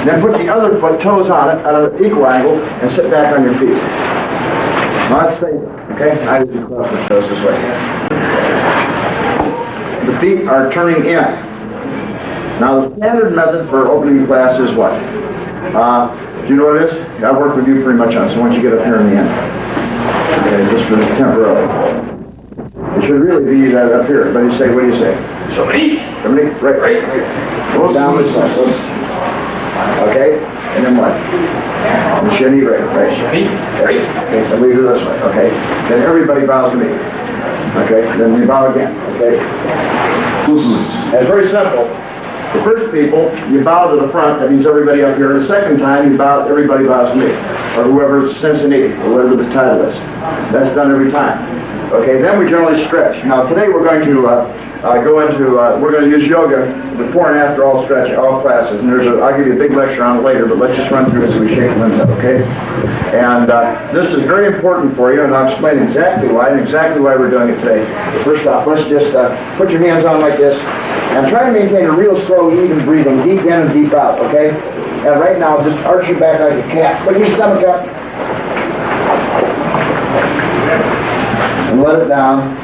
Then put the other foot, toes on it, at an equal angle, and sit back on your feet. Now let's say, okay, I usually cross my toes this way. The feet are turning in. Now the standard method for opening class is what? Do you know what it is? I've worked with you pretty much on it, so once you get up here in the end. Okay, just for temporarily. It should really be that up here. But you say, what do you say? Somebody, right. Go down this way. Okay, and then what? The shinny, right. Okay, then we do this way. Okay, then everybody bows to me. Okay, then we bow again. Okay. It's very simple. The first people, you bow to the front, that means everybody up here. The second time, you bow, everybody bows to me, or whoever Cincinnati, or whatever the title is. That's done every time. Okay, then we generally stretch. Now today we're going to we're going to use yoga before and after all stretching, all classes. And I'll give you a big lecture on it later, but let's just run through it so we shake hands up, okay? And this is very important for you, and I'll explain exactly why we're doing it today. First off, let's just put your hands on like this, and try to maintain a real slow, even breathing, deep in and deep out, okay? And right now, just arch your back like a cat. Put your stomach up. And let it down.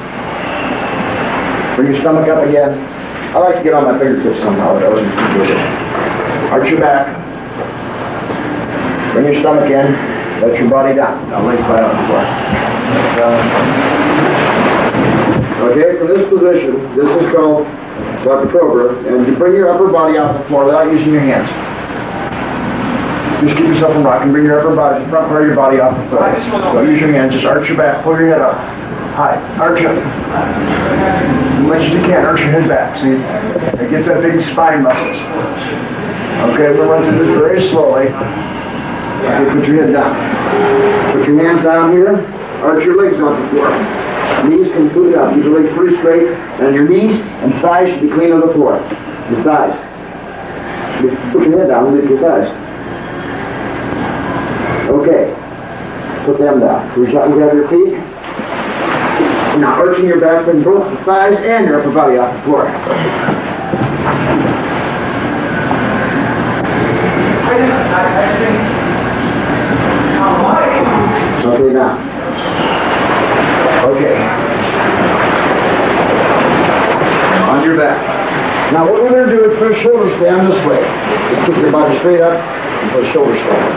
Bring your stomach up again. I like to get on my fingertips somehow. That wasn't too good. Arch your back. Bring your stomach in. Let your body down. Now lay flat on the floor. Okay, from this position, this is called Dr. Cobra, and you bring your upper body off the floor without using your hands. Just keep yourself from rocking. Bring your upper body, the front part of your body off the floor. Don't use your hands. Just arch your back. Pull your head up. High. Arch up. As much as you can. Arch your head back. See? It gets that big spine muscles. Okay, we're going to do this very slowly. Okay, put your head down. Put your hands down here. Arch your legs off the floor. Knees completely up. Keep your legs pretty straight. And your knees and thighs should be clean on the floor. Your thighs. Put your head down and lift your thighs. Okay. Put them down. Reach out and grab your feet. Now arching your back and both the thighs and your upper body off the floor. It's okay now. Okay. On your back. Now what we're going to do is put shoulders down this way. Just keep your body straight up and put shoulders down.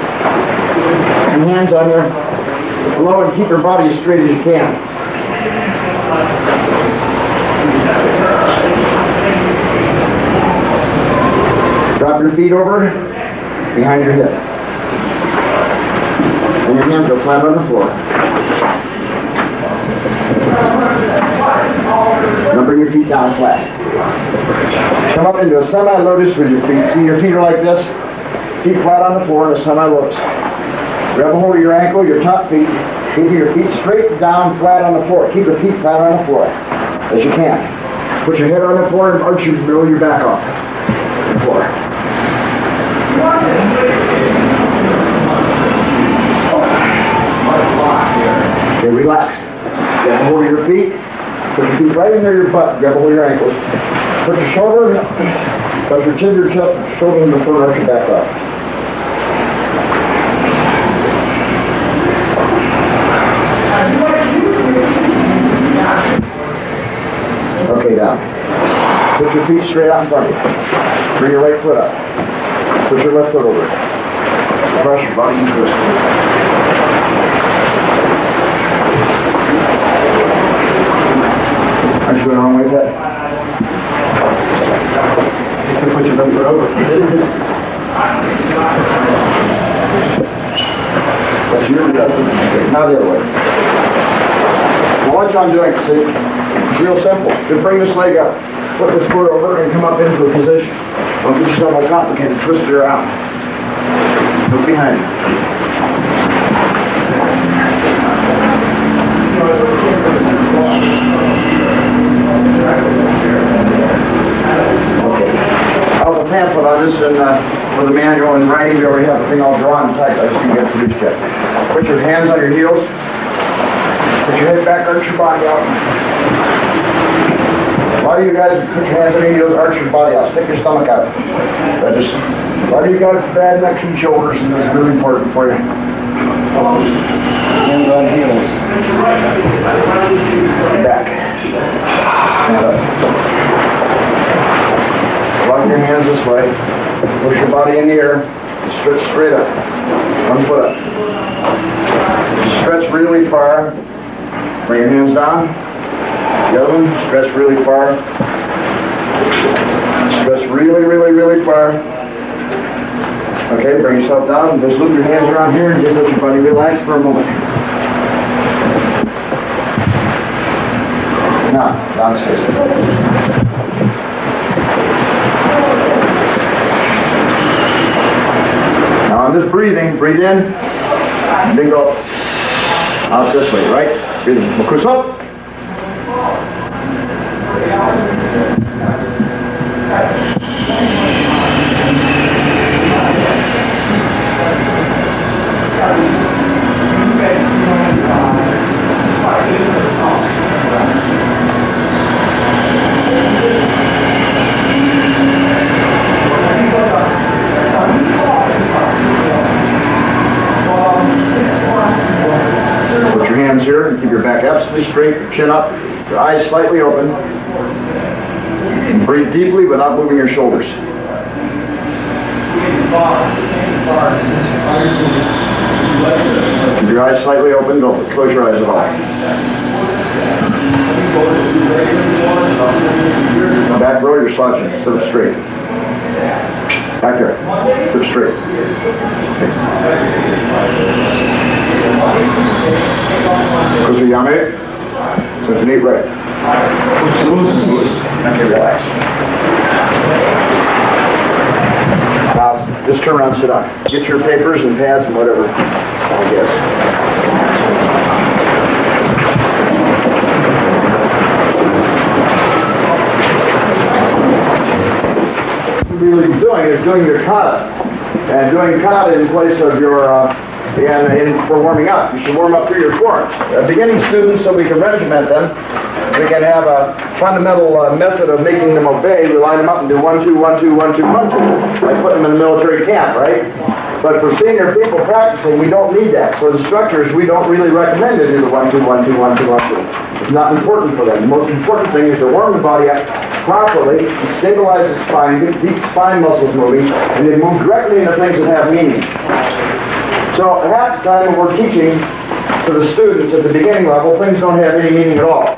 And hands on your below and keep your body as straight as you can. Drop your feet over behind your hip. And your hands go flat on the floor. Now bring your feet down flat. Come up into a semi-lotus with your feet. See, your feet are like this. Feet flat on the floor in a semi-lotus. Grab a hold of your ankle, your top feet. Keep your feet straight down flat on the floor. Keep your feet flat on the floor as you can. Put your head on the floor and arch your back off the floor. Okay, relax. Grab a hold of your feet. Put your feet right under your butt. Grab a hold of your ankles. Put your shoulder, put your chin to your chest, shoulder in the floor, arch your back off. Okay, down. Put your feet straight out in front of you. Bring your right foot up. Put your left foot over it. Press your body and twist. Aren't you going the wrong way with that? You put your left foot over. That's your left. Now the other way. Well, what I'm doing, see? It's real simple. Just bring this leg up, flip this foot over, and come up into a position. Don't get yourself all complicated. Twist it around. Look behind you. Okay. I'll have a pamphlet on this and with the manual and writing. We already have the thing all drawn and typed. I just can get it produced yet. Put your hands on your heels. Put your head back, arch your body out. A lot of you guys put your hands on your heels, arch your body out. Stick your stomach out. Just A lot of you guys have bad necks and shoulders, and that's really important for you. Hands on heels. Back. Stand up. Lock your hands this way. Push your body in the air. Stretch straight up. One foot up. Stretch really far. Bring your hands down. The other one, stretch really far. Stretch really, really, really far. Okay, bring yourself down and just loop your hands around here and just let your body relax for a moment. Now, down the stairs. Now I'm just breathing. Breathe in. Then go out this way, right? Breathing. Cruise up. Put your hands here and keep your back absolutely straight, your chin up, your eyes slightly open. And breathe deeply without moving your shoulders. Keep your eyes slightly open, don't close your eyes at all. Back row, you're slouching, sit up straight. Back there, sit straight. Close your yame, so it's an 8 right. Okay, relax. Now, just turn around and sit down. Get your papers and pads and whatever, I guess. What you're really doing is doing your kata. And doing kata in place of your, for warming up. You should warm up through your forms. Beginning students, so we can regiment them, we can have a fundamental method of making them obey. We line them up and do 1, 2, 1, 2, 1, 2, 1, 2. Like putting them in a military camp, right? But for senior people practicing, we don't need that. So the instructors, we don't really recommend to do the 1, 2, 1, 2, 1, 2, 1, 2. It's not important for them. The most important thing is to warm the body up properly, stabilize the spine, get deep spine muscles moving, and then move directly into things that have meaning. So half the time when we're teaching to the students at the beginning level, things don't have any meaning at all.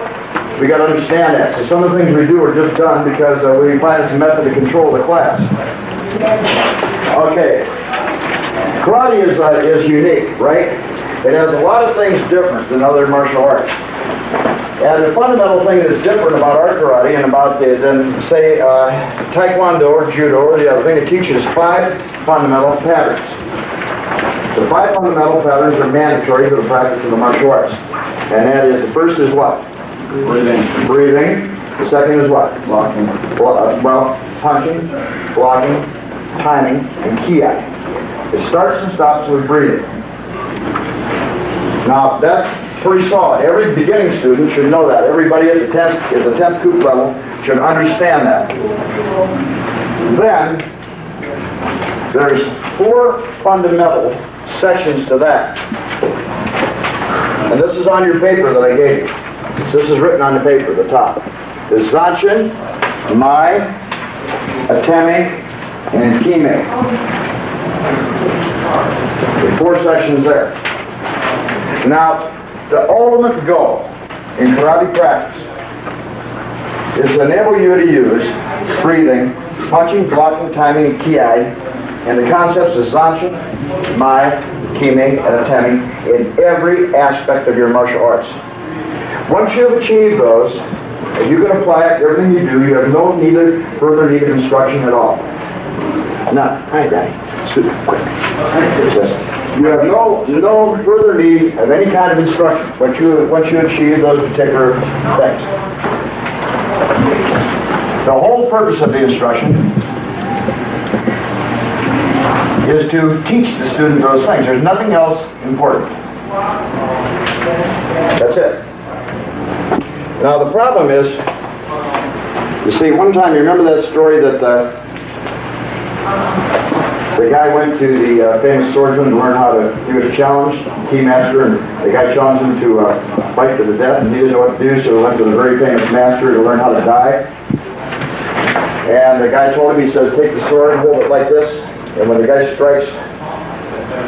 We got to understand that. So some of the things we do are just done because we find it's a method to control the class. Okay. Karate is unique, right? It has a lot of things different than other martial arts. And the fundamental thing that's different about our karate and about than say taekwondo or judo or the other thing, it teaches 5 fundamental patterns. The 5 fundamental patterns are mandatory for the practice of the martial arts. And that is, the first is what? Breathing. Breathing. The second is what? Blocking. Punching, blocking, timing, and ki-ai. It starts and stops with breathing. Now, that's pretty solid. Every beginning student should know that. Everybody at the 10th Coop level should understand that. Then, there's 4 fundamental sections to that. And this is on your paper that I gave you. This is written on the paper, the top. There's Zanshin, Mai, Atemi, and Kime. The 4 sections there. Now, the ultimate goal in karate practice is to enable you to use breathing, punching, blocking, timing, and ki-ai, and the concepts of Zanshin, Mai, Kime, and Atemi in every aspect of your martial arts. Once you have achieved those, and you can apply it to everything you do, you have no further need of instruction at all. Now, hi, Daddy. Super quick. You have no further need of any kind of instruction once you achieve those particular things. The whole purpose of the instruction is to teach the student those things. There's nothing else important. That's it. Now the problem is, you see, one time, you remember that story that The guy went to the famous swordsman to learn how to, he was challenged, key master, and the guy challenged him to fight to the death, and he didn't know what to do, so he went to the very famous master to learn how to die. And the guy told him, he says, take the sword and hold it like this, and when the guy strikes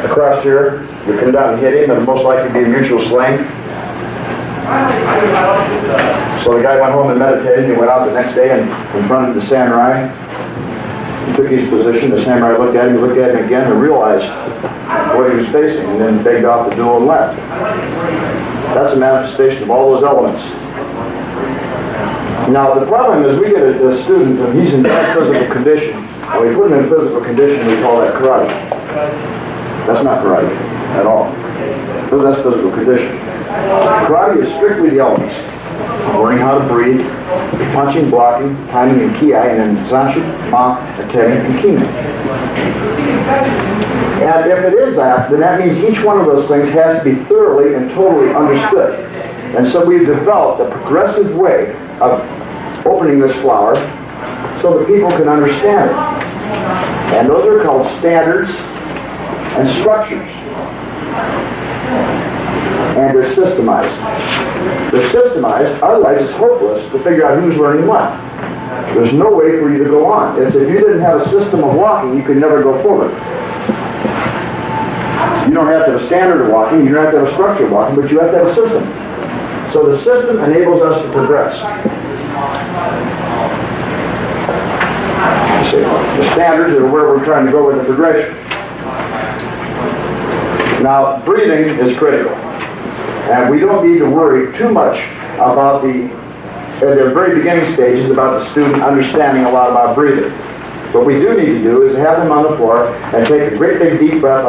across here, you come down and hit him, and it'll most likely be a mutual slaying. So the guy went home and meditated, and he went out the next day and confronted the samurai. He took his position, the samurai looked at him again, and realized what he was facing, and then begged off the duel and left. That's a manifestation of all those elements. Now, the problem is we get a student, and he's in bad physical condition. When we put him in physical condition, we call that karate. That's not karate at all. So that's physical condition. Karate is strictly the elements. Learning how to breathe, punching, blocking, timing, and ki, and then zanshin, ma, atemi, and kimi. And if it is that, then that means each one of those things has to be thoroughly and totally understood. And so we've developed a progressive way of opening this flower so that people can understand it. And those are called standards and structures. And they're systemized. They're systemized, otherwise it's hopeless to figure out who's learning what. There's no way for you to go on. If you didn't have a system of walking, you could never go forward. You don't have to have a standard of walking, you don't have to have a structure of walking, but you have to have a system. So the system enables us to progress. You see, the standards are where we're trying to go with the progression. Now, breathing is critical. And we don't need to worry too much about at the very beginning stages, about the student understanding a lot about breathing. What we do need to do is have them on the floor and take a great big deep breath,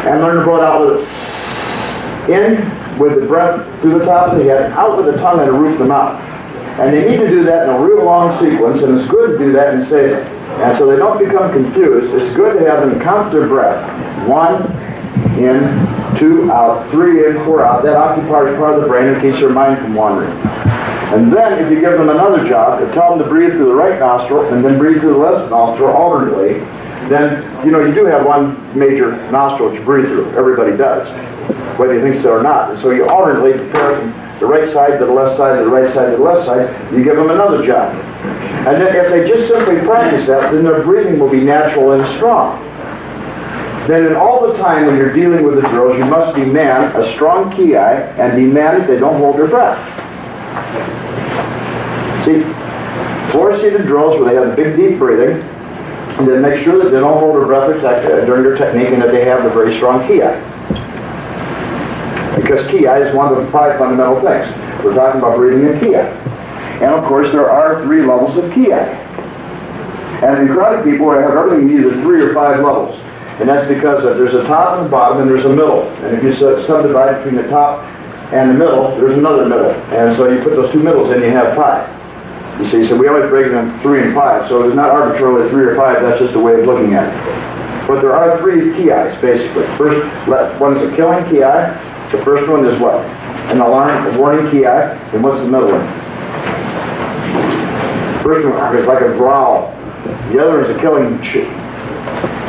and learn to blow it out with it. In with the breath through the top of the head, out with the tongue and the roof of the mouth. And they need to do that in a real long sequence, and it's good to do that in sequence. And so they don't become confused. It's good to have them count their breath. 1 in, 2 out, 3 in, 4 out. That occupies part of the brain and keeps their mind from wandering. And then if you give them another job to tell them to breathe through the right nostril and then breathe through the left nostril alternately, then you do have one major nostril that you breathe through. Everybody does, whether you think so or not. And so you alternately prepare from the right side to the left side to the right side to the left side. You give them another job. And then if they just simply practice that, then their breathing will be natural and strong. Then in all the time when you're dealing with the drills, you must demand a strong ki and demand that they don't hold their breath. See, floor-seated drills where they have big, deep breathing, and then make sure that they don't hold their breath during their technique and that they have the very strong ki. Because ki is one of the 5 fundamental things. We're talking about breathing and ki. And of course, there are 3 levels of ki. And in karate people, I have everything in either 3 or 5 levels. And that's because there's a top and a bottom and there's a middle. And if you subdivide between the top and the middle, there's another middle. And so you put those 2 middles in, you have 5. You see, so we always break them 3 and 5. So it's not arbitrarily 3 or 5, that's just a way of looking at it. But there are 3 ki's, basically. First one is a killing ki. The first one is what? An alarm, a warning ki. And what's the middle one? First one is like a growl. The other is a killing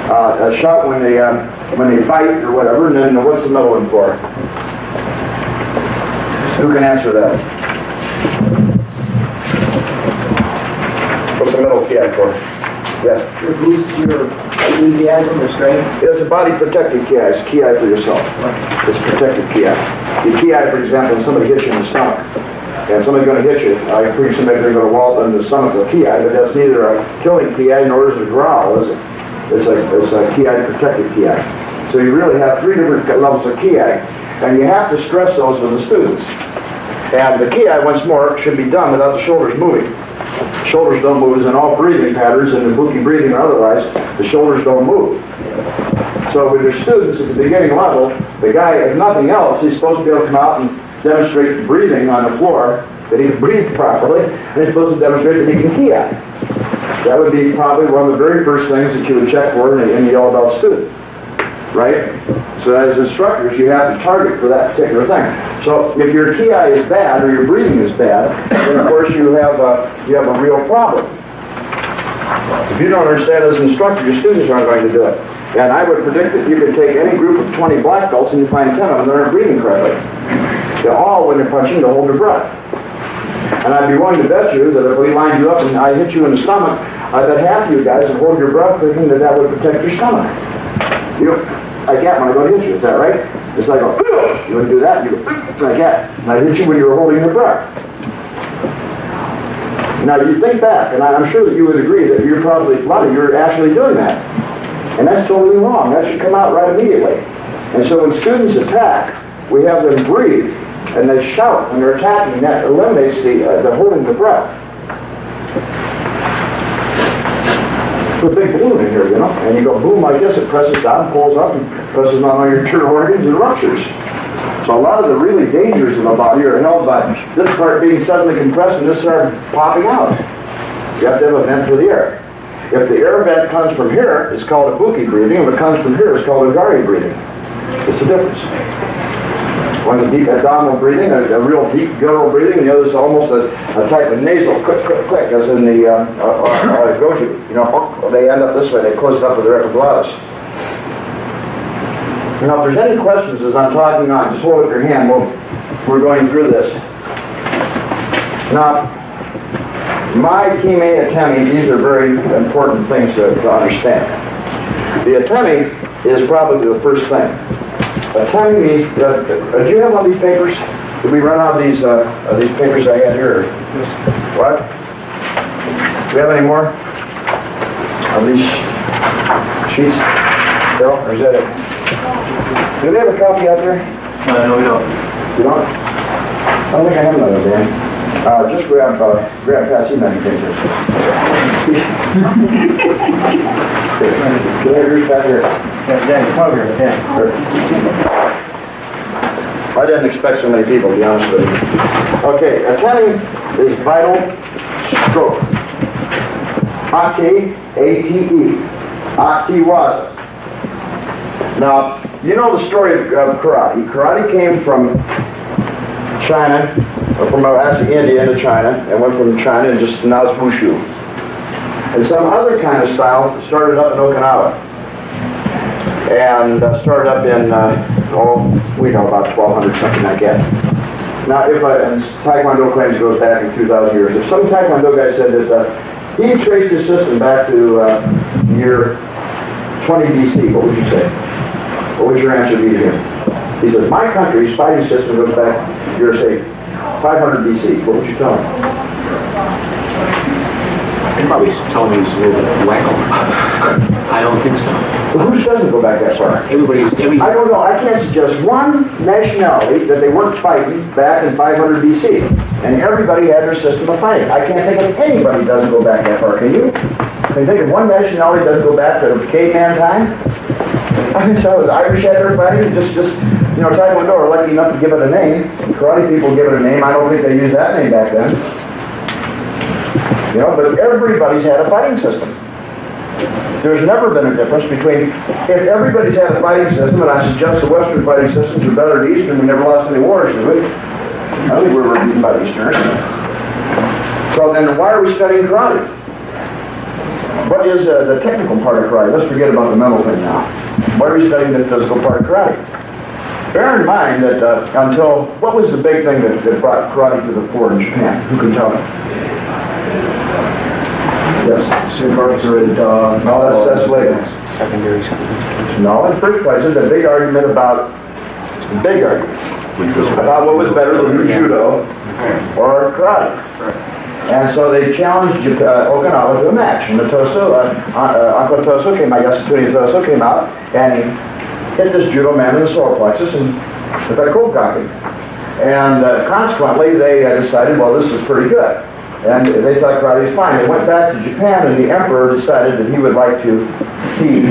a shout when they fight or whatever, and then what's the middle one for? Who can answer that? What's the middle ki for? Yes? It boosts your enthusiasm or strength? It's a body protective ki. It's ki for yourself. It's protective ki. The ki, for example, when somebody hits you in the stomach, and somebody's going to hit you, I think somebody's going to wallop in the stomach with a ki, but that's neither a killing ki nor is it a growl, is it? It's a ki protective ki. So you really have 3 different levels of ki, and you have to stress those with the students. And the ki, once more, should be done without the shoulders moving. Shoulders don't move, as in all breathing patterns, in the Buki breathing or otherwise, the shoulders don't move. So with your students at the beginning level, the guy, if nothing else, he's supposed to be able to come out and demonstrate breathing on the floor, that he can breathe properly, and he's supposed to demonstrate that he can ki. That would be probably one of the very first things that you would check for in the all-adult student, right? So as instructors, you have to target for that particular thing. So if your ki is bad or your breathing is bad, then of course you have a real problem. If you don't understand as an instructor, your students aren't going to do it. And I would predict that you could take any group of 20 black belts and you find 10 of them that aren't breathing correctly. They all, when they're punching, to hold their breath. And I'd be willing to bet you that if we lined you up and I hit you in the stomach, I bet half of you guys would hold your breath thinking that that would protect your stomach. I can't when I go to hit you, is that right? It's like, you would do that, you go, like that. And I hit you when you were holding your breath. Now you think back, and I'm sure that you would agree that you're probably, a lot of you are actually doing that. And that's totally wrong. That should come out right immediately. And so when students attack, we have them breathe, and they shout when they're attacking. That eliminates the holding the breath. It's a big balloon in here, you know, and you go boom like this, it presses down, pulls up, and presses on all your internal organs and ruptures. So a lot of the really dangers in the body are held by this part being suddenly compressed and this part popping out. You have to have a vent for the air. If the air vent comes from here, it's called a buki breathing. If it comes from here, it's called a gari breathing. It's the difference. One's a deep abdominal breathing, a real deep guttural breathing, the other's almost a type of nasal, click, click, click, as in the goju. You know, they end up this way, they close it up with their epiglottis. Now, if there's any questions as I'm talking on, just hold up your hand. We're going through this. Now, my kime atemi, these are very important things to understand. The atemi is probably the first thing. Atemi means, do you have one of these papers? Did we run out of these papers I had here? What? Do we have any more of these sheets? Bill, or is that it? Do they have a copy out there? No, we don't. You don't? I don't think I have another, Dan. Just grab Patsy and take this. Can I reach back here? Yeah, Dan, come over here, Dan. I didn't expect so many people, to be honest with you. Okay, attending is vital stroke. Ate, A-T-E. Atiwaza. Now, you know the story of karate. Karate came from China, or from actually India into China, and went from China and just now it's wushu. And some other kind of style started up in Okinawa. And started up in, we know about 1200, something like that. Now, and Taekwondo claims it goes back in 2,000 years. If some Taekwondo guy said that he traced his system back to year 20 BC, what would you say? What would your answer be to him? He says, my country's fighting system goes back, you're say, 500 BC. What would you tell him? I'd probably tell me he's a little bit wacko. I don't think so. Well, who doesn't go back that far? I don't know. I can't suggest one nationality that they weren't fighting back in 500 BC. And everybody had their system of fighting. I can't think of anybody who doesn't go back that far. Can you? Can you think of one nationality that doesn't go back to caveman time? I mean, so the Irish had their fighting. Just you know, Taekwondo are lucky enough to give it a name. Karate people give it a name. I don't think they used that name back then. You know, but everybody's had a fighting system. There's never been a difference between, if everybody's had a fighting system, and I suggest the Western fighting systems are better than Eastern, we never lost any wars, did we? I think we were beaten by the Eastern. So then why are we studying karate? What is the technical part of karate? Let's forget about the mental thing now. Why are we studying the physical part of karate? Bear in mind that until, what was the big thing that brought karate to the fore in Japan? Who can tell me? Yes. No, that's later. Secondary. No, in the first place, there's a big argument about what was better than judo or karate. And so they challenged Okinawa to a match. And Uncle Tosu came out, Yasutuni Tosu came out, and he hit this judo man in the solar plexus and with that cold cocking. And consequently, they decided, well, this is pretty good. And they thought karate was fine. They went back to Japan, and the emperor decided that he would like to see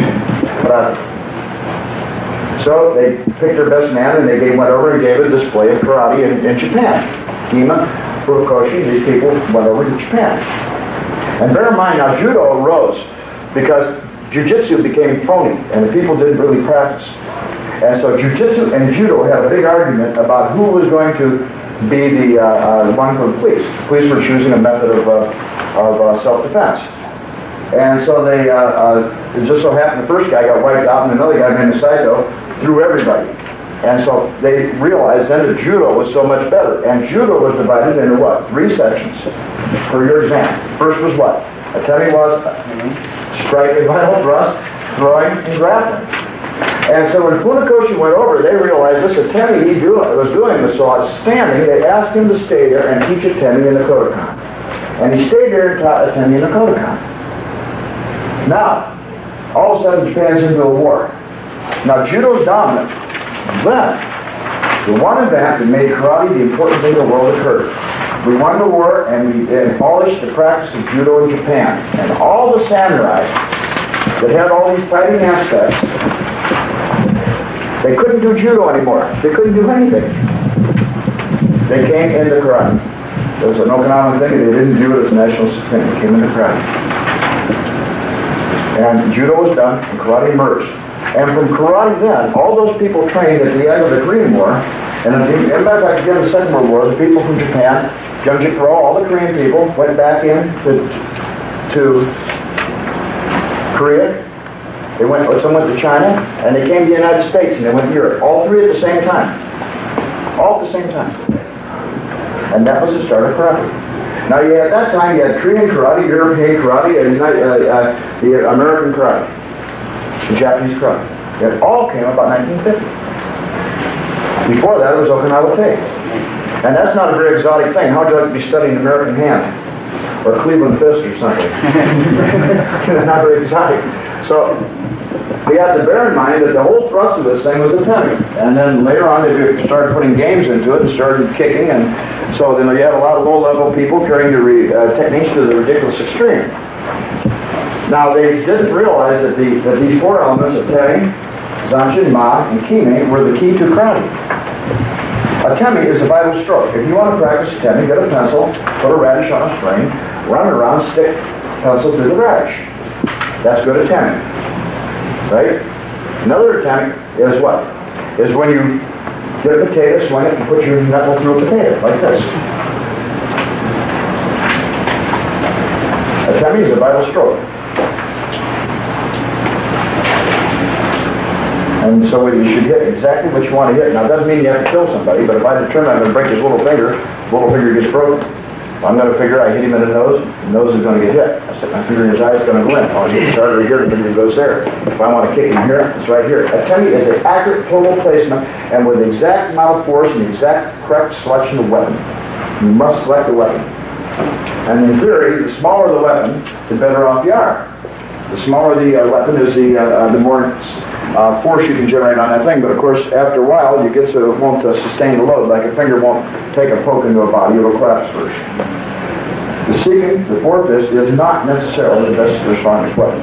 karate. So they picked their best man, and they went over and gave a display of karate in Japan. Kima, Furukoshi, these people went over to Japan. And bear in mind, now judo arose because jiu-jitsu became phony, and the people didn't really practice. And so jiu-jitsu and judo had a big argument about who was going to be the one for the police. The police were choosing a method of self-defense. And so they, it just so happened the first guy got wiped out, and another guy named Saito threw everybody. And so they realized then that judo was so much better. And judo was divided into what? 3 sections for your exam. First was what? Atemi was striking, vital thrust, throwing, and grappling. And so when Funakoshi went over, they realized this Atemi he was doing was so outstanding, they asked him to stay there and teach Atemi in the Kodokan. And he stayed there and taught Atemi in the Kodokan. Now, all of a sudden Japan's into a war. Now judo's dominant. Then, the one event that made karate the important thing in the world occurred. We won the war and we abolished the practice of judo in Japan. And all the samurai that had all these fighting aspects, they couldn't do judo anymore. They couldn't do anything. They came into karate. It was an Okinawan thing, and they didn't do it as a national thing. They came into karate. And judo was done, and karate emerged. And from karate then, all those people trained at the end of the Korean War, and in fact, at the end of the Second World War, the people from Japan, Junjikro, all the Korean people, went back in to Korea. Some went to China, and they came to the United States, and they went to Europe. All 3 at the same time. All at the same time. And that was the start of karate. Now, at that time, you had Korean karate, European karate, and the American karate, the Japanese karate. It all came about 1950. Before that, it was Okinawa Take. And that's not a very exotic thing. How would you like to be studying American Hand? Or Cleveland Fist or something? Not very exotic. So, we have to bear in mind that the whole thrust of this thing was Atemi. And then later on, they started putting games into it and started kicking. And so then you had a lot of low-level people carrying the techniques to the ridiculous extreme. Now, they didn't realize that these 4 elements of Atemi, Zanshin, Ma, and Kime were the key to karate. Atemi is a vital stroke. If you want to practice Atemi, get a pencil, put a radish on a string, run around, stick pencil through the radish. That's good Atemi. Right? Another Atemi is what? Is when you get a potato, swing it, and put your knuckle through a potato, like this. Atemi is a vital stroke. And so you should hit exactly what you want to hit. Now, it doesn't mean you have to kill somebody, but if I determine I'm going to break his little finger gets broken. I'm going to figure I hit him in the nose is going to get hit. I stick my finger in his eye, it's going to go in. I'll hit the artery here, the finger goes there. If I want to kick him here, it's right here. Atemi is an accurate total placement, and with the exact amount of force and the exact correct selection of weapon. You must select the weapon. And in theory, the smaller the weapon, the better off you are. The smaller the weapon is, the more force you can generate on that thing. But of course, after a while, you get so it won't sustain the load. Like a finger won't take a poke into a body; it'll collapse first. The second, the 4th is not necessarily the best or strongest weapon.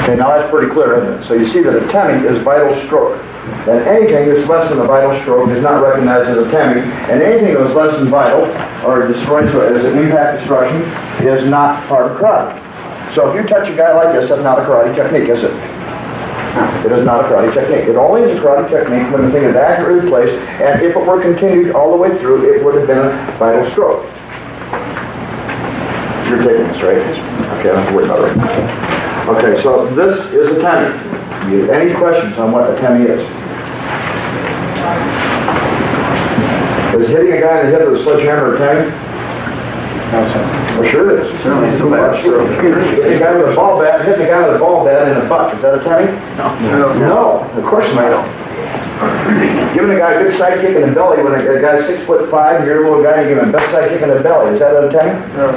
Okay, now that's pretty clear, isn't it? So you see that Atemi is vital stroke. And anything that's less than a vital stroke is not recognized as Atemi, and anything that is less than vital, or destroys as an impact destruction, is not part of karate. So if you touch a guy like this, that's not a karate technique, is it? It is not a karate technique. It only is a karate technique when the thing is accurately placed, and if it were continued all the way through, it would have been a vital stroke. You're taking this, right? Okay, I don't have to worry about it. Okay, so this is Atemi. Any questions on what Atemi is? Is hitting a guy in the head with a sledgehammer Atemi? No, sir. Well, sure it is. Certainly, it's a bad stroke. Hitting a guy with a ball bat, hitting a guy with a ball bat in a butt, is that Atemi? No, of course not. Giving a guy a big side kick in the belly when a guy's 6'5", and you're a little guy, and you give him a big side kick in the belly, is that Atemi? No.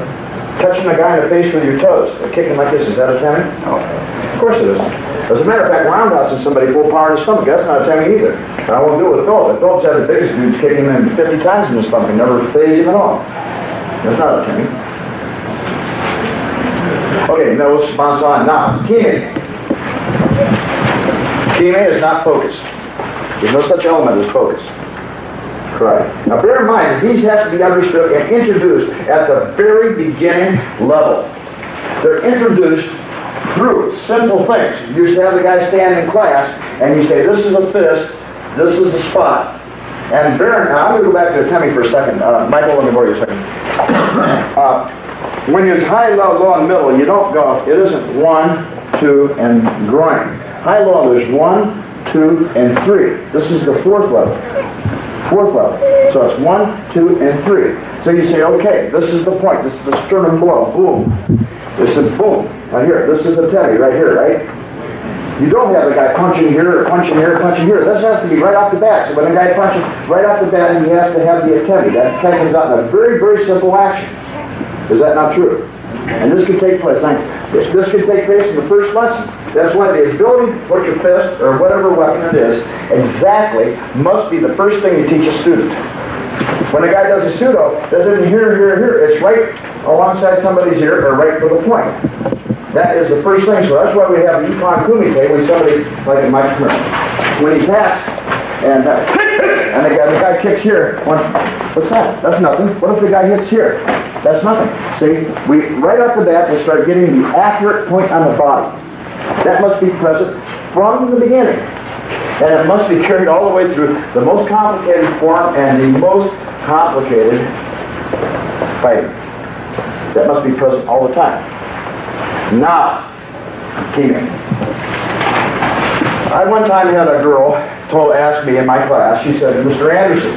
Touching a guy in the face with your toes, or kicking like this, is that Atemi? No. Of course it isn't. As a matter of fact, roundhousing somebody full power in the stomach, that's not Atemi either. And I won't do it with Phillips. Phillips had the biggest dudes kicking him 50 times in the stomach and never phased him at all. That's not Atemi. Okay, now let's bounce on. Now, Kime. Kime is not focus. There's no such element as focus. Correct. Now bear in mind, these have to be understood and introduced at the very beginning level. They're introduced through simple things. You used to have the guy stand in class, and you say, this is a fist, this is the spot. And bear in mind, I'm going to go back to Atemi for a second. Michael, let me borrow you a second. when it's high, low, low, and middle, you don't go, it isn't 1, 2, and groin. High, low, there's 1, 2, and 3. This is the fourth level. Fourth level. So it's 1, 2, and 3. So you say, okay, this is the point. This is the sternum blow. Boom. This is boom. Now here, this is the teddy right here, right? You don't have the guy punching here, or punching here, or punching here. This has to be right off the bat. So when the guy punches right off the bat, he has to have the attemi. That attemi comes out in a very, very simple action. Is that not true? And this could take place. This could take place in the first lesson. That's why the ability to put your fist, or whatever weapon it is, exactly must be the first thing you teach a student. When a guy does a pseudo, it isn't here, here, here. It's right alongside somebody's ear, or right for the point. That is the first thing. So that's why we have Kwanmukan when somebody, like in my commercial, when he taps, and the guy kicks here. What's that? That's nothing. What if the guy hits here? That's nothing. See, we right off the bat we start getting the accurate point on the body. That must be present from the beginning, and it must be carried all the way through the most complicated form and the most complicated fighting. That must be present all the time. Now, Keenan. I one time had a girl ask me in my class, she said, Mr. Anderson,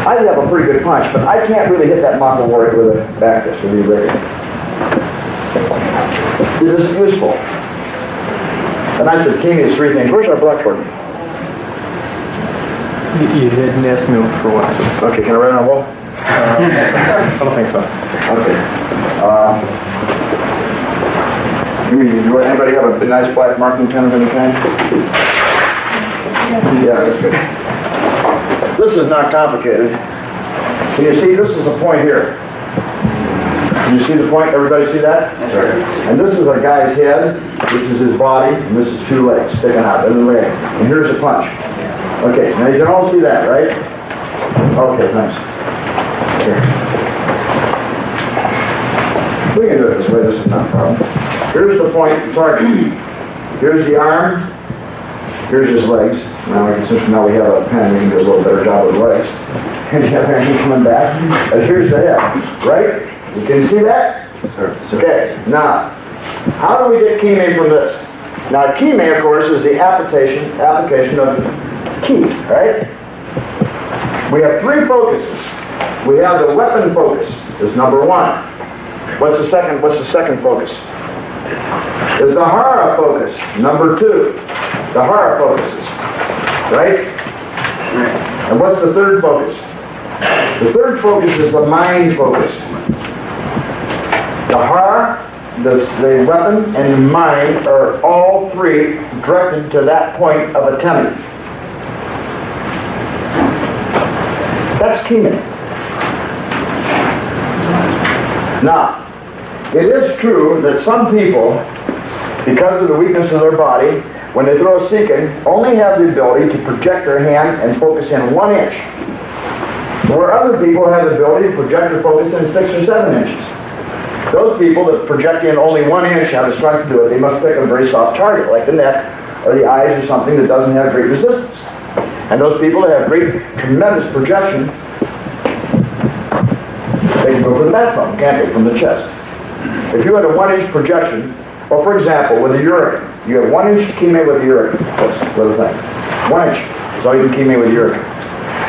I have a pretty good punch, but I can't really hit that muscle warrior with a back fist with you ready. It isn't useful. And I said, Keenan, it's three things. Where's our blackboard? You didn't ask me for what, so. Okay, can I write on the wall? I don't think so. Okay. Do anybody have a nice black marking pen of any kind? Yeah, that's good. This is not complicated. Can you see, this is the point here. Can you see the point? Everybody see that? Sure. And this is a guy's head, this is his body, and this is two legs sticking out in the leg. And here's a punch. Okay, now you can all see that, right? Okay, thanks. Here. We can do it this way, this is not a problem. Here's the point target. Here's the arm. Here's his legs. Since now we have a pen, we can do a little better job with the legs. And you have everything coming back. And here's the head, right? You can see that? Sure. Okay, now, how do we get kime from this? Now, kime, of course, is the application of ki, right? We have three focuses. We have the weapon focus, is number one. What's the second focus? Is the hara focus, number two. The hara focuses, right? And what's the third focus? The third focus is the mind focus. The hara, the weapon, and the mind are all three directed to that point of attemi. That's kime. Now, it is true that some people, because of the weakness of their body, when they throw a seeking, only have the ability to project their hand and focus in 1 inch. Where other people have the ability to project their focus in 6 or 7 inches. Those people that project in only 1 inch have the strength to do it. They must pick a very soft target, like the neck or the eyes or something that doesn't have great resistance. And those people that have great, tremendous projection, they can go for the backbone, can't they, from the chest. If you had a 1 inch projection, or for example, with a urine, you have 1 inch kime with the urine. That's the thing. 1 inch is all you can kime with urine.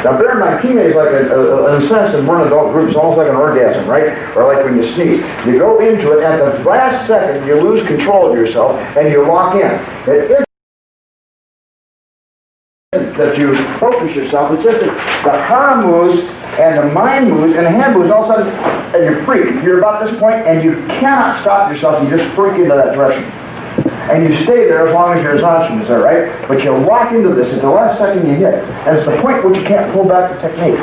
Now bear in mind, kime is like, in a sense, in one adult group, it's almost like an orgasm, right? Or like when you sneeze. You go into it, at the last second, you lose control of yourself, and you lock in. It isn't that you focus yourself, it's just that the hara moves, and the mind moves, and the hand moves, all of a sudden, and you freak. You're about this point, and you cannot stop yourself, you just freak into that direction. And you stay there as long as your exhaustion is there, right? But you lock into this at the last second you hit. And it's the point where you can't pull back the technique.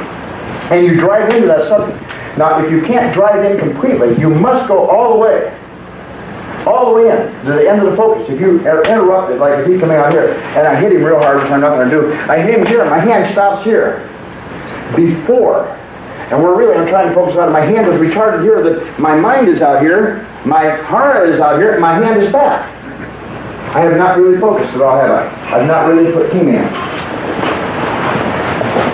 And you drive into that subject. Now, if you can't drive in completely, you must go all the way in to the end of the focus. If you are interrupted, like if he's coming out here, and I hit him real hard, which I'm not going to do, I hit him here, my hand stops here. Before. And I'm trying to focus on it. My hand is retarded here, that my mind is out here, my hara is out here, and my hand is back. I have not really focused at all, have I? I've not really put kime in.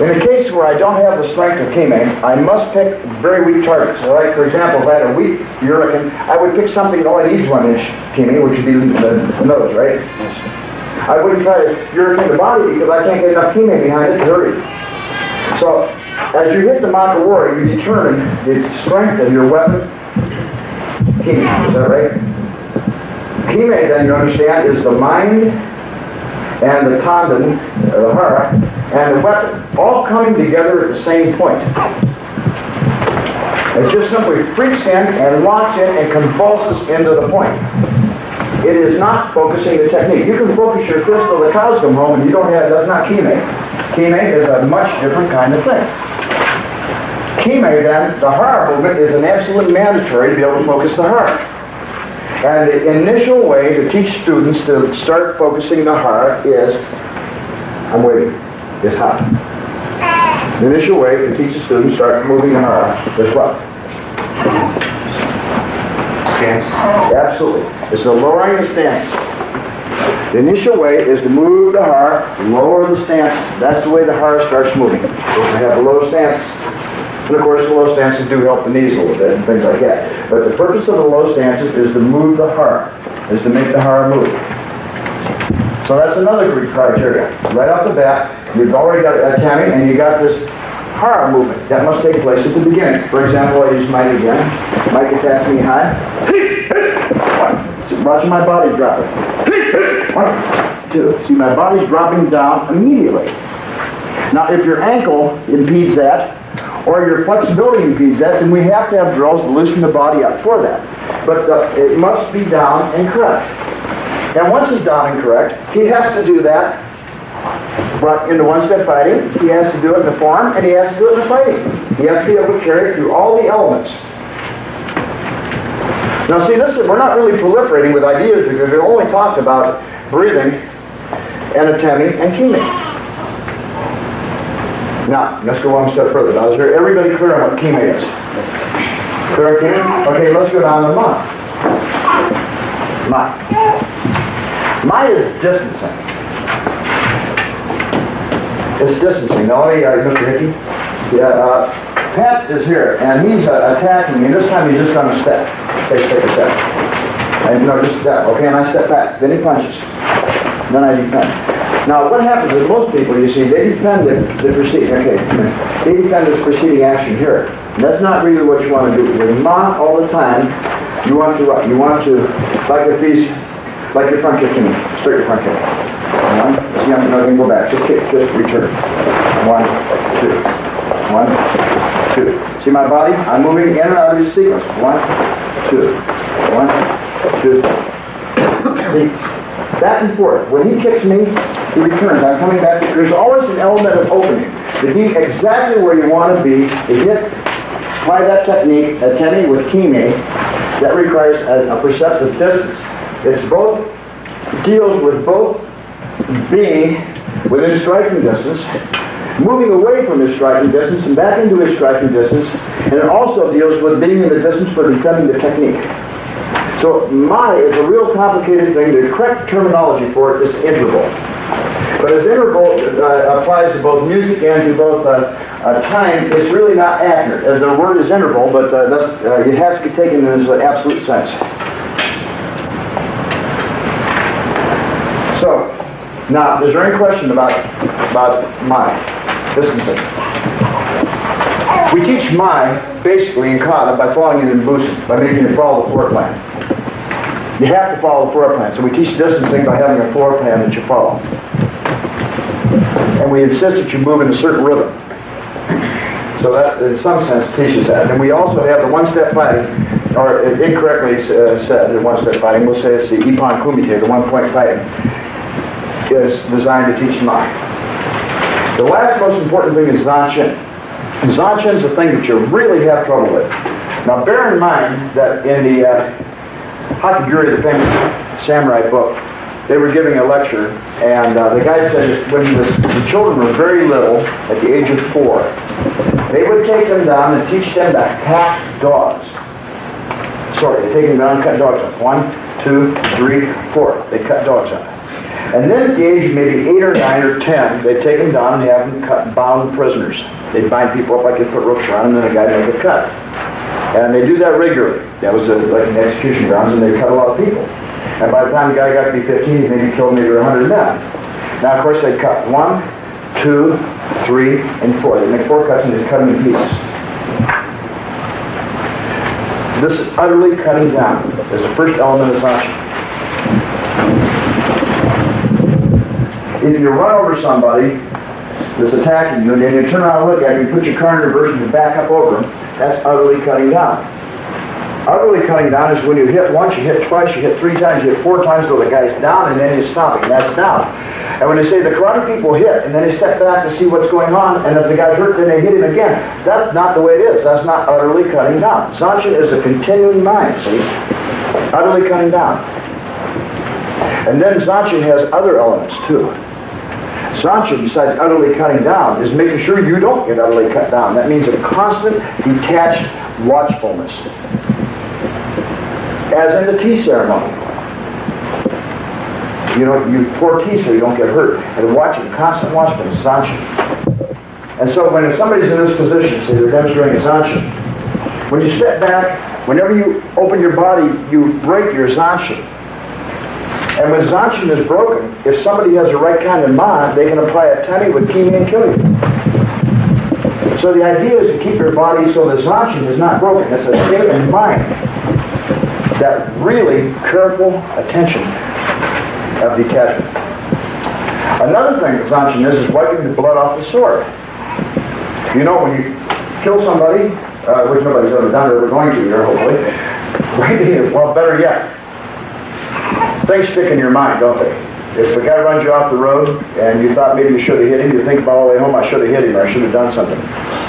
In the case where I don't have the strength of Kime, I must pick very weak targets. So like, for example, if I had a weak Urican, I would pick something that only needs 1 inch Kime, which would be the nose, right? I wouldn't try to Urican the body because I can't get enough Kime behind it to hurt it. So, as you hit the Makawari, you determine the strength of your weapon, Kime, is that right? Kime, then, you understand, is the mind and the tanden, the hara, and the weapon, all coming together at the same point. It just simply freaks in and locks in and convulses into the point. It is not focusing the technique. You can focus your fist till the cows come home and you don't have, that's not Kime. Kime is a much different kind of thing. Kime, then, the hara movement is an absolute mandatory to be able to focus the hara. And the initial way to teach students to start focusing the hara is, I'm waiting, is hot. The initial way to teach a student to start moving the hara is what? Stance. Absolutely. It's the lowering of the stances. The initial way is to move the hara, lower the stances. That's the way the hara starts moving. So we have the low stances. And of course, the low stances do help the knees a little bit and things like that. But the purpose of the low stances is to move the hara, is to make the hara move. So that's another great criteria. Right off the bat, you've already got a kami and you got this hara movement. That must take place at the beginning. For example, I use Mike again. Mike attacks me high. Watch my body dropping. 1, 2. See, my body's dropping down immediately. Now, if your ankle impedes that, or your flexibility impedes that, then we have to have drills to loosen the body up for that. But it must be down and correct. And once it's down and correct, he has to do that. But in the one-step fighting, he has to do it in the form, and he has to do it in the fighting. He has to be able to carry it through all the elements. Now see, we're not really proliferating with ideas because we only talked about breathing, anatomy, and Kime. Now, let's go one step further. Now, is there everybody clear on what Kime is? Clear on Kime? Okay, let's go down to Ma. Ma. Ma is distancing. It's distancing. Now, let me, Mr. Hickey. Yeah, Pat is here, and he's attacking me. This time he's just going to step. Take a step. And, no, just step. Okay, and I step back. Then he punches. Then I defend. Now, what happens with most people, you see, they defend the preceding, they defend this preceding action here. And that's not really what you want to do. With Ma all the time, you want to what? You want to, like your front kick to me. Straight your front kick. 1, see, I'm not going to go back. Just kick, just return. 1, 2. 1, 2. See my body? I'm moving in and out of this sequence. 1, 2. 1, 2. See? Back and forth. When he kicks me, he returns. I'm coming back. There's always an element of opening. To be exactly where you want to be, to apply that technique, attending with Kime, that requires a perceptive distance. It deals with both being within striking distance, moving away from his striking distance and back into his striking distance, and it also deals with being in the distance for defending the technique. So Ma is a real complicated thing. The correct terminology for it is interval. But as interval applies to both music and to both time, it's really not accurate. As the word is interval, but it has to be taken in its absolute sense. So, now, is there any question about Ma? Distancing. We teach Mai basically in kata by following it in Busan, by making it follow the floor plan. You have to follow the floor plan, so we teach distancing by having a floor plan that you follow. And we insist that you move in a certain rhythm. So that, in some sense, teaches that. And we also have the one-step fighting, or incorrectly said, the one-step fighting, we'll say it's the Ippon Kumite, the one-point fighting, is designed to teach Mai. The last most important thing is Zanshin. Zanshin is the thing that you really have trouble with. Now bear in mind that in the Hakaguri, the famous samurai book, they were giving a lecture, and the guy said that when the children were very little, at the age of 4, they would take them down and teach them to hack dogs. Sorry, they take them down and cut dogs up. 1, 2, 3, 4. They cut dogs up. And then at the age of maybe 8 or 9 or 10, they'd take them down and have them bound prisoners. They'd bind people up like they put ropes around them, and then a guy would make a cut. And they do that regularly. That was like an execution grounds, and they cut a lot of people. And by the time the guy got to be 15, he maybe killed maybe 100 men. Now, of course, they'd cut 1, 2, 3, and 4. They'd make 4 cuts and they'd cut them in pieces. This is utterly cutting down. There's the first element of Zanchin. If you run over somebody that's attacking you, and then you turn around and look at him, you put your car in reverse and you back up over him, that's utterly cutting down. Utterly cutting down is when you hit once, you hit twice, you hit 3 times, you hit 4 times till the guy's down, and then he's stopping. That's down. And when they say the karate people hit, and then they step back to see what's going on, and if the guy's hurt, then they hit him again. That's not the way it is. That's not utterly cutting down. Zanchin is a continuing mind, see? Utterly cutting down. And then Zanchin has other elements, too. Zanchin, besides utterly cutting down, is making sure you don't get utterly cut down. That means a constant, detached watchfulness. As in the tea ceremony. You know, you pour tea so you don't get hurt. And watching, constant watchfulness, Zanchin. And so when somebody's in this position, say they're demonstrating a Zanchin, when you step back, whenever you open your body, you break your Zanchin. And when Zanchin is broken, if somebody has the right kind of mind, they can apply a tani with kimi and kill you. So the idea is to keep your body so the Zanchin is not broken. It's a state of mind. That really careful attention of detachment. Another thing that Zanchin is wiping the blood off the sword. You know, when you kill somebody, which nobody's ever done or ever going to here, hopefully, well, better yet, things stick in your mind, don't they? If the guy runs you off the road and you thought maybe you should have hit him, you think about all the way home, I should have hit him, or I should have done something.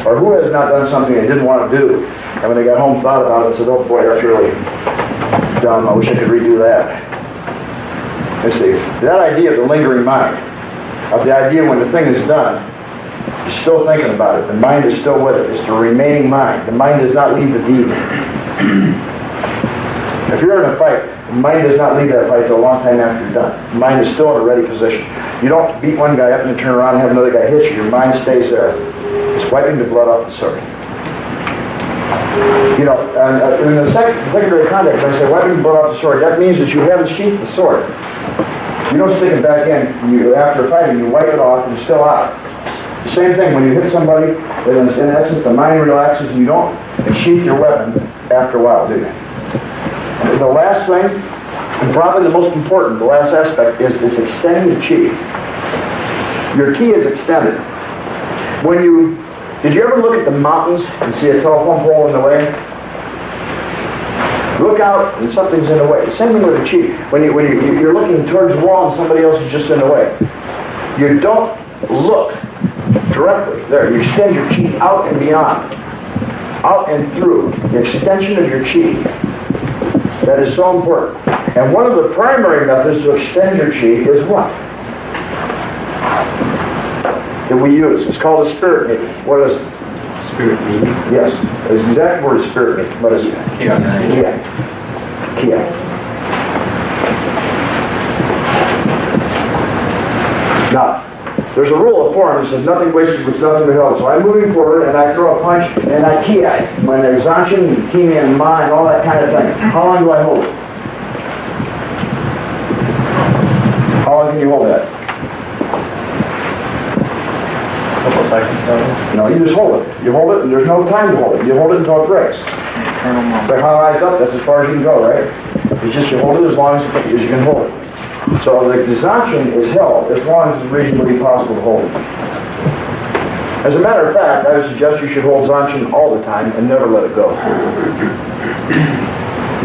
Or who has not done something they didn't want to do, and when they got home thought about it and said, oh boy, that's really dumb, I wish I could redo that. Let's see, that idea of the lingering mind, of the idea when the thing is done, you're still thinking about it, the mind is still with it, it's the remaining mind. The mind does not leave the deed. If you're in a fight, the mind does not leave that fight until a long time after you're done. The mind is still in a ready position. You don't beat one guy up and then turn around and have another guy hit you. Your mind stays there. It's wiping the blood off the sword. You know, in the secondary context, when I say wiping the blood off the sword, that means that you haven't sheathed the sword. You don't stick it back in. After fighting, you wipe it off and it's still out. The same thing, when you hit somebody, in essence, the mind relaxes and you don't sheath your weapon after a while, do you? The last thing, and probably the most important, the last aspect, is extending the chi. Your ki is extended. Did you ever look at the mountains and see a telephone pole in the way? Look out and something's in the way. Same thing with the chi. When you're looking towards the wall and somebody else is just in the way. You don't look directly there. You extend your chi out and beyond. Out and through. The extension of your chi. That is so important. And one of the primary methods to extend your chi is what? That we use. It's called a spirit meeting. What is it? Spirit meeting? Yes. The exact word is spirit meeting. What is it? Kia. Kia. Now, there's a rule of form that says nothing wasted was nothing withheld. So I'm moving forward and I throw a punch and I kia. When there's Zanchin, kimi, and mind, all that kind of thing. How long do I hold it? How long can you hold that? A couple seconds, probably. No, you just hold it. You hold it and there's no time to hold it. You hold it until it breaks. So how high is up? That's as far as you can go, right? It's just you hold it as long as you can hold it. So the Zanchin is held as long as it's reasonably possible to hold it. As a matter of fact, I would suggest you should hold Zanchin all the time and never let it go.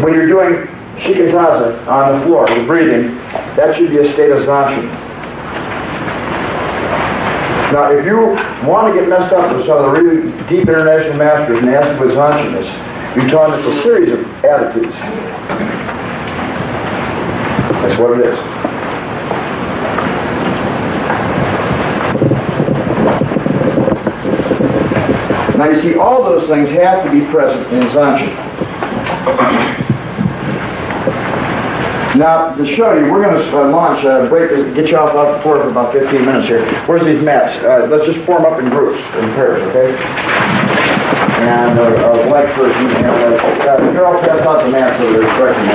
When you're doing Shikantaza on the floor, with breathing, that should be a state of Zanchin. Now, if you want to get messed up with some of the really deep international masters and ask what Zanchin is, you tell them it's a series of attitudes. That's what it is. Now you see, all those things have to be present in Zanchin. Now, to show you, we're going to launch, get you off the floor for about 15 minutes here. Where's these mats? Let's just form up in groups, in pairs, okay? And a black person, and you're all passed out the mats over there, correct the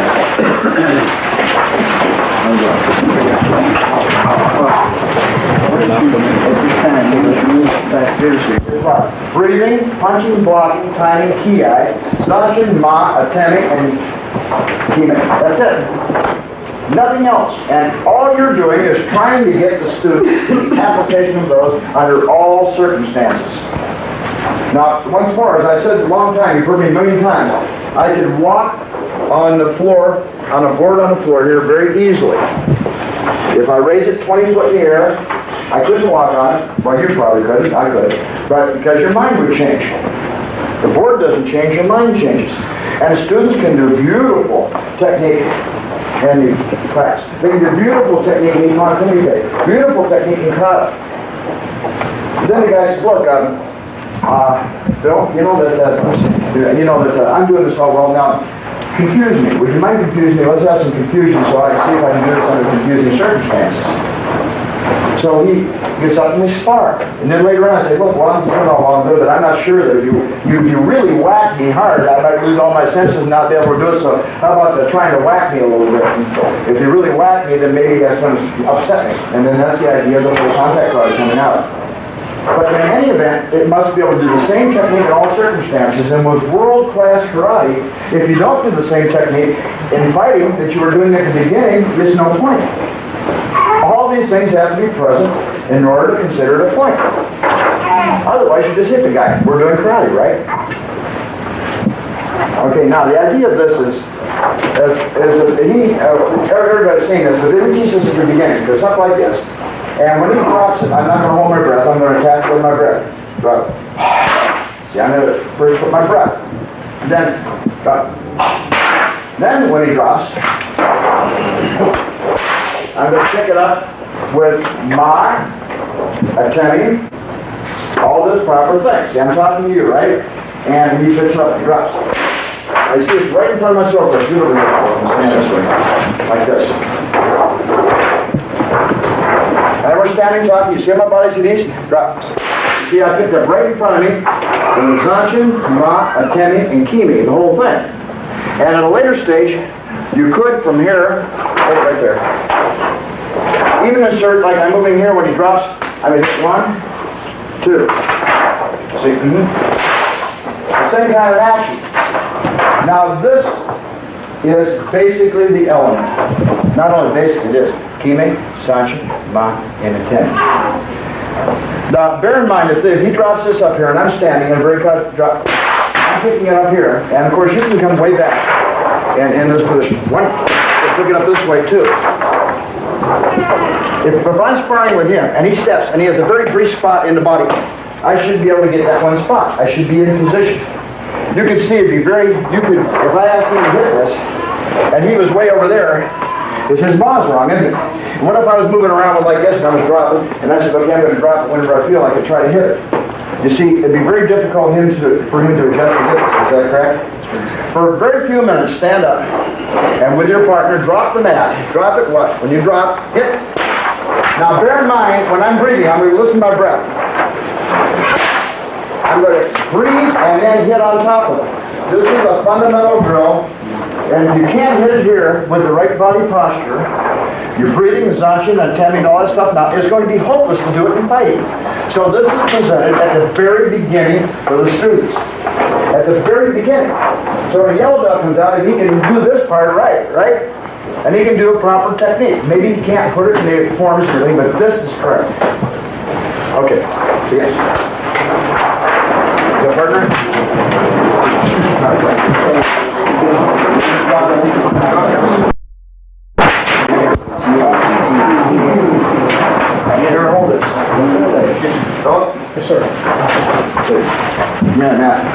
breathing, punching, blocking, timing, ki, Sachin, ma, attending, and kime. That's it. Nothing else. And all you're doing is trying to get the student application of those under all circumstances. Now, once more, as I said a long time, you've heard me a million times, I could walk on the floor, on a board on the floor here very easily. If I raise it 20 foot in the air, I couldn't walk on it. Well, you probably couldn't, I could. But because your mind would change. The board doesn't change, your mind changes. And students can do beautiful technique in the class. They can do beautiful technique in continuity, beautiful technique in class. Then the guy says, look, Bill, you know that I'm doing this all well now. Confuse me. Would you mind confusing me? Let's have some confusion so I can see if I can do this under confusing circumstances. So he gets up and we spar. And then later on I say, look, well, I'm doing all well and good, but I'm not sure that if you really whack me hard, I might lose all my senses and not be able to do it. So how about trying to whack me a little bit? And if you really whack me, then maybe that's going to upset me. And then that's the idea of the full contact card coming out. But in any event, it must be able to do the same technique in all circumstances. And with world-class karate, if you don't do the same technique in fighting that you were doing at the beginning, there's no point. All these things have to be present in order to consider it a point. Otherwise, you just hit the guy. We're doing karate, right? Okay, now the idea of this is everybody's saying this, but they teach this at the beginning. It goes up like this. And when he drops it, I'm not going to hold my breath. I'm going to attack with my breath. Drop. See, I'm going to first put my breath. Then, drop. Then when he drops, I'm going to pick it up with my attending all those proper things. See, I'm talking to you, right? And he picks it up and drops. I see it's right in front of my sofa. Do it over here. Stand this way. Like this. And we're standing talking. You see my body, see these? Drop. See, I picked up right in front of me the Zanchin, Ma, Atemi, and Kimi, the whole thing. And at a later stage, you could from here, right there. Even insert, like I'm moving here when he drops, I mean, 1, 2. See? The same kind of action. Now this is basically the element. Not only basically this. Kime, Sanchin, Ma, and Atemi. Now, bear in mind that if he drops this up here, and I'm standing in a very cut drop, I'm picking it up here, and of course you can come way back in this position. Pick it up this way too. If I'm sparring with him, and he steps, and he has a very brief spot in the body, I should be able to get that one spot. I should be in position. You can see it'd be if I asked him to hit this, and he was way over there, his ball's wrong, isn't it? And what if I was moving around with like this and I was dropping, and I said, okay, I'm going to drop it whenever I feel like I try to hit it. You see, it'd be very difficult for him to adjust to this. Is that correct? For a very few minutes, stand up, and with your partner, drop the mat. Drop it what? When you drop, hit. Now bear in mind, when I'm breathing, I'm going to listen to my breath. I'm going to breathe and then hit on top of it. This is a fundamental drill. And you can't hit it here with the right body posture. You're breathing, Zanchin, and attending all that stuff. Now, it's going to be hopeless to do it in fighting. So this is presented at the very beginning for the students. At the very beginning. So when a yellow belt comes out, he can do this part right? And he can do a proper technique. Maybe he can't put it in the forms or anything, but this is correct. Okay. Yes. Your partner? Here, hold this. Oh, yes, sir. Matt.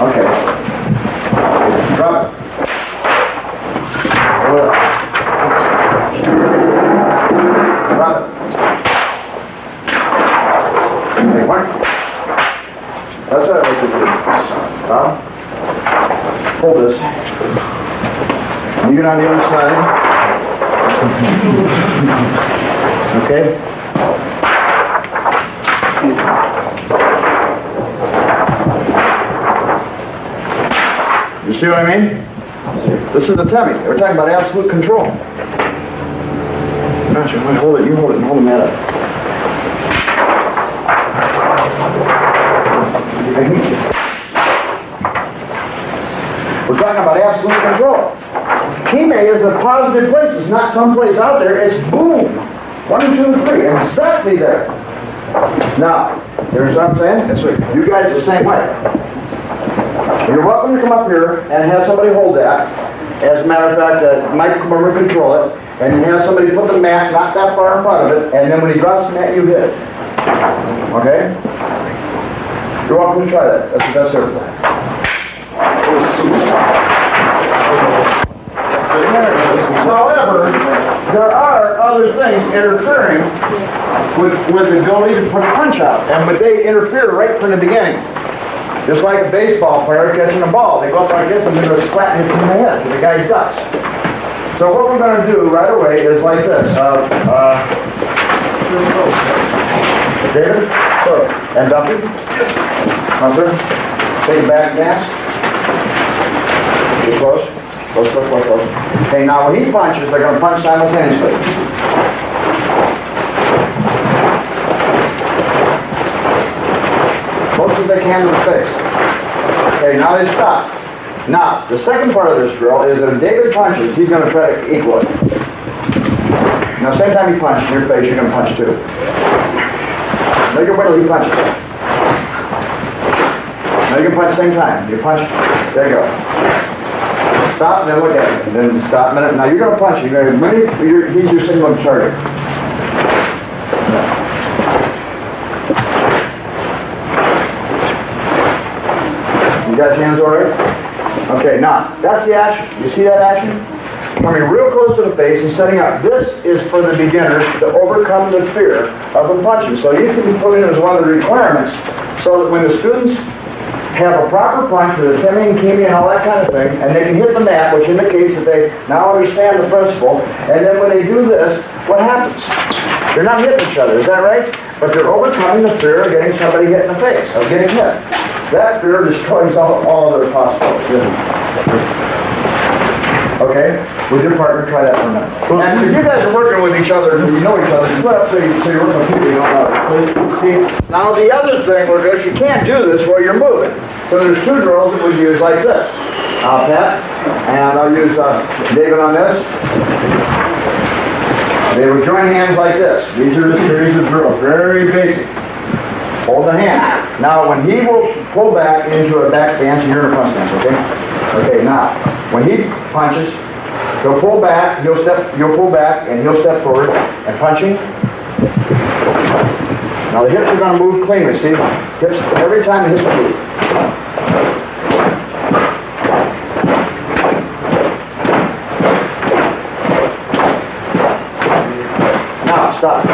Okay. Drop it. Hold it. Drop it. Okay, one. That's what I like to do. Hold this. get on the other side. Okay? You see what I mean? This is the tummy. We're talking about absolute control. Not sure. Hold it. You hold it and hold the mat up. We're talking about absolute control. Kime is a positive place. It's not someplace out there. It's boom. 1, 2, 3. Exactly there. Now, here's what I'm saying. That's right. You guys the same way. You're welcome to come up here and have somebody hold that. As a matter of fact, Mike will control it. And have somebody put the mat not that far in front of it. And then when he drops the mat, you hit it. Okay? You're welcome to try that. That's the best ever. However, there are other things interfering with the ability to put a punch out. And but they interfere right from the beginning. Just like a baseball player catching a ball. They go up like this and they're going to splat and hit him in the head. So the guy ducks. So what we're going to do right away is like this. David? Sir. And Duffy? Hunter? Take a back gas. Get close. Close. Okay, now when he punches, they're going to punch simultaneously. Close as they can to the face. Okay, now they stop. Now, the second part of this drill is that if David punches, he's going to try to equal it. Now, same time he punches in your face, you're going to punch too. Now you can wait till he punches. Now you can punch same time. You punch. There you go. Stop and then look at it. And then stop a minute. Now you're going to punch. He's your signal target. You got your hands all right? Okay, now, that's the action. You see that action? Coming real close to the face and setting up. This is for the beginners to overcome the fear of the punching. So you can be put in as one of the requirements so that when the students have a proper punch with a Timmy and Kimi and all that kind of thing, and they can hit the mat, which indicates that they now understand the principle, and then when they do this, what happens? They're not hitting each other, is that right? But they're overcoming the fear of getting somebody hit in the face, of getting hit. That fear destroys all other possibilities. Okay? With your partner, try that for a minute. And if you guys are working with each other, and you know each other, you put up so you're working with people you don't know. See? Now the other thing we're doing, you can't do this while you're moving. So there's two drills that we use like this. I'll pat, and I'll use David on this. They would join hands like this. These are the series of drills, very basic. Hold the hand. Now when he will pull back into a back stance, and you're in a front stance, okay? Okay, now, when he punches, he'll pull back, you'll pull back, and he'll step forward, and punching. Now the hips are going to move cleanly, see? Hips, every time the hips move. Now, stop.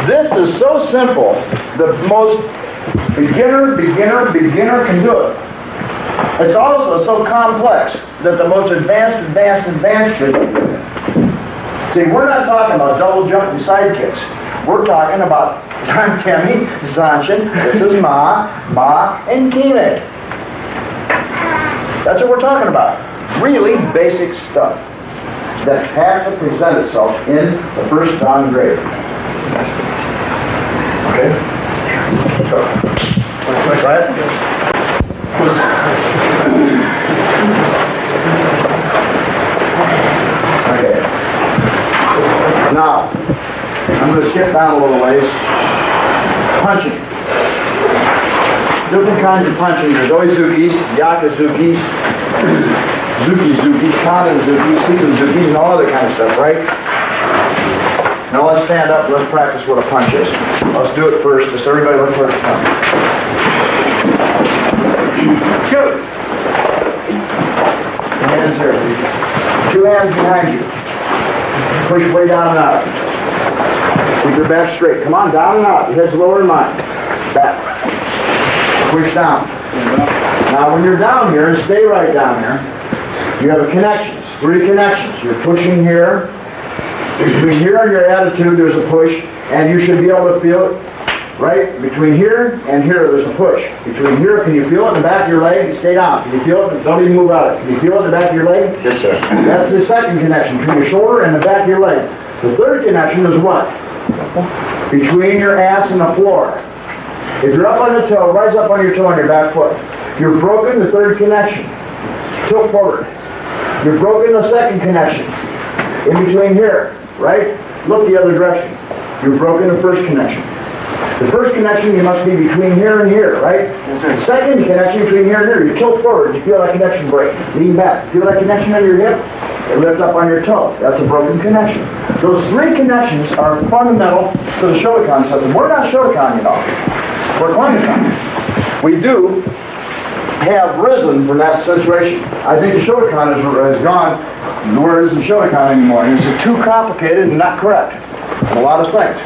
This is so simple, the most beginner can do it. It's also so complex that the most advanced should do it. See, we're not talking about double jumping side kicks. We're talking about Temi, Zanchin, this is Ma, and Kine. That's what we're talking about. Really basic stuff that has to present itself in the first Dan grade. Okay? So, try it. Okay. Now, I'm going to skip down a little ways. Punching. Different kinds of punching. There's Oizukis, Yakazukis, Zuki-Zukis, Kana-Zukis, Season-Zukis, and all other kind of stuff, right? Now let's stand up and let's practice what a punch is. Let's do it first. Just everybody look for a punch. Shoot! Hands here. 2 hands behind you. Push way down and out. Keep your back straight. Come on, down and out. Your head's lower than mine. Back. Push down. Now when you're down here, and stay right down here, you have a connections. Three connections. You're pushing here. Between here and your attitude, there's a push, and you should be able to feel it. Right? Between here and here, there's a push. Between here, can you feel it in the back of your leg? Stay down. Can you feel it? Don't even move out of it. Can you feel it in the back of your leg? Yes, sir. That's the second connection, between your shoulder and the back of your leg. The third connection is what? Between your ass and the floor. If you're up on the toe, rise up on your toe on your back foot. You've broken the third connection. Tilt forward. You've broken the second connection. In between here, right? Look the other direction. You've broken the first connection. The first connection, you must be between here and here, right? Yes, sir. Second connection between here and here. You tilt forward. You feel that connection break. Lean back. Feel that connection on your hip? It lifts up on your toe. That's a broken connection. Those three connections are fundamental to the Shotokan system. We're not Shotokan, you know. We're Kwanmukan. We do have risen from that situation. I think the Shotokan has gone where it isn't Shotokan anymore. It's too complicated and not correct in a lot of things.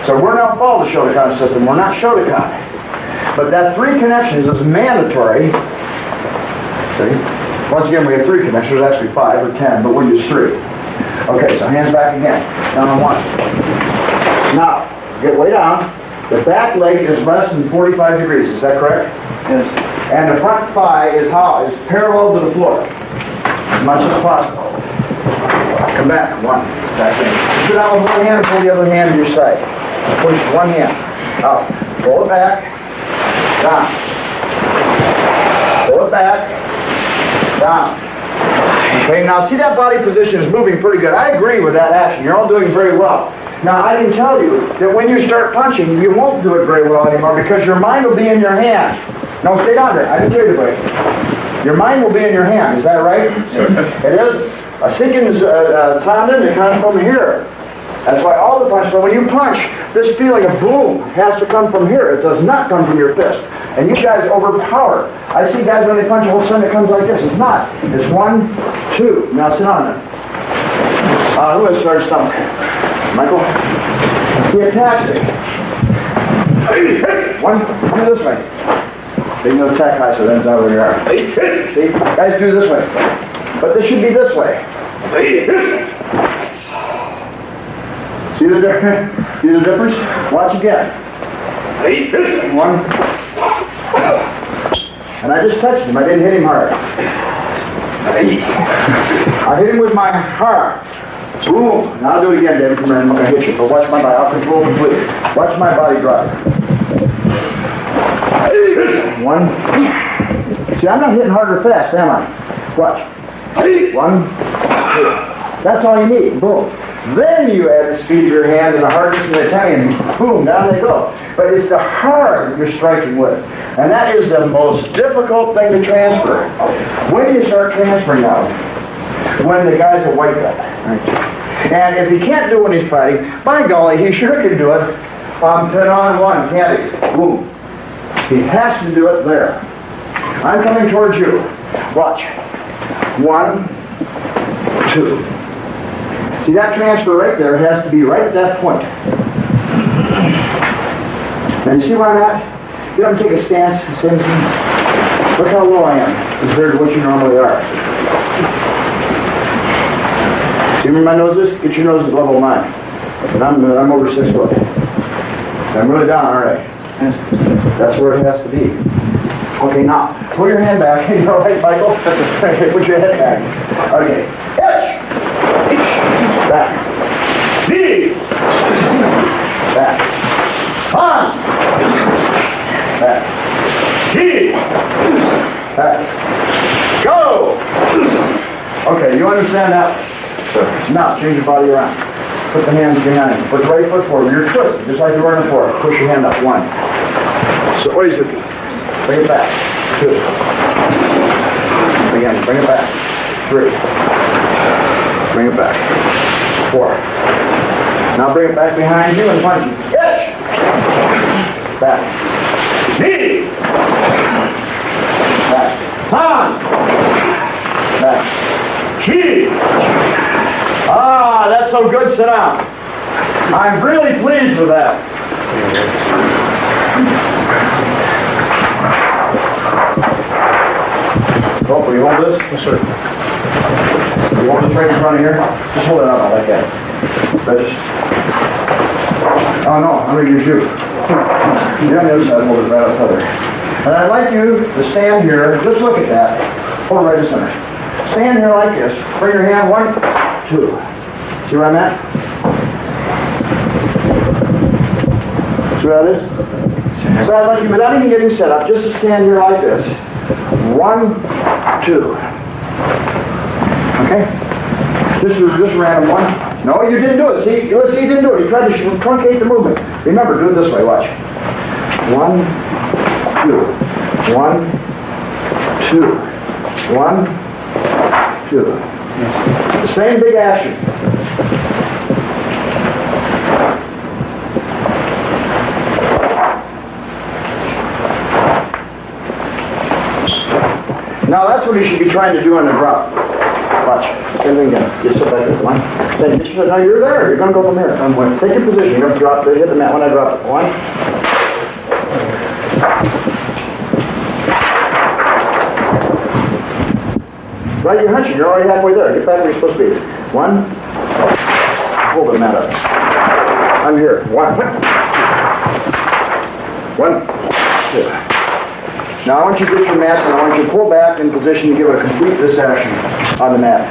So we're not following the Shotokan system. We're not Shotokan. But that three connections is mandatory. See? Once again, we have three connections. There's actually 5 or 10, but we'll use 3. Okay, so hands back again. Down on 1. Now, get way down. The back leg is less than 45 degrees. Is that correct? Yes. And the front thigh is how? Is parallel to the floor. As much as possible. Come back. 1. Back in. Put out with one hand and pull the other hand to your side. Push one hand. Out. Pull it back. Down. Pull it back. Down. Okay, now see that body position is moving pretty good. I agree with that action. You're all doing very well. Now I can tell you that when you start punching, you won't do it very well anymore because your mind will be in your hand. No, stay down there. I can tell you the way. Your mind will be in your hand. Is that right? Sure. It is. A sinking tendon that comes from here. That's why all the punches, so when you punch, this feeling of boom has to come from here. It does not come from your fist. And you guys overpower. I see guys when they punch, all of a sudden it comes like this. It's not. It's 1, 2. Now sit on it. Who has started stomach? Michael? He attacks it. 1, do this way. They can attack high, so then it's out where you are. See? Guys do this way. But this should be this way. See the difference? See the difference? Watch again. 1. And I just touched him. I didn't hit him hard. I hit him with my heart. Boom. Now I'll do it again, David. Come here. I'm not going to hit you. But watch my body. I'll control completely. Watch my body drive. 1. See, I'm not hitting hard or fast, am I? Watch. 1, 2. That's all you need. Boom. Then you add the speed of your hand and the hardness of the Italian. Boom, down they go. But it's the heart that you're striking with. And that is the most difficult thing to transfer. When do you start transferring now? When the guy's a white belt. Right. And if he can't do it when he's fighting, by golly, he sure can do it. 10 on 1, can't he? Boom. He has to do it there. I'm coming towards you. Watch. 1, 2. See, that transfer right there has to be right at that point. Now, you see where I'm at? Get up and take a stance. Look how low I am compared to what you normally are. See where my nose is? Get your nose at level 9. And I'm over 6 foot. I'm really down, all right. That's where it has to be. Okay, now, put your hand back. You all right, Michael? Okay, put your head back. Okay. Hitch! Back. Knee! Back. On! Back. Knee! Back. Go! Okay, you understand that? Sure. Now, change your body around. Put the hands behind you. Put the right foot forward. You're twisted, just like you're running forward. Push your hand up. 1. So what is it? Bring it back. 2. Again, bring it back. 3. Bring it back. 4. Now bring it back behind you and punch it. Yes! Back. Knee! Back. On! Back. Key! Ah, that's so good. Sit down. I'm really pleased with that. Oh, will you hold this? Yes, sir. hold this right in front of here? Just hold it out like that. Just... Oh no, I'm gonna use you. You're on the other side, hold it right up further. And I'd like you to stand here, just look at that. Hold it right in center. Stand here like this. Bring your hand, 1, 2. See where I'm at? See where that is? So I'd like you, without even getting set up, just to stand here like this. 1, 2. Okay? Just random one. No, you didn't do it. See, you didn't do it. You tried to truncate the movement. Remember, do it this way. Watch. 1, 2. 1, 2. 1, 2. The same big action. Now that's what you should be trying to do on the drop. Watch. Same thing again. Just sit back there. 1. Then just, now you're there. You're going to go from here. Take your position. You're going to drop there. Hit the mat when I drop it. 1. Right, you're hunching. You're already halfway there. Get back where you're supposed to be. 1. Hold the mat up. I'm here. 1. 1, 2. Now I want you to get your mats and I want you to pull back in position to give it a complete this action on the mat.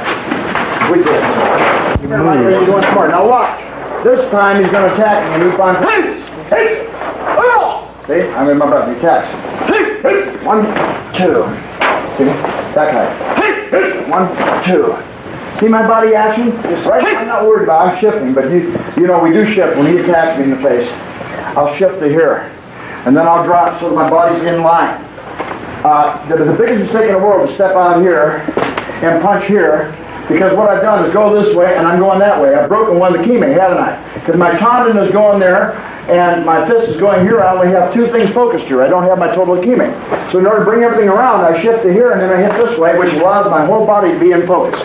Complete this. Once more. Now watch. This time he's going to attack me and he's on. See? I'm in my breath. He attacks. 1, 2. See? Back high. 1, 2. See my body action? Right? I'm not worried about it. I'm shifting, but you know we do shift when he attacks me in the face. I'll shift to here. And then I'll drop so that my body's in line. The biggest mistake in the world is step out here and punch here, because what I've done is go this way and I'm going that way. I've broken one of the kime, haven't I? Because my tendon is going there and my fist is going here. I only have 2 things focused here. I don't have my total kime. So in order to bring everything around, I shift to here and then I hit this way, which allows my whole body to be in focus.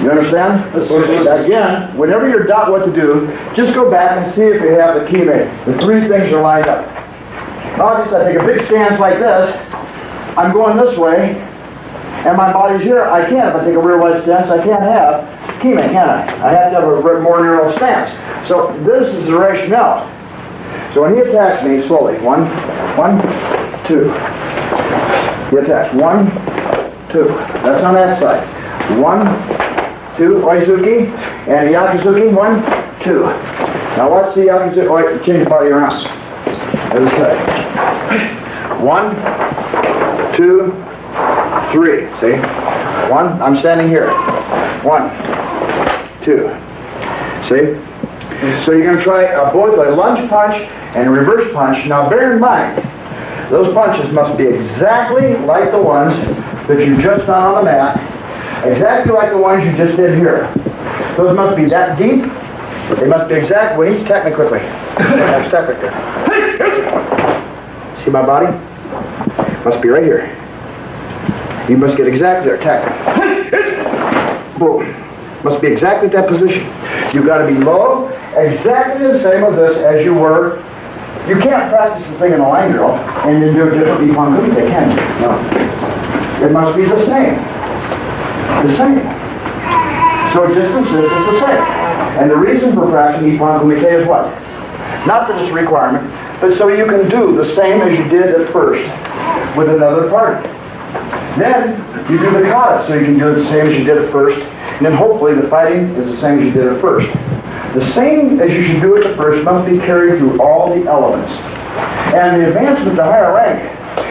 You understand? Again, whenever you're doubt what to do, just go back and see if you have the kime. The 3 things are lined up. Obviously, I take a big stance like this. I'm going this way, and my body's here. I can't. If I take a rear wide stance, I can't have kime, can I? I have to have a more narrow stance. So this is the rationale. So when he attacks me, slowly, 1, 2. He attacks. 1, 2. That's on that side. 1, 2. Oizuki and Yakuzuki. 1, 2. Now watch the Yakuzuki. Change the body around. Other side. 1, 2, 3. See? 1. I'm standing here. 1, 2. See? So you're going to try both a lunge punch and a reverse punch. Now bear in mind, those punches must be exactly like the ones that you just done on the mat. Exactly like the ones you just did here. Those must be that deep. They must be exact. Well, each tap me quickly. That's tap right there. See my body? Must be right here. You must get exactly there. Tap. Boom. Must be exactly that position. You've got to be low, exactly the same as this as you were. You can't practice the thing in a line drill and then do it differently upon kumite, can you? No. It must be the same. The same. So distance is the same. And the reason for practicing Ippon Kumite is what? Not that it's a requirement, but so you can do the same as you did at first with another partner. Then you do the kata, so you can do it the same as you did at first. And then hopefully the fighting is the same as you did at first. The same as you should do it at first must be carried through all the elements. And the advancement to higher rank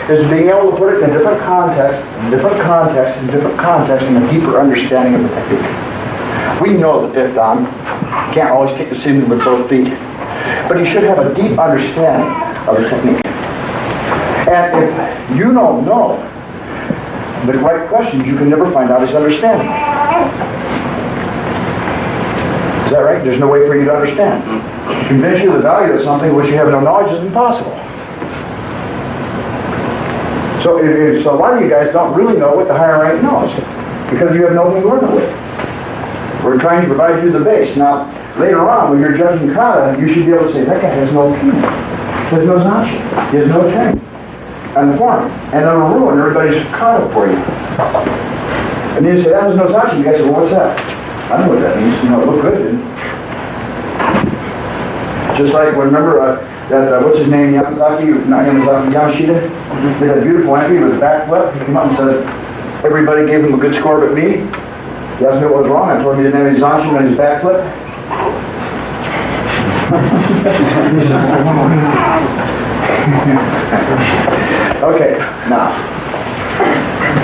is being able to put it in different contexts, and a deeper understanding of the technique. We know that Difton can't always kick the ceiling with both feet, but he should have a deep understanding of the technique. And if you don't know the right questions, you can never find out his understanding. Is that right? There's no way for you to understand. Convince you the value of something which you have no knowledge is impossible. So a lot of you guys don't really know what the higher rank knows, because you have nothing to learn it with. We're trying to provide you the base. Now, later on, when you're judging kata, you should be able to say, that guy has no key. He has no zachi. He has no chain. And the form. And it'll ruin everybody's kata for you. And then you say, that was no Zachi. You guys say, well, what's that? I know what that means. You know, it looked good, didn't it? Just like, remember that, what's his name, Yamazaki, not Yamazaki, Yamashita? He had a beautiful entry with a back flip. He came up and said, everybody gave him a good score but me. He asked me what was wrong. I told him he didn't have any Zachi on his back flip. Okay, now,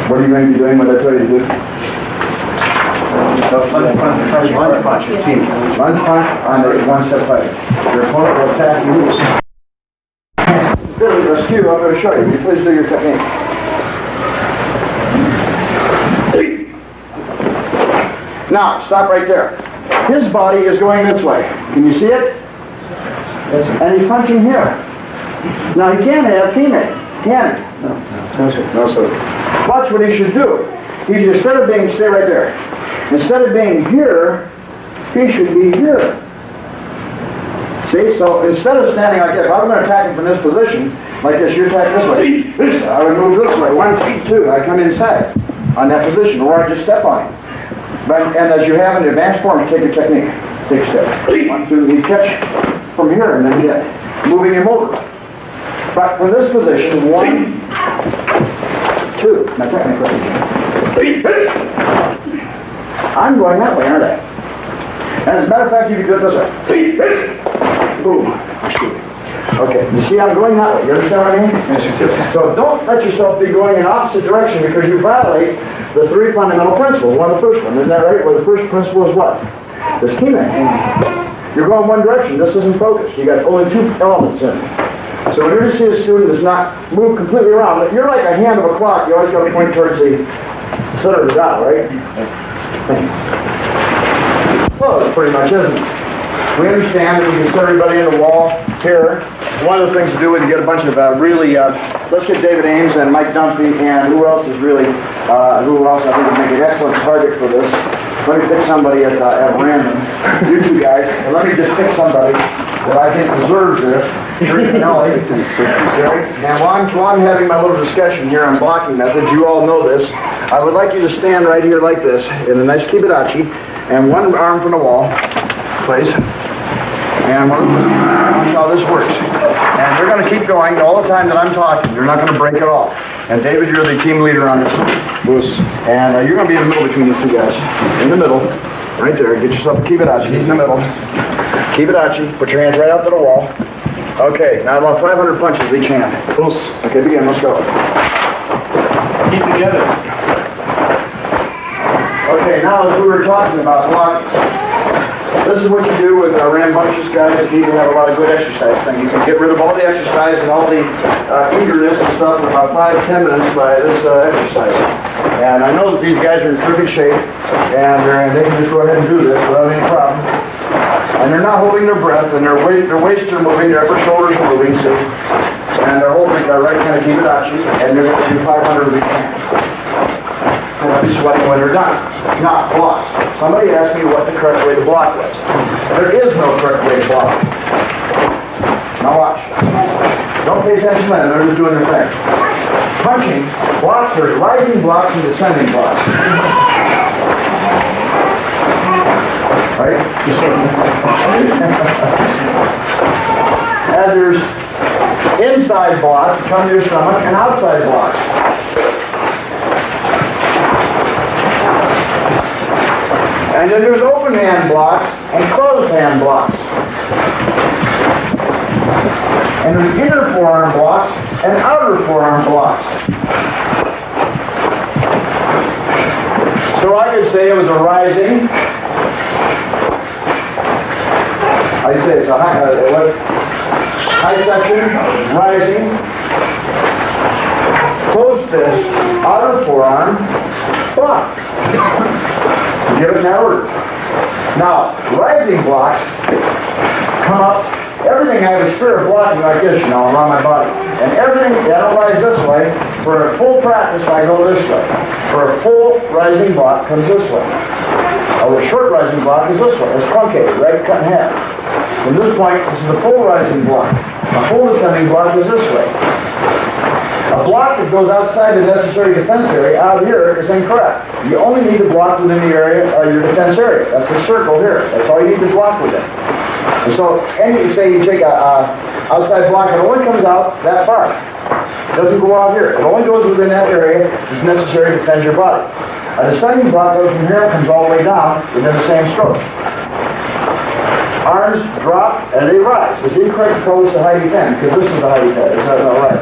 what are you going to be doing what I told you to do? Lunge punch, your team. Lunge punch on the one-step fighting. Your opponent will attack you. Really, let's cue. I'm going to show you. Will you please do your technique? Now, stop right there. His body is going this way. Can you see it? Yes, sir. And he's punching here. Now, he can't have teammate, can he? No, sir. No, sir. Watch what he should do. He should, instead of being, stay right there. Instead of being here, he should be here. See, so instead of standing like this, if I was going to attack him from this position, like this, you attack this way. I would move this way, 1 feet, 2. I come inside on that position, or I just step on him. But, and as you have in the advanced form, you take your technique. Take a step. 1, 2, you catch from here, and then you get moving him over. But from this position, 1, 2. Now technically, I'm going that way, aren't I? And as a matter of fact, you can do it this way. Boom. Okay, you see I'm going that way. You understand what I mean? So don't let yourself be going in opposite direction because you violate the 3 fundamental principles. One, the first one. Isn't that right? Well, the first principle is what? This teaming. You're going one direction. This isn't focused. You got only 2 elements in it. So when you see a student does not move completely around, you're like a hand of a clock. You always got to point towards the center of the dial, right? Well, that's pretty much isn't it? We understand that we can set everybody in the wall here. One of the things to do is to get a bunch of let's get David Ames and Mike Dunphy and who else I think would make an excellent target for this. Let me pick somebody at random. You 2 guys, and let me just pick somebody that I think deserves this. And while I'm having my little discussion here on blocking methods, you all know this. I would like you to stand right here like this in a nice kibidachi and one arm from the wall, please. And we'll see how this works. And we're going to keep going all the time that I'm talking. You're not going to break it off. And David, you're the team leader on this one. And you're going to be in the middle between these 2 guys. In the middle. Right there. Get yourself a kibidachi. He's in the middle. Kibidachi. Put your hands right out to the wall. Okay. Now about 500 punches each hand. Okay, begin. Let's go. Keep together. Okay, now as we were talking about blocking. This is what you do with rambunctious guys that need to have a lot of good exercise thing. You can get rid of all the exercise and all the eagerness and stuff in about 5-10 minutes by this exercise. And I know that these guys are in perfect shape, and they can just go ahead and do this without any problem. And they're not holding their breath, and their waists are moving, their upper shoulders are moving, see? And they're holding their right hand of kibidachi, and they're going to do 500 of each hand. And they'll be sweating when they're done. Now, blocks. Somebody asked me what the correct way to block was. There is no correct way to block. Now watch. Don't pay attention to them, they're just doing their thing. Punching, blocks, there's rising blocks and descending blocks. Right? And there's inside blocks, come to your stomach, and outside blocks. And then there's open hand blocks and closed hand blocks. And there's inner forearm blocks and outer forearm blocks. So I could say it was a rising. I'd say it's a high section, rising, closed fist, outer forearm, block. Give it in that order. Now, rising blocks come up. Everything I have a sphere of blocking like this, around my body. And everything, I don't rise this way. For a full practice, I go this way. For a full rising block comes this way. A short rising block is this way. It's truncated, right? Cut in half. From this point, this is the full rising block. A full descending block is this way. A block that goes outside the necessary defense area out here is incorrect. You only need to block within the area, your defense area. That's the circle here. That's all you need to block within. And so, say you take a outside block, it only comes out that far. It doesn't go out here. It only goes within that area that's necessary to defend your body. A descending block goes from here and comes all the way down within the same stroke. Arms drop and they rise. It's incorrect to call this a high defend, because this is a high defend. Is that not right?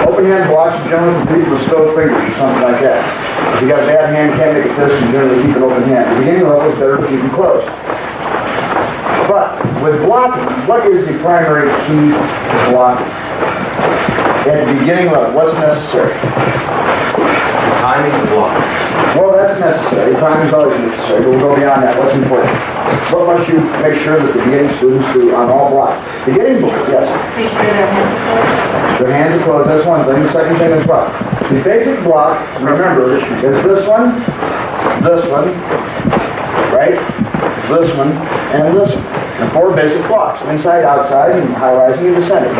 Open hand blocks are generally for people with stove fingers or something like that. If you got a bad hand, you can't make a fist, you generally keep an open hand. At the beginning level, it's better to keep them closed. But with blocking, what is the primary key to blocking? At the beginning level, what's necessary? Timing the block. Well, that's necessary. Timing is always necessary. We'll go beyond that. What's important? What must you make sure that the beginning students do on all blocks? Beginning block, yes. Make sure Their hands are closed, that's one thing. The second thing is block. The basic block, remember, is this one, right? This one, and this one. The four basic blocks. Inside, outside, and high rising and descending. I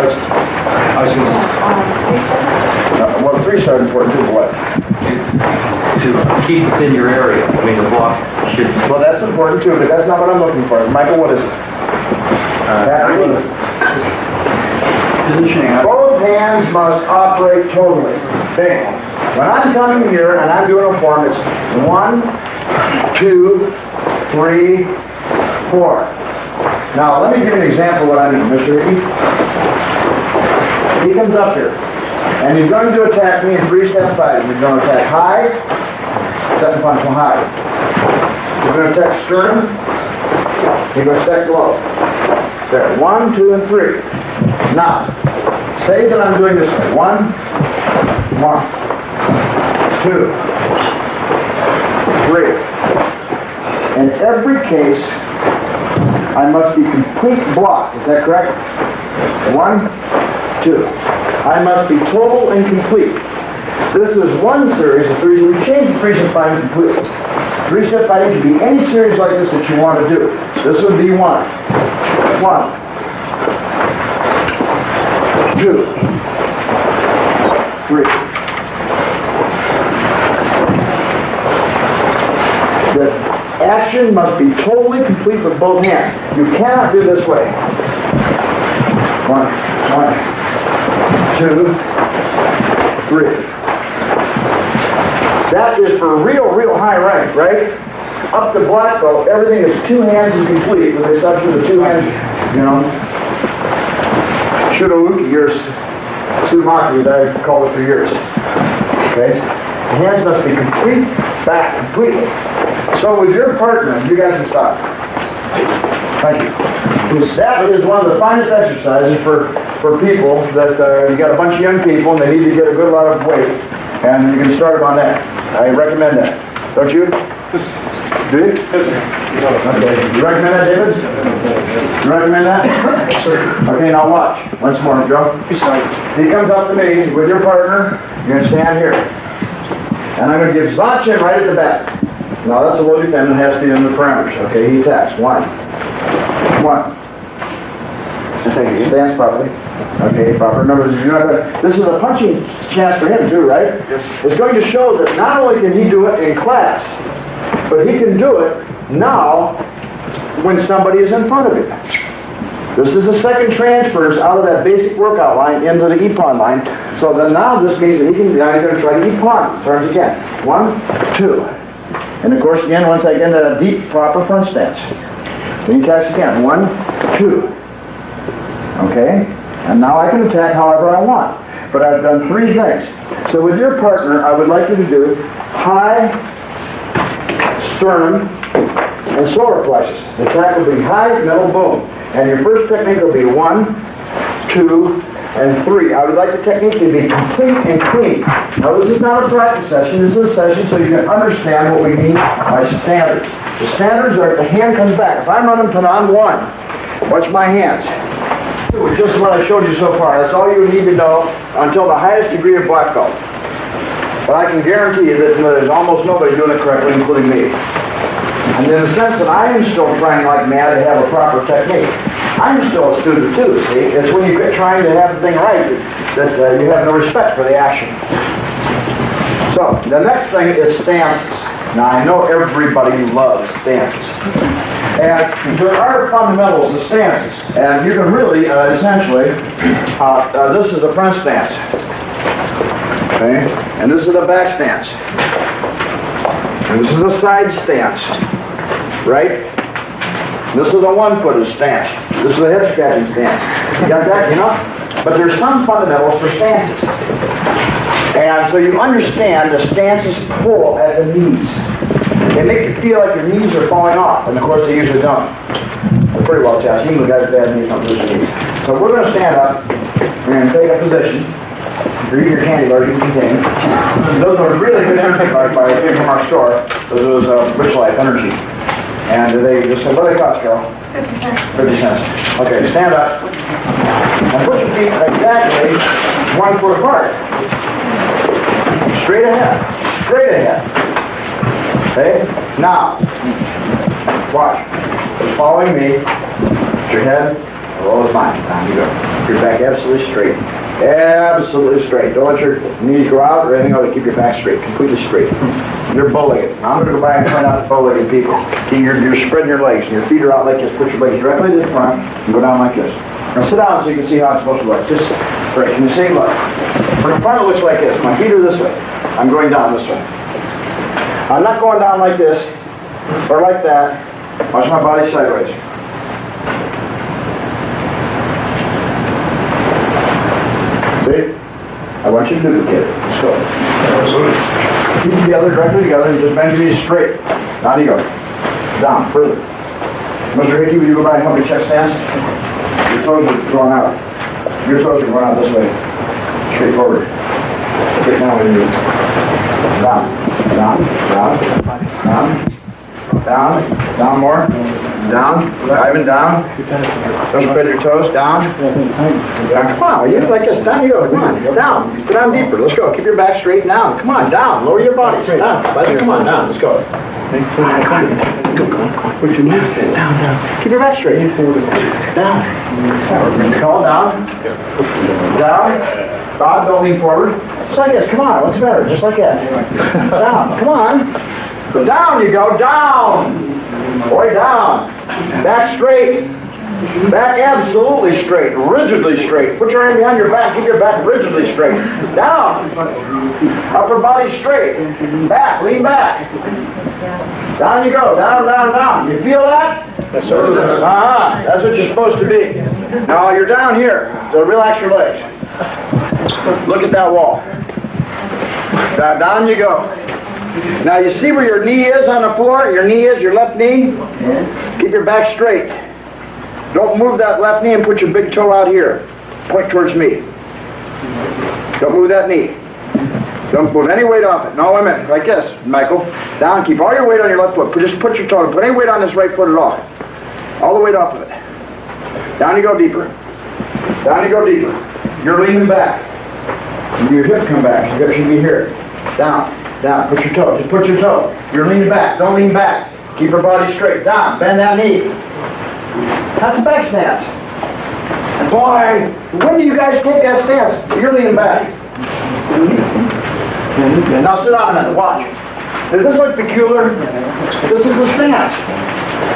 was going to say, Well, three star is important too, what? to keep within your area. I mean, the block should... Well, that's important too, but that's not what I'm looking for. Michael, what is it? Positioning. Both hands must operate totally. Bang. When I'm coming here and I'm doing a form, it's 1, 2, 3, 4. Now, let me give you an example of what I mean. Mr. Hickey, he comes up here, and he's going to attack me in 3-step fighting. He's going to attack high, second punch from high. He's going to attack sternum, he's going to attack low. There, 1, 2, and 3. Now, say that I'm doing this way. 1, 2, 3. In every case, I must be complete block. Is that correct? 1, 2. I must be total and complete. This is one series of 3. We change the 3-step fighting completely. 3-step fighting can be any series like this that you want to do. This would be 1, 1, 2, 3. The action must be totally complete with both hands. You cannot do this way. 1, 2, 3. That is for real high rank, right? Up to black belt, everything is 2 hands and complete, with the exception of 2 hands, Shudouki, yours, Sumaki, that I've called it for years. Okay? The hands must be complete, back completely. So with your partner, you guys can stop. Thank you. That is one of the finest exercises for people that you got a bunch of young people and they need to get a good lot of weight. And you can start them on that. I recommend that. Don't you? Do you? Okay. You recommend that, David? You recommend that? Okay, now watch. Once more, Joe. He comes up to me with your partner. You're going to stand here. And I'm going to give Zachin right at the back. Now that's a low defend and has to be in the parameters. Okay, he attacks. 1. He stands properly. Okay, proper. Remember, this is a punching chance for him too, right? Yes. It's going to show that not only can he do it in class, but he can do it now when somebody is in front of him. This is the second transfers out of that basic workout line into the E-pawn line. So then now this means that now he's going to try to E-pawn. Turns again. 1, 2. And of course, again, once I get into that deep, proper front stance. Then he attacks again. 1, 2. Okay? And now I can attack however I want. But I've done 3 things. So with your partner, I would like you to do high, sternum, and solar plexus. The attack will be high, middle, boom. And your first technique will be 1, 2, and 3. I would like the technique to be complete and clean. Now this is not a practice session, this is a session so you can understand what we mean by standards. The standards are if the hand comes back. If I'm running on 1, watch my hands. Just what I showed you so far. That's all you need to know until the highest degree of black belt. But I can guarantee you that there's almost nobody doing it correctly, including me. And in the sense that I am still trying like mad to have a proper technique. I'm still a student too, see? It's when you get trying to have the thing right that you have no respect for the action. So, the next thing is stances. Now, I know everybody loves stances. And there are fundamentals of stances. And you can really, essentially, this is a front stance. Okay? And this is a back stance. And this is a side stance. Right? This is a one-footed stance. This is a hip-scratching stance. You got that, you know? But there's some fundamentals for stances. And so you understand the stances pull at the knees. They make you feel like your knees are falling off. And of course, they usually don't. They're pretty well tested. Even the guys with bad knees don't lose their knees. So we're going to stand up and take a position. Or eat your candy bars you contain. Those are really good energy bars by a thing from our store. Those Rich Life Energy. And they just said, what do they cost, Carol? 50 cents. Okay, stand up. And put your feet exactly 1 foot apart. Straight ahead. Straight ahead. Okay? Now, watch. Just following me. Put your head below mine. Down you go. Your back absolutely straight. Absolutely straight. Don't let your knees go out or anything else. Keep your back straight. Completely straight. You're bow-legged. Now I'm going to go by and point out the bow-legged people. You're spreading your legs. Your feet are out like this. Put your legs directly to the front and go down like this. Now sit down so you can see how it's supposed to look. Just right. Can you see? Look. From the front it looks like this. My feet are this way. I'm going down this way. I'm not going down like this or like that. Watch my body sideways. See? I want you to duplicate it. Let's go. Keep together, directly together, and just bend your knees straight. Down you go. Down, further. Mr. Hickey, will you go by and help me check stance? Your toes are going out. Your toes are going out this way. Straight forward. Straight down when you do. Down. Down. Down. Down. Down. Down more. Down. Diving down. Don't spread your toes. Down. Down. Come on. You like this. Down you go. Come on. Down. Go down deeper. Let's go. Keep your back straight. Down. Come on. Down. Lower your body. Down. Come on. Down. Let's go. Put your knees down. Down. Keep your back straight. Down. Call down. Down. Bob, don't lean forward. Just like this. Come on. What's better? Just like that. Down. Come on. Down you go. Down. Boy, down. Back straight. Back absolutely straight. Rigidly straight. Put your hand behind your back. Keep your back rigidly straight. Down. Upper body straight. Back. Lean back. Down you go. Down, down, down. You feel that? Yes, sir. That's what you're supposed to be. Now you're down here. So relax your legs. Look at that wall. Down you go. Now you see where your knee is on the floor? Your knee is, your left knee? Keep your back straight. Don't move that left knee and put your big toe out here. Point towards me. Don't move that knee. Don't move any weight off it. No, wait a minute. Like this, Michael. Down, keep all your weight on your left foot. Just put your toe, put any weight on this right foot at all. All the weight off of it. Down you go deeper. Down you go deeper. You're leaning back. Your hip come back. Your hip should be here. Down. Down, put your toe, just put your toe. You're leaning back, don't lean back. Keep your body straight. Down, bend that knee. That's a back stance. Boy, when do you guys take that stance? You're leaning back. Now sit down a minute, watch. Does this look peculiar? This is the stance.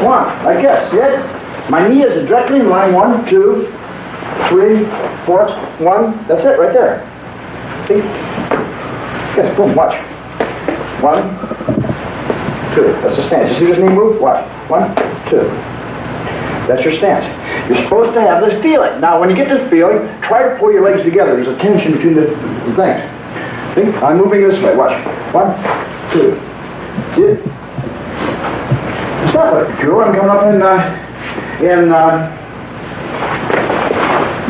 One, like this, see it? My knee is directly in line. 1, 2, 3, 4, 1. That's it, right there. See? Yes, boom, watch. 1, 2. That's the stance. You see this knee move? Watch. 1, 2. That's your stance. You're supposed to have this feeling. Now, when you get this feeling, try to pull your legs together. There's a tension between the things. See? I'm moving this way. Watch. 1, 2. See it? It's not like peculiar. I'm coming up in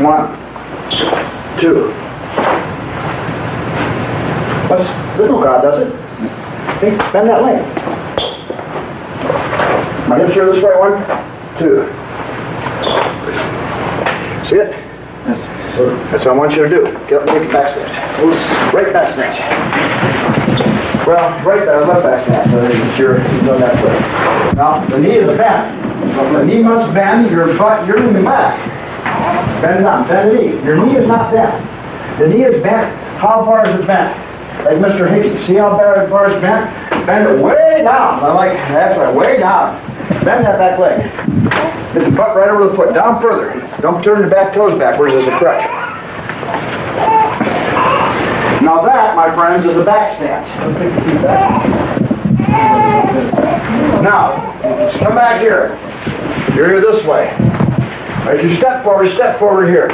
1, 2. There's no God, does it? See? Bend that leg. My hips are this way. 1, 2. See it? That's what I want you to do. Get up and take a back stance. Right back stance. Well, right there, left back stance. So you're doing that way. Now, the knee is bent. The knee must bend, your butt, you're leaning back. Bend it up, bend the knee. Your knee is not bent. The knee is bent. How far is it bent? Like Mr. Hickey. See how far it's bent? Bend it way down. I like, that's right, way down. Bend that back leg. Get the butt right over the foot. Down further. Don't turn the back toes backwards as a crutch. Now that, my friends, is a back stance. Now, come back here. You're here this way. As you step forward here.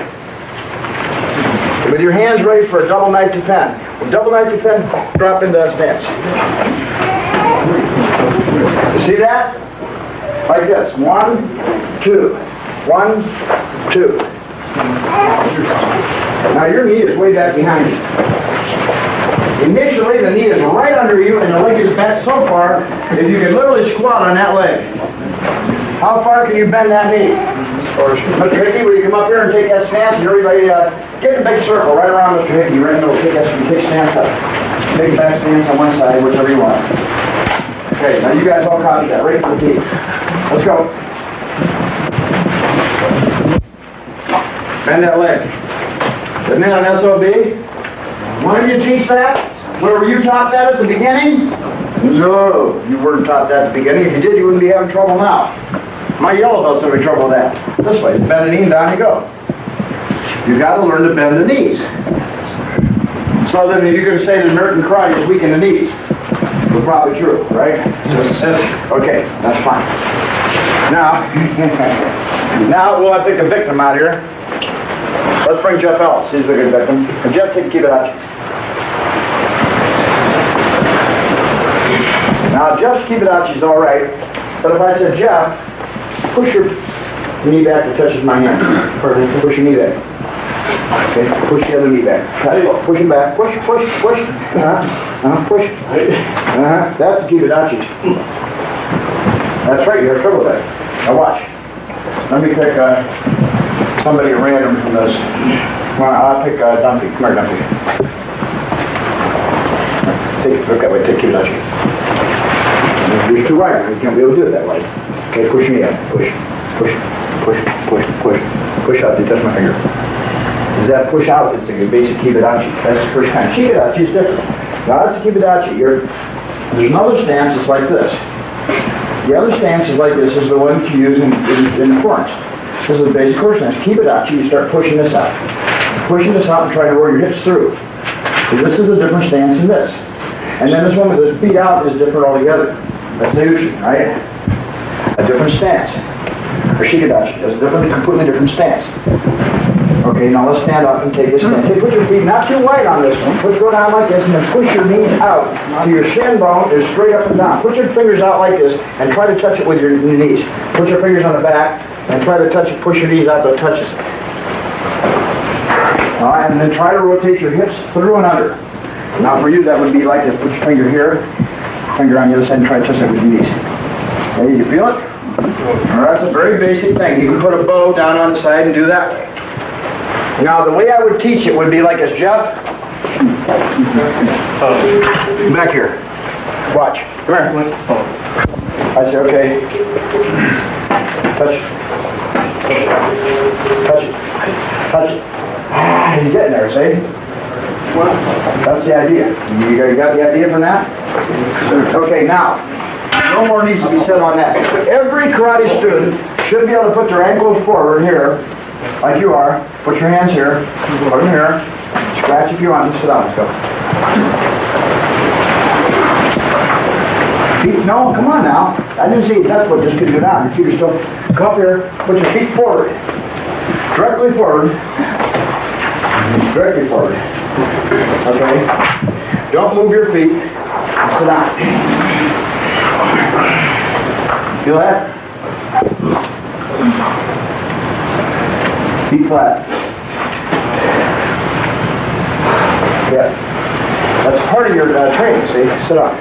With your hands ready for a double knife to pen. With double knife to pen, drop into that stance. You see that? Like this. 1, 2. 1, 2. Now your knee is way back behind you. Initially, the knee is right under you and the leg is bent so far that you can literally squat on that leg. How far can you bend that knee? Mr. Hickey, will you come up here and take that stance? And everybody, get a big circle right around Mr. Hickey. Right in the middle. Take stance up. Take a back stance on one side, whichever you want. Okay, now you guys all copy that. Right to the feet. Let's go. Bend that leg. Isn't that an SOB? When did you teach that? Where were you taught that at the beginning? No, you weren't taught that at the beginning. If you did, you wouldn't be having trouble now. My yellow belt's having trouble with that. This way, bend the knee and down you go. You got to learn to bend the knees. So then you're going to say that American karate is weak in the knees. Well, probably true, right? Okay, that's fine. Now, now we'll have to pick a victim out here. Let's bring Jeff Ellis. He's a good victim. And Jeff, keep it out. Now, Jeff's keep it out. She's all right. But if I said, Jeff, push your knee back that touches my hand. Push your knee back. Okay, push the other knee back. Push it back. Push. Push. Push. That's the Kibidachi. That's right, you have trouble with that. Now watch. Let me pick somebody random from this. I'll pick Dumpy. Come here, Dumpy. Look that way, take Kibidachi. There's two right, you can't be able to do it that way. Okay, push me up. Push. Push. Push. Push. Push. Push out, you touch my finger. Is that push out? It's a basic Kibidachi. That's the first kind. Kibidachi is different. Now that's a Kibidachi. There's another stance that's like this. The other stance is like this. This is the one you use in the corners. This is the basic core stance. Kibidachi, you start pushing this out. Pushing this out and trying to roll your hips through. So this is a different stance than this. And then this one with the feet out is different altogether. That's the Uchi, right? A different stance. Or Shikidachi. That's a completely different stance. Okay, now let's stand up and take a stance. Put your feet not too wide on this one. Go down like this and then push your knees out. So your shin bone is straight up and down. Put your fingers out like this and try to touch it with your knees. Put your fingers on the back and try to touch it. Push your knees out so it touches it. All right, and then try to rotate your hips through and under. Now for you, that would be like this. Put your finger here, finger on the other side, and try to touch it with your knees. Okay, you feel it? All right, that's a very basic thing. You can put a bow down on the side and do that way. Now, the way I would teach it would be like this, Jeff. Back here. Watch. Come here. I say, okay. Touch. Touch it. Touch it. He's getting there, see? That's the idea. You got the idea from that? Okay, now, no more needs to be said on that. Every karate student should be able to put their ankles forward here, like you are. Put your hands here. Put them here. Scratch if you want. Just sit down. Let's go. Feet, no, come on now. I didn't say that's what just could go down. Your feet are still. Come up here. Put your feet forward. Directly forward. Directly forward. Okay? Don't move your feet. Sit down. Feel that? Feet flat. Yeah. That's part of your training, see? Sit up.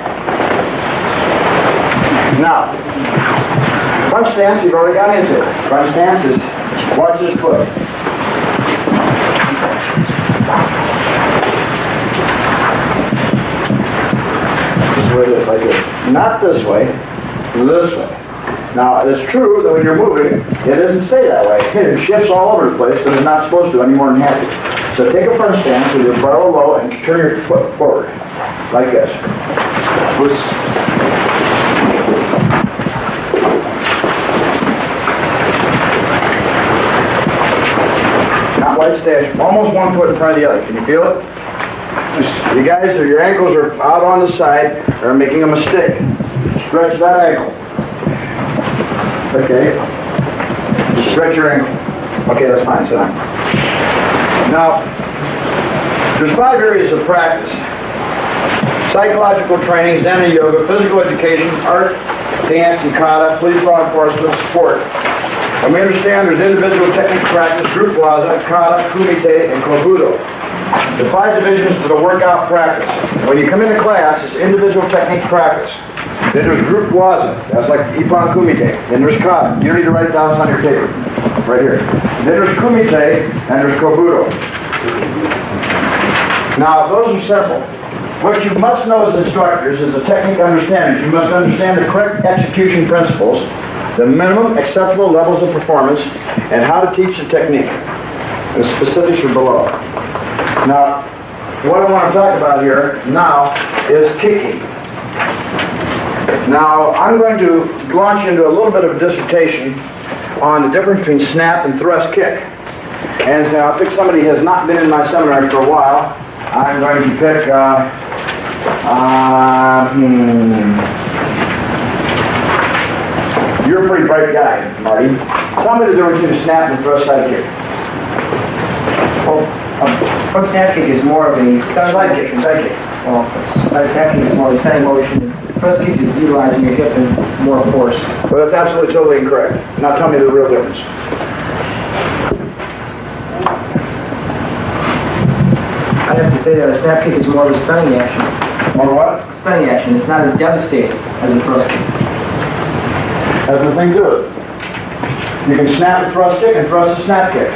Now, front stance you've already got into. Front stance is, watch this foot. This is where it is, like this. Not this way, this way. Now, it's true that when you're moving, it doesn't stay that way. It shifts all over the place, but it's not supposed to any more than it has to. So take a front stance with your barrel low and turn your foot forward, like this. Not white stash, almost one foot in front of the other. Can you feel it? You guys, your ankles are out on the side, are making a mistake. Stretch that ankle. Okay. Just stretch your ankle. Okay, that's fine. Sit down. Now, there's 5 areas of practice. Psychological training, Zen and yoga, physical education, art, dance, and kata, police, law enforcement, sport. And we understand there's individual technique practice, group waza, kata, kumite, and kobudo. The 5 divisions to the workout practice. When you come into class, it's individual technique practice. Then there's group waza, that's like ippon kumite. Then there's kata. You don't need to write it down, it's on your paper. Right here. Then there's kumite, and there's kobudo. Now, those are simple. What you must know as instructors is the technique understanding. You must understand the correct execution principles, the minimum acceptable levels of performance, and how to teach the technique. The specifics are below. Now, what I want to talk about here now is kicking. Now, I'm going to launch into a little bit of a dissertation on the difference between snap and thrust kick. And so I'll pick somebody who has not been in my seminar for a while. I'm going to pick, you're a pretty bright guy, Marty. Tell me the difference between a snap and thrust side kick. Well, front snap kick is more of a Side kick. Well, side snap kick is more of a standing motion. Thrust kick is utilizing your hip and more force. Well, that's absolutely totally incorrect. Now tell me the real difference. I'd have to say that a snap kick is more of a stunning action. More what? Stunning action. It's not as devastating as a thrust kick. Has nothing to do with it. You can snap a thrust kick and thrust a snap kick.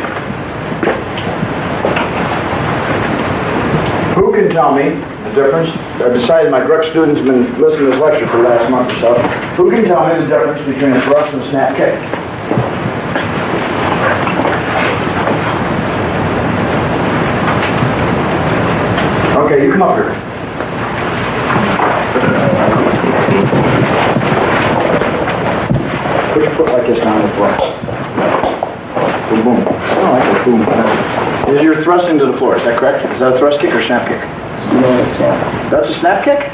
Who can tell me the difference? Besides my direct students have been listening to this lecture for the last month or so. Who can tell me the difference between a thrust and a snap kick? Okay, you come up here. Put your foot like this down the floor. Boom, boom. I don't like that boom. You're thrusting to the floor, is that correct? Is that a thrust kick or snap kick? That's a snap kick?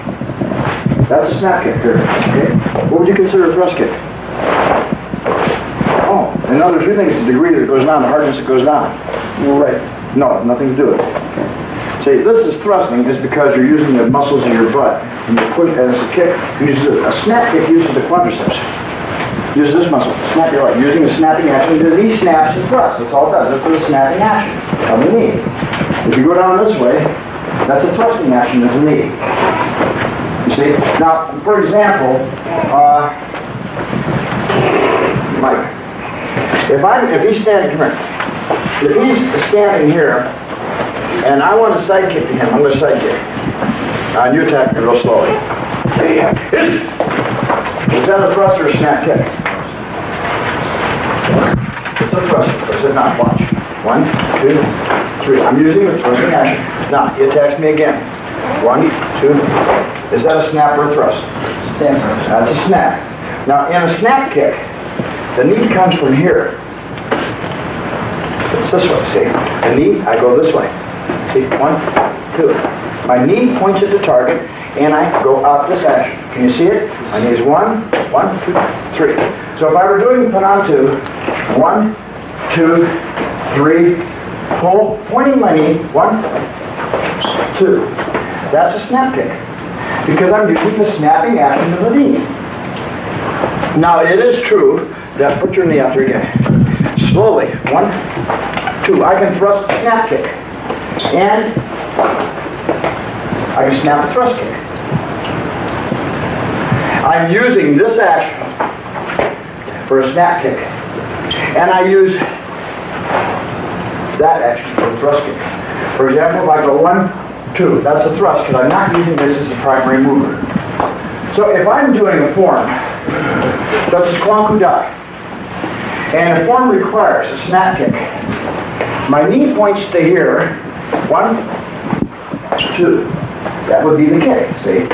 That's a snap kick here. Okay. What would you consider a thrust kick? Oh, and now there's 2 things: the degree that it goes down, the hardness that goes down. Right. No, nothing to do with it. Okay. See, this is thrusting is because you're using the muscles of your butt. And you push, and it's a kick, a snap kick uses the quadriceps. Use this muscle. Snap your leg. Using a snapping action, the knee snaps and thrusts. That's all it does. This is a snapping action of the knee. If you go down this way, that's a thrusting action of the knee. You see? Now, for example, Mike, if he's standing, come here. If he's standing here, and I want to side kick to him, I'm going to side kick. And you attack me real slowly. Is that a thrust or a snap kick? It's a thrust. Is it not? Watch. 1, 2, 3. I'm using the thrusting action. Now, he attacks me again. 1, 2. Is that a snap or a thrust? That's a snap. Now, in a snap kick, the knee comes from here. It's this way, see? The knee, I go this way. See? 1, 2. My knee points at the target, and I go out this action. Can you see it? My knee is 1, 2, 3. So if I were doing Panantu, 1, 2, 3, pull, pointing my knee, 1, 2. That's a snap kick, because I'm using the snapping action of the knee. Now it is true that, put your knee out there again. Slowly, 1, 2. I can thrust a snap kick, and I can snap a thrust kick. I'm using this action for a snap kick, and I use that action for a thrust kick. For example, if I go 1, 2, that's a thrust, because I'm not using this as a primary mover. So if I'm doing a form, such as Kwanmukan, and the form requires a snap kick, my knee points to here, 1, 2. That would be the kick, see?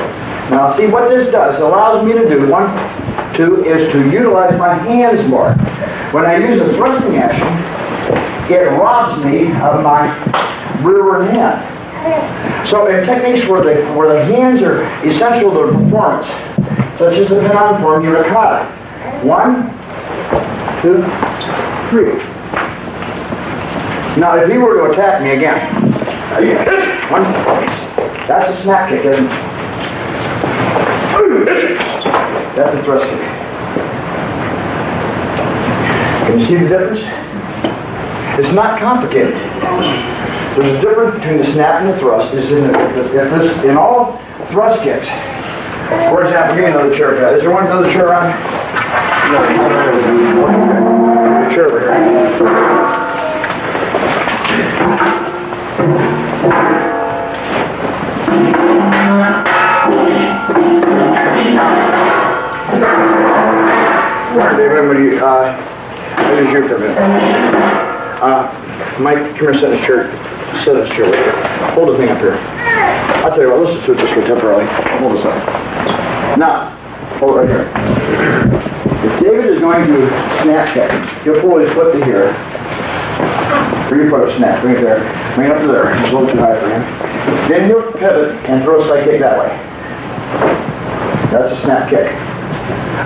Now see what this does, it allows me to do, 1, 2, is to utilize my hands more. When I use a thrusting action, it robs me of my rearward hand. So in techniques where the hands are essential to performance, such as the pin-on form, you ricotta. 1, 2, 3. Now if he were to attack me again, 1, that's a snap kick, isn't it? That's a thrust kick. Can you see the difference? It's not complicated. There's a difference between the snap and the thrust. In all thrust kicks, for example, give me another chair, guys. Is there another chair around? No. The chair over here. David, what do you, what is your permit? Mike, come here, sit in this chair. Sit in this chair right here. Hold the thing up here. I'll tell you what, let's do it this way temporarily. Hold this up. Now, hold it right here. If David is going to snap kick, he'll pull his foot to here. Bring your foot up, snap, bring it there. Bring it up to there. It's a little too high for him. Then he'll pivot and throw a side kick that way. That's a snap kick.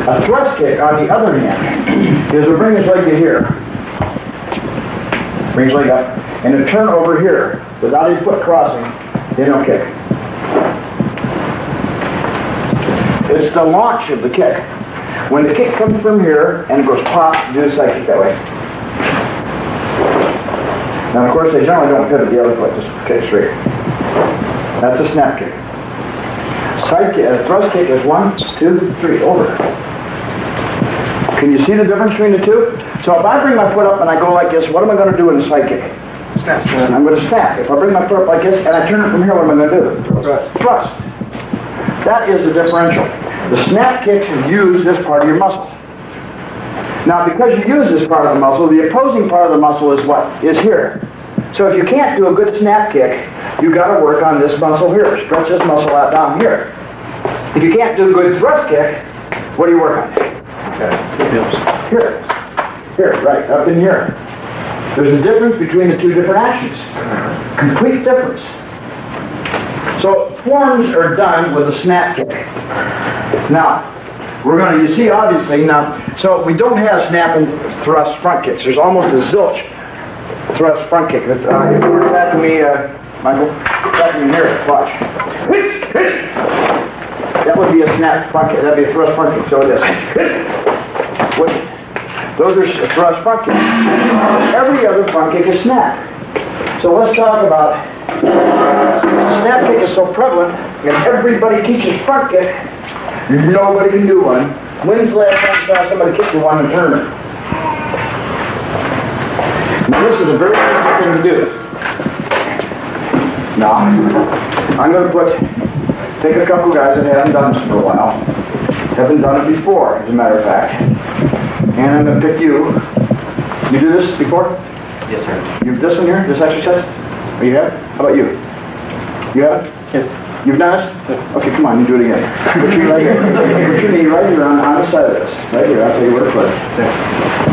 A thrust kick, on the other hand, is to bring his leg to here. Bring his leg up, and to turn over here without his foot crossing, then he'll kick. It's the launch of the kick. When the kick comes from here and it goes pop, do the side kick that way. Now, of course, they generally don't pivot the other foot, just kick straight. That's a snap kick. Side kick, a thrust kick is 1, 2, 3, over. Can you see the difference between the two? So if I bring my foot up and I go like this, what am I going to do in the side kick? Snap. I'm going to snap. If I bring my foot up like this and I turn it from here, what am I going to do? Thrust. That is the differential. The snap kicks use this part of your muscle. Now, because you use this part of the muscle, the opposing part of the muscle is what? Is here. So if you can't do a good snap kick, you got to work on this muscle here. Stretch this muscle out down here. If you can't do a good thrust kick, what do you work on? Here. Here, right, up in here. There's a difference between the two different actions. Complete difference. So forms are done with a snap kick. Now, we're going to, you see obviously now, so we don't have snap and thrust front kicks. There's almost a zilch thrust front kick. If you were attacking me, Michael, attacking me here, watch. That would be a snap front kick. That'd be a thrust front kick. So it is. Those are thrust front kicks. Every other front kick is snap. So let's talk about, snap kick is so prevalent, and everybody teaches front kick, nobody can do one. When's the last time you saw somebody kick the one in a tournament? Now this is a very easy thing to do. Now, I'm going to take a couple guys that haven't done this for a while, haven't done it before, as a matter of fact, and I'm going to pick you. You do this before? Yes, sir. You've this one here, this exercise? Oh, you have? How about you? You have it? Yes. You've done it? Yes. Okay, come on, you do it again. Put your leg here. Put your knee right here on the side of this. Right here, I'll tell you where to put it.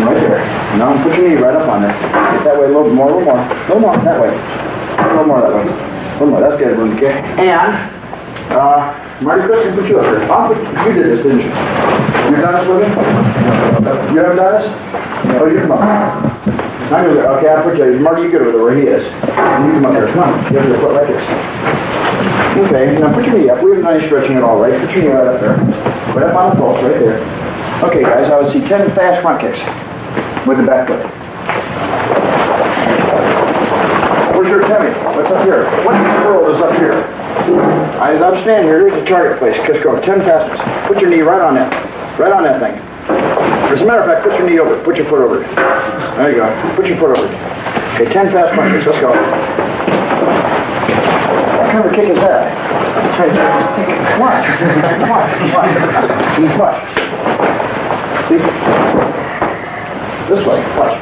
Right there. Now put your knee right up on there. Get that way a little more, that way. A little more that way. A little more, that's good, okay? And, Marty Chris can put you up here. You did this, didn't you? You've done this with him? You haven't done this? Oh, you come up. Okay, I'll put you, Marty, you get over there where he is. And you come up here, come on. You have your foot like this. Okay, now put your knee up. We haven't done any stretching at all, right? Put your knee right up there. Right up on the pulse, right there. Okay, guys, I would see 10 fast front kicks with the back foot. Where's your tummy? What's up here? What in the world is up here? As I'm standing here, here's the target place. Just go 10 fastness. Put your knee right on that. Right on that thing. As a matter of fact, put your knee over it. Put your foot over it. There you go. Put your foot over it. Okay, 10 fast front kicks. Let's go. kind of kick is that? Try to stick it. Watch. Watch. See? This way. Watch.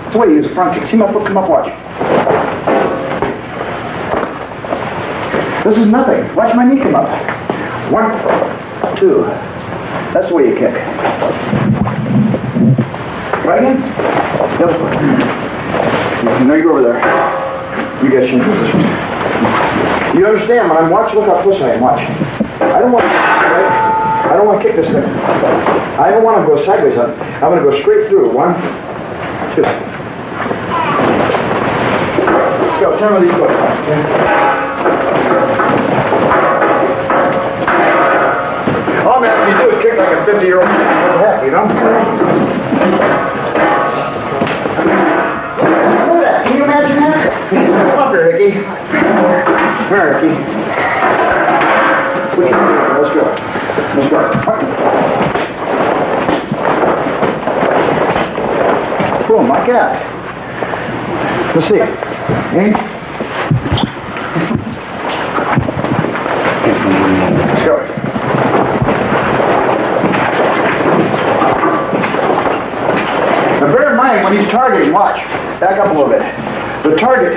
That's the way you use the front kick. See my foot come up? Watch. This is nothing. Watch my knee come up. 1, 2. That's the way you kick. Right again? Yep. No, you're over there. You guys change position. You understand when I'm watching, look how close I am. Watch. I don't want to, right? I don't want to kick this thing. I don't want to go sideways. I'm going to go straight through. 1, 2. Let's go. Turn with these foot. All man can do is kick like a 50-year-old half, you know? Look at that. Can you imagine that? Come up here, Ricky. Come here, Ricky. Let's go. Let's go. Boom, like that. Let's see. Let's go. Now bear in mind, when he's targeting, watch, back up a little bit. The target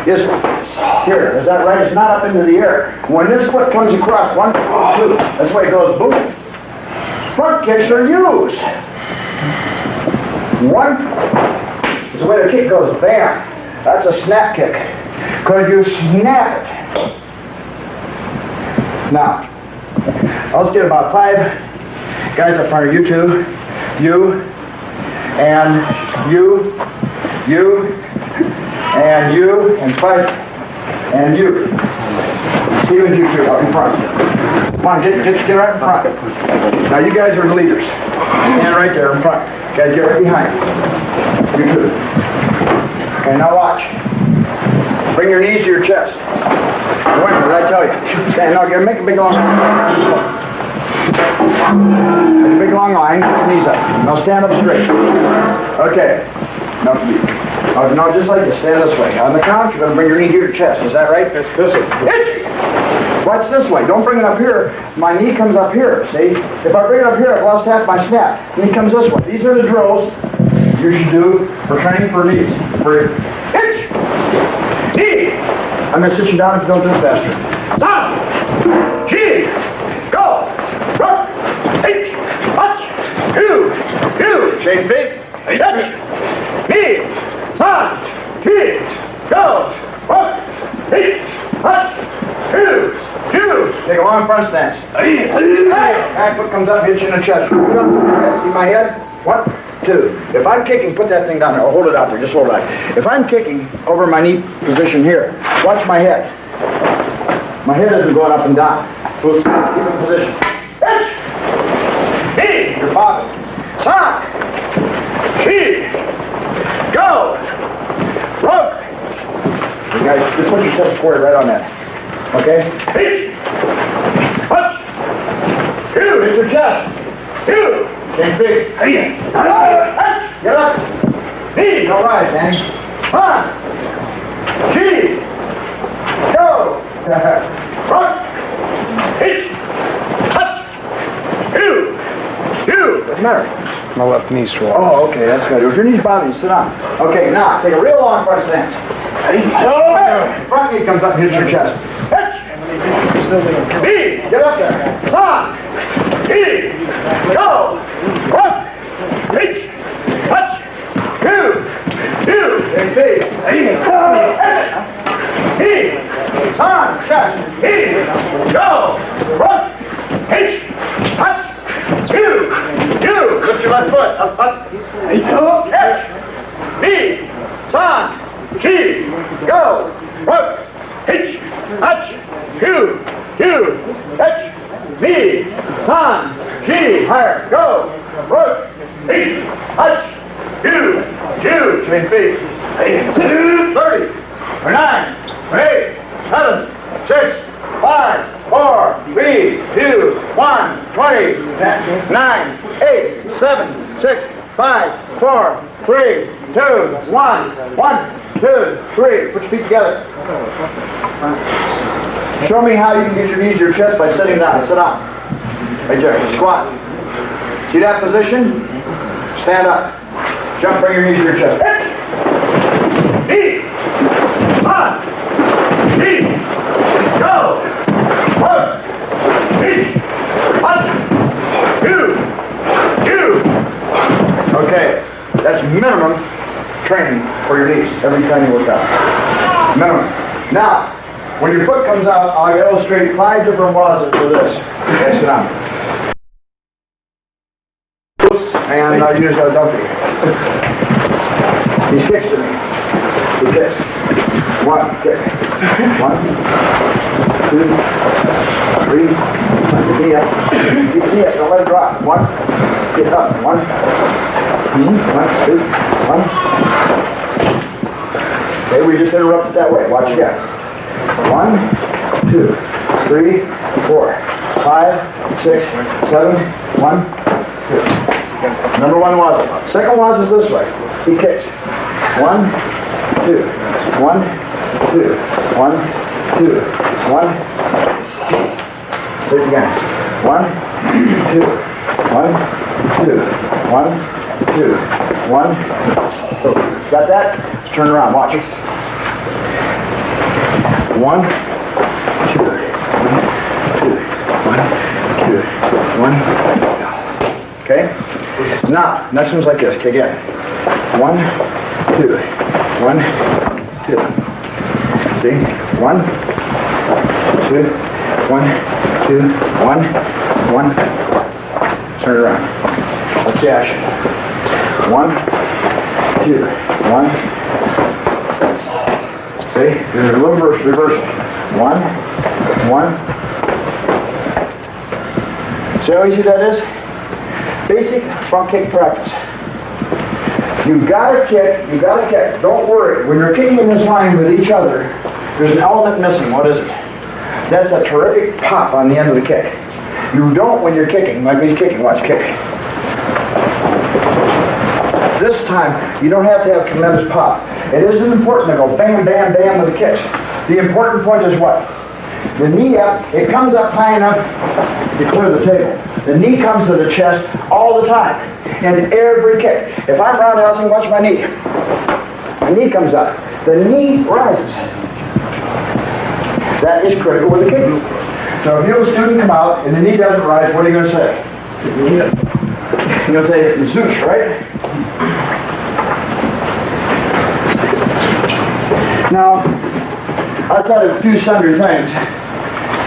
is here, is that right? It's not up into the air. When this foot comes across, 1, 2, that's why it goes boom. Front kicks are used. 1, is the way the kick goes, bam. That's a snap kick. Because you snap it. Now, let's get about 5 guys up front of you two, you, and you, and you, and 5, and you. Stephen, you two up in front. Come on, get right in front. Now you guys are the leaders. Stand right there in front. Guys, get right behind. You two. Okay, now watch. Bring your knees to your chest. What did I tell you? Stand, no, make a big long line. Make a big long line, get your knees up. Now stand up straight. Okay. No, just like this. Stand this way. On the count, you're going to bring your knee to your chest. Is that right? Yes, Itchy! Watch this way. Don't bring it up here. My knee comes up here. See? If I bring it up here, I've lost half my snap. Knee comes this way. These are the drills you should do for training for knees. For itch! Knee! I'm going to sit you down if you don't do it faster. Stop! G! Go! Rock! H! Watch! 2! Shake feet! Touch! Knee! Stop! G! Go! Rock! H! Watch! 2! Take a long front stance. Back foot comes up, hits you in the chest. See my head? 1, 2. If I'm kicking, put that thing down there. Or hold it out there. Just hold it out. If I'm kicking over my knee position here, watch my head. My head isn't going up and down. We'll keep in position. Knee. You're bobbing. Sock. Key. Go. Rope. You guys, just put yourself square right on that. Okay? Pitch! Punch! 2! Hit your chest! 2! Change feet! Hey! Get up! Knee! All right, Danny. 1! G! Go! Front! Pitch! Touch! 2! What's the matter? My left knee swollen. Oh, okay, that's good. If your knee's bothering you, sit down. Okay, now, take a real long front stance. Front knee comes up and hits your chest. Knee, get up there. Son, knee, go, one, reach, touch, 2, and feet. Knee, son, chest, knee, go, one, reach, touch, 2, lift your left foot, up, catch, knee, son, key, go, one, reach, touch, 2, touch, knee, son, key, higher, go, root, feet, touch, 2, between feet, 30, 9, 8, 7, 6, 5, 4, 3, 2, 1, 20, 9, 8, 7, 6, 5, 4, 3, 2, 1, 2, 3. Put your feet together. Show me how you can get your knees to your chest by sitting down. Sit down. Right there. Squat. See that position? Stand up. Jump, bring your knees to your chest. Knee. On. Knee. Go. 1. Knee. 1. 2. Okay. That's minimum training for your knees every time you work out. Minimum. Now, when your foot comes out, I'll illustrate 5 different wazas for this. Okay, sit down. And I'll use a donkey. He kicks to me. He kicks. 1, kick. 1, 2, 3. Keep the knee up. Keep the knee up. Don't let it drop. 1. Get up. 1. 1, 2, 1. Okay, we just interrupted that way. Watch again. 1, 2, 3, 4, 5, 6, 7. 1, 2. Number 1 waza. Second waza is this way. He kicks. 1, 2, 1, 2, 1, 2, 1. Say it again. 1, 2, 1, 2, 1, 2, 1. Got that? Let's turn around. Watch it. 1, 2, 1, 2, 1. Okay? Now, next one's like this. Okay, again. 1, 2, 1, 2. See? 1, 2, 1, 2, 1, 1. Turn it around. What's the action? 1, 2, 1. See? There's a little reversal. 1, 1. See how easy that is? Basic front kick practice. You gotta kick, you gotta kick. Don't worry. When you're kicking in this line with each other, there's an element missing. What is it? That's a terrific pop on the end of the kick. You don't when you're kicking. Like he's kicking. Watch, kick. This time, you don't have to have tremendous pop. It isn't important to go bam, bam, bam with the kicks. The important point is what? The knee up, it comes up high enough to clear the table. The knee comes to the chest all the time. In every kick. If I'm roundhousing, watch my knee. My knee comes up. The knee rises. That is critical with the kick. So if you have a student come out and the knee doesn't rise, what are you going to say? You're going to say, Zeus, right? Now, outside of a few sundry things,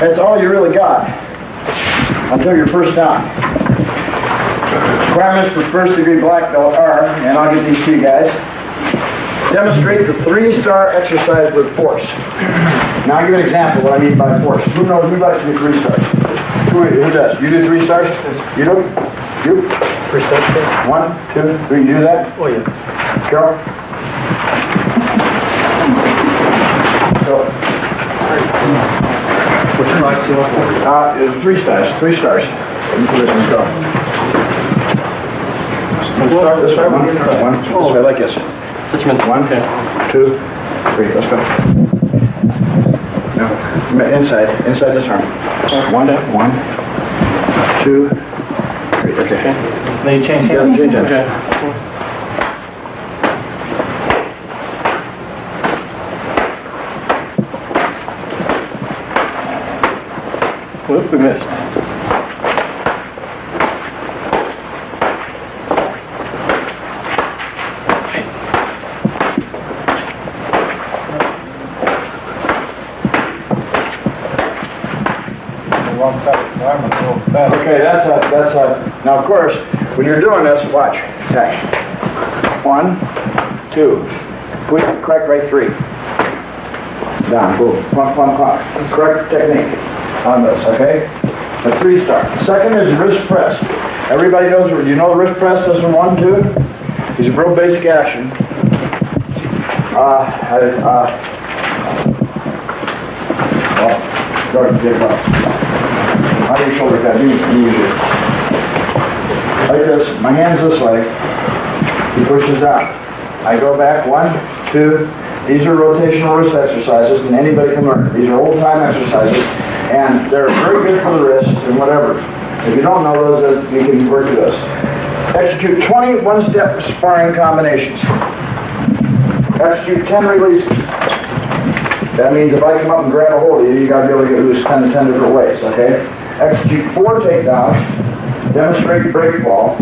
that's all you really got until you're first down. Requirements for first degree black belt are, and I'll get these to you guys, demonstrate the 3-star exercise with force. Now I'll give an example of what I mean by force. Who knows, who likes to do 3 stars? Who does? You do 3 stars? You do? You? 3 stars? 1, 2, 3, you do that? Oh, yeah. Carol? So, Which price do you want? it's 3 stars. 3 stars. Let's go. Start this way. 1, 2, 1. This way, like this. 1, 2, 3. Let's go. No, inside this arm. 1, 2, 3. Okay. Then you change Yeah, change that. Okay. Whoop, we missed. Okay, that's a, now of course, when you're doing this, watch. Okay. 1, 2, quick, correct right 3. Down, boom, plunk, plunk, plunk. Correct technique on this, okay? The 3-star. Second is wrist press. Everybody knows, you know the wrist press, this one, 1, 2? These are real basic action. Go ahead, take it off. How do your shoulder pad? You use it. Like this, my hand's this way. He pushes down. I go back, 1, 2, These are rotational wrist exercises, and anybody can learn. These are old-time exercises, and they're very good for the wrist and whatever. If you don't know those, you can work with those. Execute 20 one-step sparring combinations. Execute 10 releases. That means if I come up and grab a hold of you, you got to be able to get loose 10 different ways, okay? Execute 4 takedowns. Demonstrate break fall.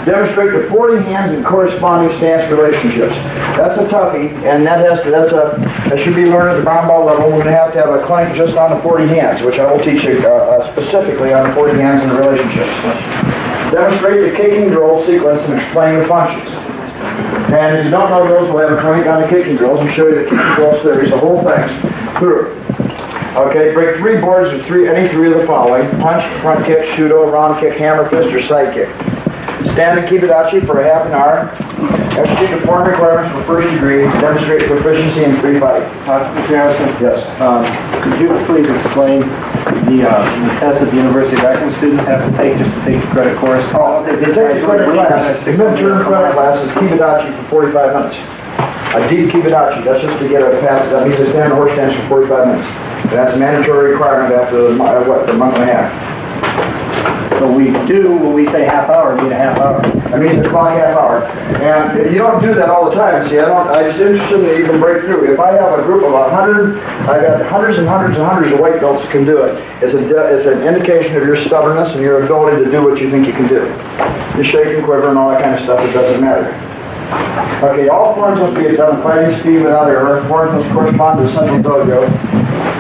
Demonstrate the 40 hands in corresponding stance relationships. That's a toughie, and that should be learned at the brown belt level. We're going to have a clank just on the 40 hands, which I will teach you specifically on the 40 hands and the relationships. Demonstrate the kicking drill sequence and explain the functions. And if you don't know those, we'll have a clank on the kicking drills and show you the kicking drill series, the whole thing through. Okay, break 3 boards with any 3 of the following: punch, front kick, shudo, round kick, hammer fist, or side kick. Stand and kibidachi for a half an hour. Execute the form requirements for first degree. Demonstrate proficiency in free fighting. Mr. Harrison? Yes. Could you please explain the test that the University of Akron students have to take just to take the credit course? Oh, they take the credit class. The midterm credit class is kibidachi for 45 minutes. A deep kibidachi, that's just to get a pass. That means they stand on horse stance for 45 minutes. And that's a mandatory requirement after the month and a half. So we do, when we say half hour, mean a half hour. That means a clock half hour. And you don't do that all the time. See, I'm just interested in even break through. If I have a group of 100, I've got hundreds and hundreds and hundreds of white belts that can do it. It's an indication of your stubbornness and your ability to do what you think you can do. You shake and quiver and all that kind of stuff, it doesn't matter. Okay, all forms must be done in fighting speed without error. Forms must correspond to the central dojo.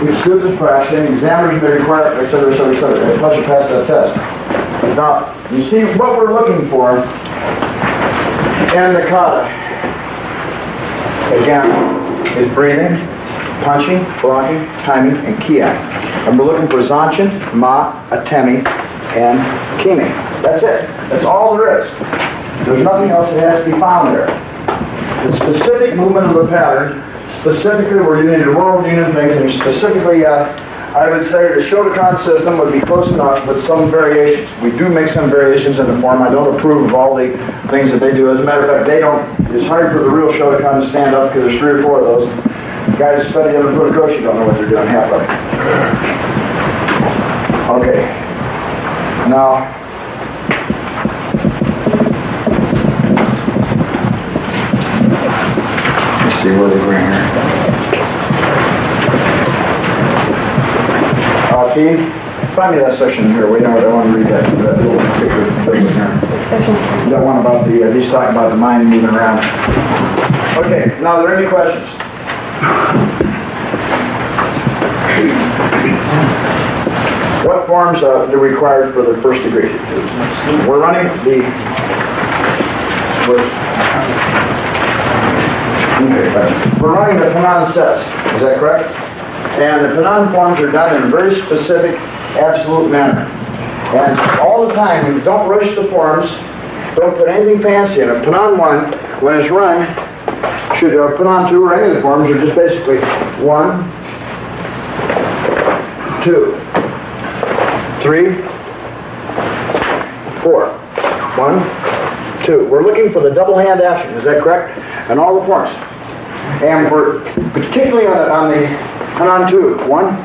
We exclude this practicing. Examiners may require, etc., etc., etc. Unless you pass that test. Now, you see what we're looking for in the kata, again, is breathing, punching, blocking, timing, and kiai. And we're looking for zanchin, ma, atemi, and kimi. That's it. That's all there is. There's nothing else that has to be found there. The specific movement of the pattern, specifically we're using the world union things, and specifically I would say the Shotokan system would be close enough with some variations. We do make some variations in the form. I don't approve of all the things that they do. As a matter of fact, it's hard for the real Shotokan to stand up because there's 3 or 4 of those. Guys study under Funakoshi don't know what they're doing, half of it. Okay. Now, let's see where we're going here. Keith, find me that section here. Wait, I want to read that little particular thing here. That one about he's talking about the mind moving around. Okay, now are there any questions? What forms are required for the first degree? We're running we're running the Panan sets. Is that correct? And the Panan forms are done in a very specific, absolute manner. And all the time, we don't rush the forms, don't put anything fancy in it. Panan 1, when it's run, Panan 2 or any of the forms are just basically 1, 2, 3, 4. 1, 2. We're looking for the double hand action, is that correct? And all the forms. And we're particularly on the Panan 2. 1.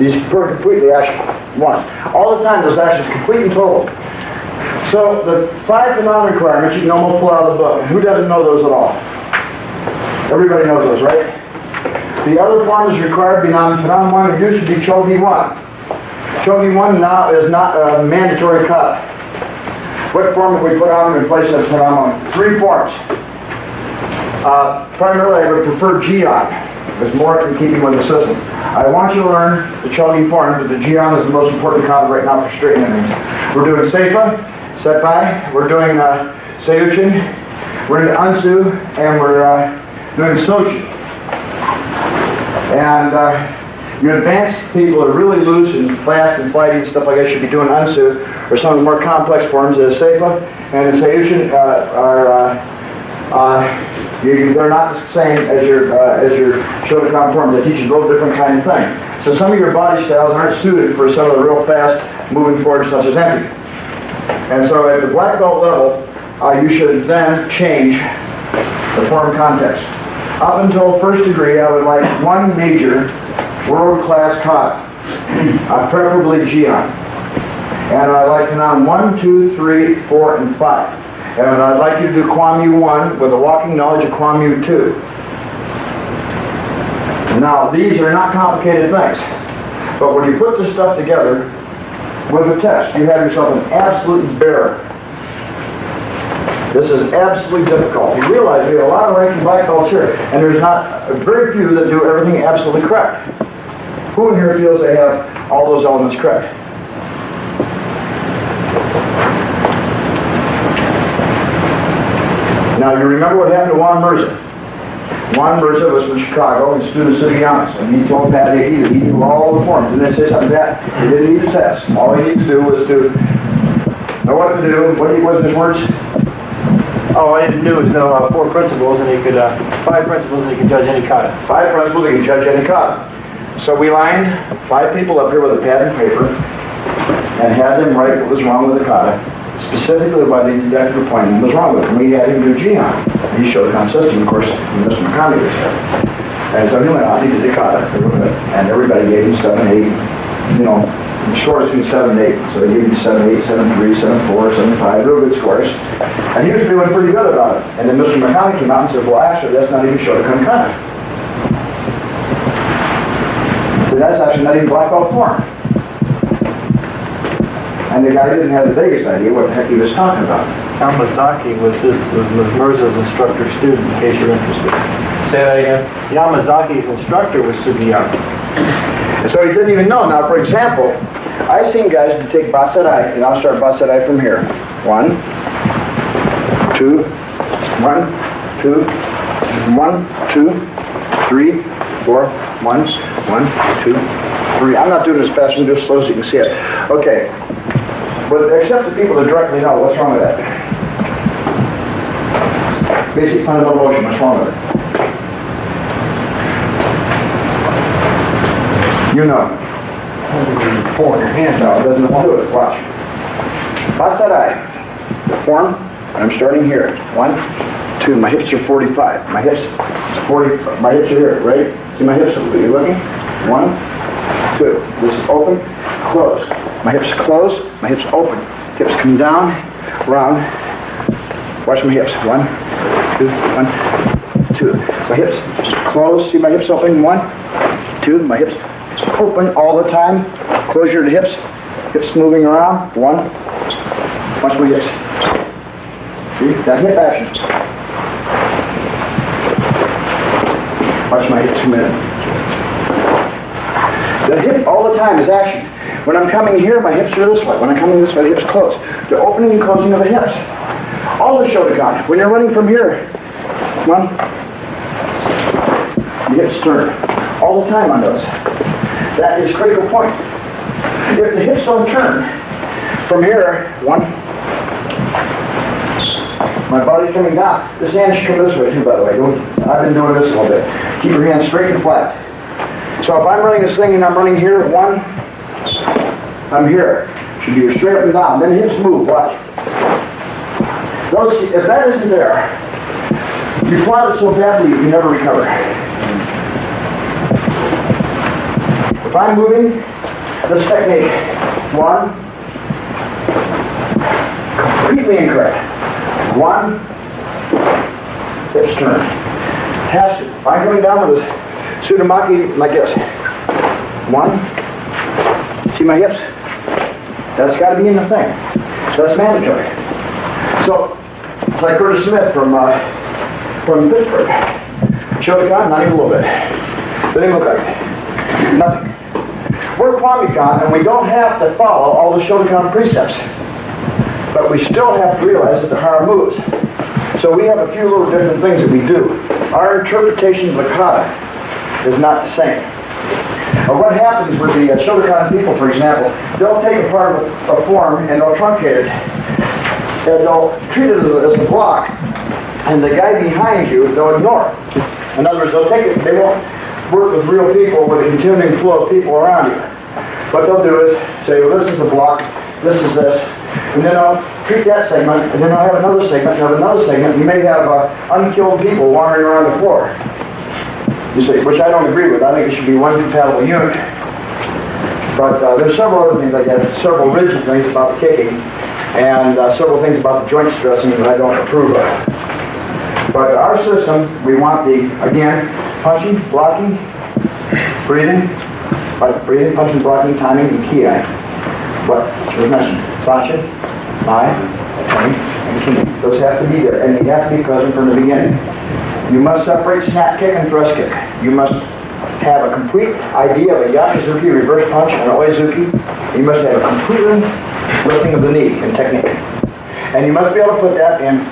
These per completely action. 1. All the time those actions complete and total. So the 5 Panan requirements you can almost pull out of the book. Who doesn't know those at all? Everybody knows those, right? The other forms required beyond Panan 1 and 2 should be Chogi 1. Chogi 1 now is not a mandatory cut. What form have we put on to replace that Panan 1? 3 forms. Primarily I would prefer Jian. It's more in keeping with the system. I want you to learn the Chogi form, but the Jian is the most important kata right now for straightening things. We're doing Seifa, Setbai, we're doing Seiyuchin, we're doing Ansu, and we're doing Sochi. And your advanced people are really loose and fast and flighty and stuff like that should be doing Ansu, or some of the more complex forms. The Seifa and the Seiyuchin they're not the same as your Shotokan form. They teach you a little different kind of thing. So some of your body styles aren't suited for some of the real fast moving forward stuff as empty. And so at the black belt level, you should then change the form context. Up until first degree, I would like one major world-class kata, preferably Jian. And I'd like to noun 1, 2, 3, 4, and 5. And I'd like you to do Kwanmukan with a walking knowledge of Kwanmu 2. Now, these are not complicated things. But when you put this stuff together with a test, you have yourself an absolute bear. This is absolutely difficult. You realize we have a lot of ranking black belts here, and there's not very few that do everything absolutely correct. Who in here feels they have all those elements correct? Now, you remember what happened to Juan Mirza. Juan Mirza was from Chicago and student of Giannis, and he told Pat Hickey that he knew all the forms. And they say something like that. He didn't need to test. All he needed to do was to know what to do. What was his words? All I had to do was know 4 principles, and he could, 5 principles, and he could judge any kata. 5 principles, he could judge any kata. So we lined 5 people up here with a pad and paper and had them write what was wrong with the kata, specifically why the deductive appointment was wrong with it. And we had him do Jian. He showed the system, of course, Mr. McConney was there. And so he went out, he did the kata, and everybody gave him 7, 8, the scores between 7 and 8. So they gave him 7, 8, 7, 3, 7, 4, 7, 5, real good scores. And he was feeling pretty good about it. And then Mr. McConney came out and said, well, actually, that's not even Shotokan kata. So that's actually not even black belt form. And the guy didn't have the vaguest idea what the heck he was talking about. Yamazaki was Mirza's instructor student, in case you're interested. Say that again. Yamazaki's instructor was Sugiyama. So he didn't even know. Now, for example, I've seen guys who take Basarai, and I'll start Basarai from here. 1, 2, 1, 2, 1, 2, 3, 4, 1, 1, 2, 3. I'm not doing this fast, I'm just slow so you can see it. Okay. But except the people that directly know, what's wrong with that? Basic fundamental motion, what's wrong with it? You know. Four in your hand. No, it doesn't do it. Watch. Basarai. Form. I'm starting here. 1, 2. My hips are 45. My hips 40. My hips are here, right? See my hips? Are you looking? 1, 2. This is open, close. My hips close. My hips open. Hips come down, round. Watch my hips. 1, 2, 1, 2. My hips close. See my hips open? 1, 2. My hips open all the time. Close your hips. Hips moving around. 1. Watch my hips. See? That hip action. Watch my hips a minute. The hip all the time is action. When I'm coming here, my hips are this way. When I'm coming this way, the hips close. The opening and closing of the hips. All the Shotokan. When you're running from here, 1. The hips turn. All the time on those. That is a critical point. If the hips don't turn, from here, 1, my body's coming down. This hand should come this way too, by the way. I've been doing this a little bit. Keep your hands straight and flat. So if I'm running this thing and I'm running here, 1, I'm here. Should be straight up and down. Then hips move, watch. Those, if that isn't there, you flop it so badly you can never recover. If I'm moving, this technique, 1, completely incorrect. 1, hips turn. Has to. If I'm coming down with this Tsunamaki like this. 1, see my hips? That's got to be in the thing. So that's mandatory. So, it's like Curtis Smith from Pittsburgh. Shotokan, not even a little bit. Doesn't even look like it. Nothing. We're Kwanmukan, and we don't have to follow all the Shotokan precepts. But we still have to realize that the hara moves. So we have a few little different things that we do. Our interpretation of the kata is not the same. What happens with the Shotokan people, for example, they'll take a part of a form and they'll truncate it. And they'll treat it as a block. And the guy behind you, they'll ignore it. In other words, they'll take it, they won't work with real people with a continuing flow of people around you. what they'll do is say, well, this is a block, this is this, and then I'll treat that segment, and then I'll have another segment, and have another segment. You may have unkilled people wandering around the floor. You see, which I don't agree with. I think it should be one compatible unit. But there's several other things like that, several rigid things about the kicking, and several things about the joint stressing that I don't approve of. But our system, we want the, again, punching, blocking, breathing, punching, blocking, timing, and key eye. What was mentioned, Sasha, eye, timing, and key. Those have to be there, and they have to be present from the beginning. You must separate snap kick and thrust kick. You must have a complete idea of a yakizuki, reverse punch, and an oizuki. You must have a complete lifting of the knee in technique. And you must be able to put that in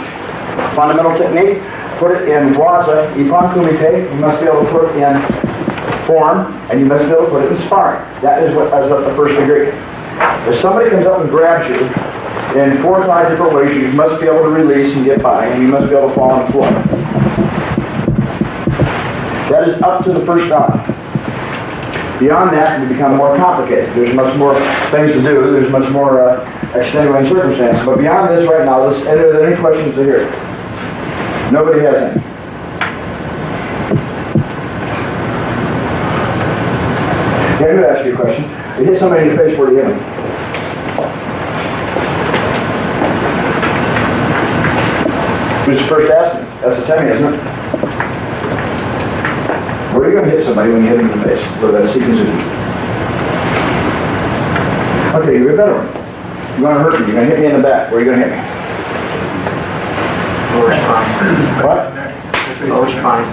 fundamental technique, put it in waza, ippon kumite. You must be able to put it in form, and you must be able to put it in sparring. That is what is at the first degree. If somebody comes up and grabs you in 4 or 5 different ways, you must be able to release and get by, and you must be able to fall on the floor. That is up to the first round. Beyond that, it becomes more complicated. There's much more things to do. There's much more extenuating circumstances. But beyond this right now, are there any questions to hear? Nobody has any. Yeah, I'm going to ask you a question. You hit somebody in the face, where do you hit them? Who's first asking? That's the Timmy, isn't it? Where are you going to hit somebody when you hit them in the face with that Seikazuki? Okay, you're a better one. You're going to hurt me. You're going to hit me in the back. Where are you going to hit me? Lower spine. What? Lower spine.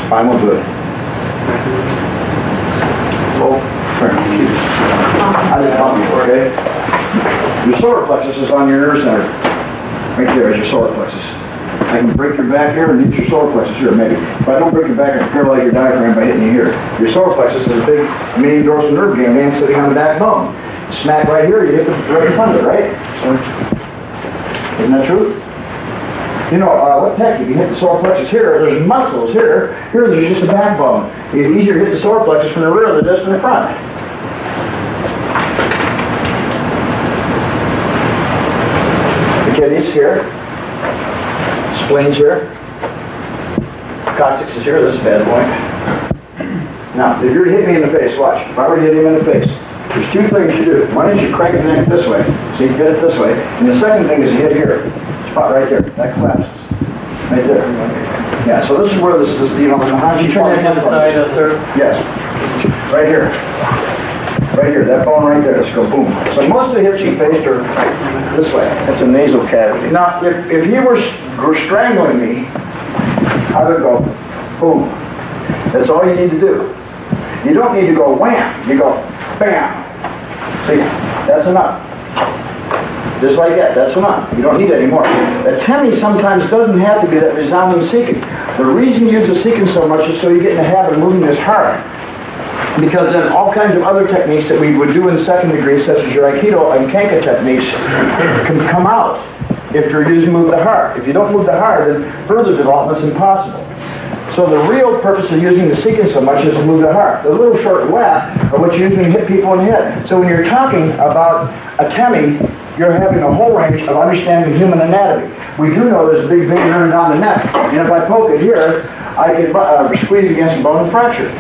Spine will do it. Oh, I didn't help you, okay? Your solar plexus is on your nerve center. Right there is your solar plexus. I can break your back here and hit your solar plexus here, maybe. If I don't break your back, I can paralyze your diaphragm by hitting you here. Your solar plexus is a big median dorsal nerve ganglion sitting on the backbone. Smack right here, you hit the right fundus, right? So, isn't that true? You know, what the heck, if you hit the solar plexus here, there's muscles here. Here, there's just a backbone. It's easier to hit the solar plexus from the rear than it is from the front. The kidneys here. Spleens here. Coccyx is here. This is a bad boy. Now, if you were to hit me in the face, watch. If I were to hit him in the face, there's 2 things you do. One is you crank the neck this way, so you get it this way. And the second thing is you hit here. Spot right there. That collapses. Right there. Yeah, so this is where this is, you know, the Hanji. Turn that to the side, sir. Yes. Right here. Right here. That bone right there. Let's go boom. So most of the hits you faced are this way. That's a nasal cavity. Now, if he were strangling me, I would go boom. That's all you need to do. You don't need to go wham. You go bam. See, that's enough. Just like that, that's enough. You don't need any more. The Temi sometimes doesn't have to be that resounding seeking. The reason you use the seeking so much is so you get in the habit of moving this heart. Because then all kinds of other techniques that we would do in second degree, such as your Aikido and Kenka techniques, can come out if you're using move the heart. If you don't move the heart, then further development is impossible. So the real purpose of using the seeking so much is to move the heart. The little short left are what you use when you hit people in the head. So when you're talking about a Temi, you're having a whole range of understanding human anatomy. We do know there's a big vein running down the neck, and if I poke it here, I can squeeze against the bone and fracture it.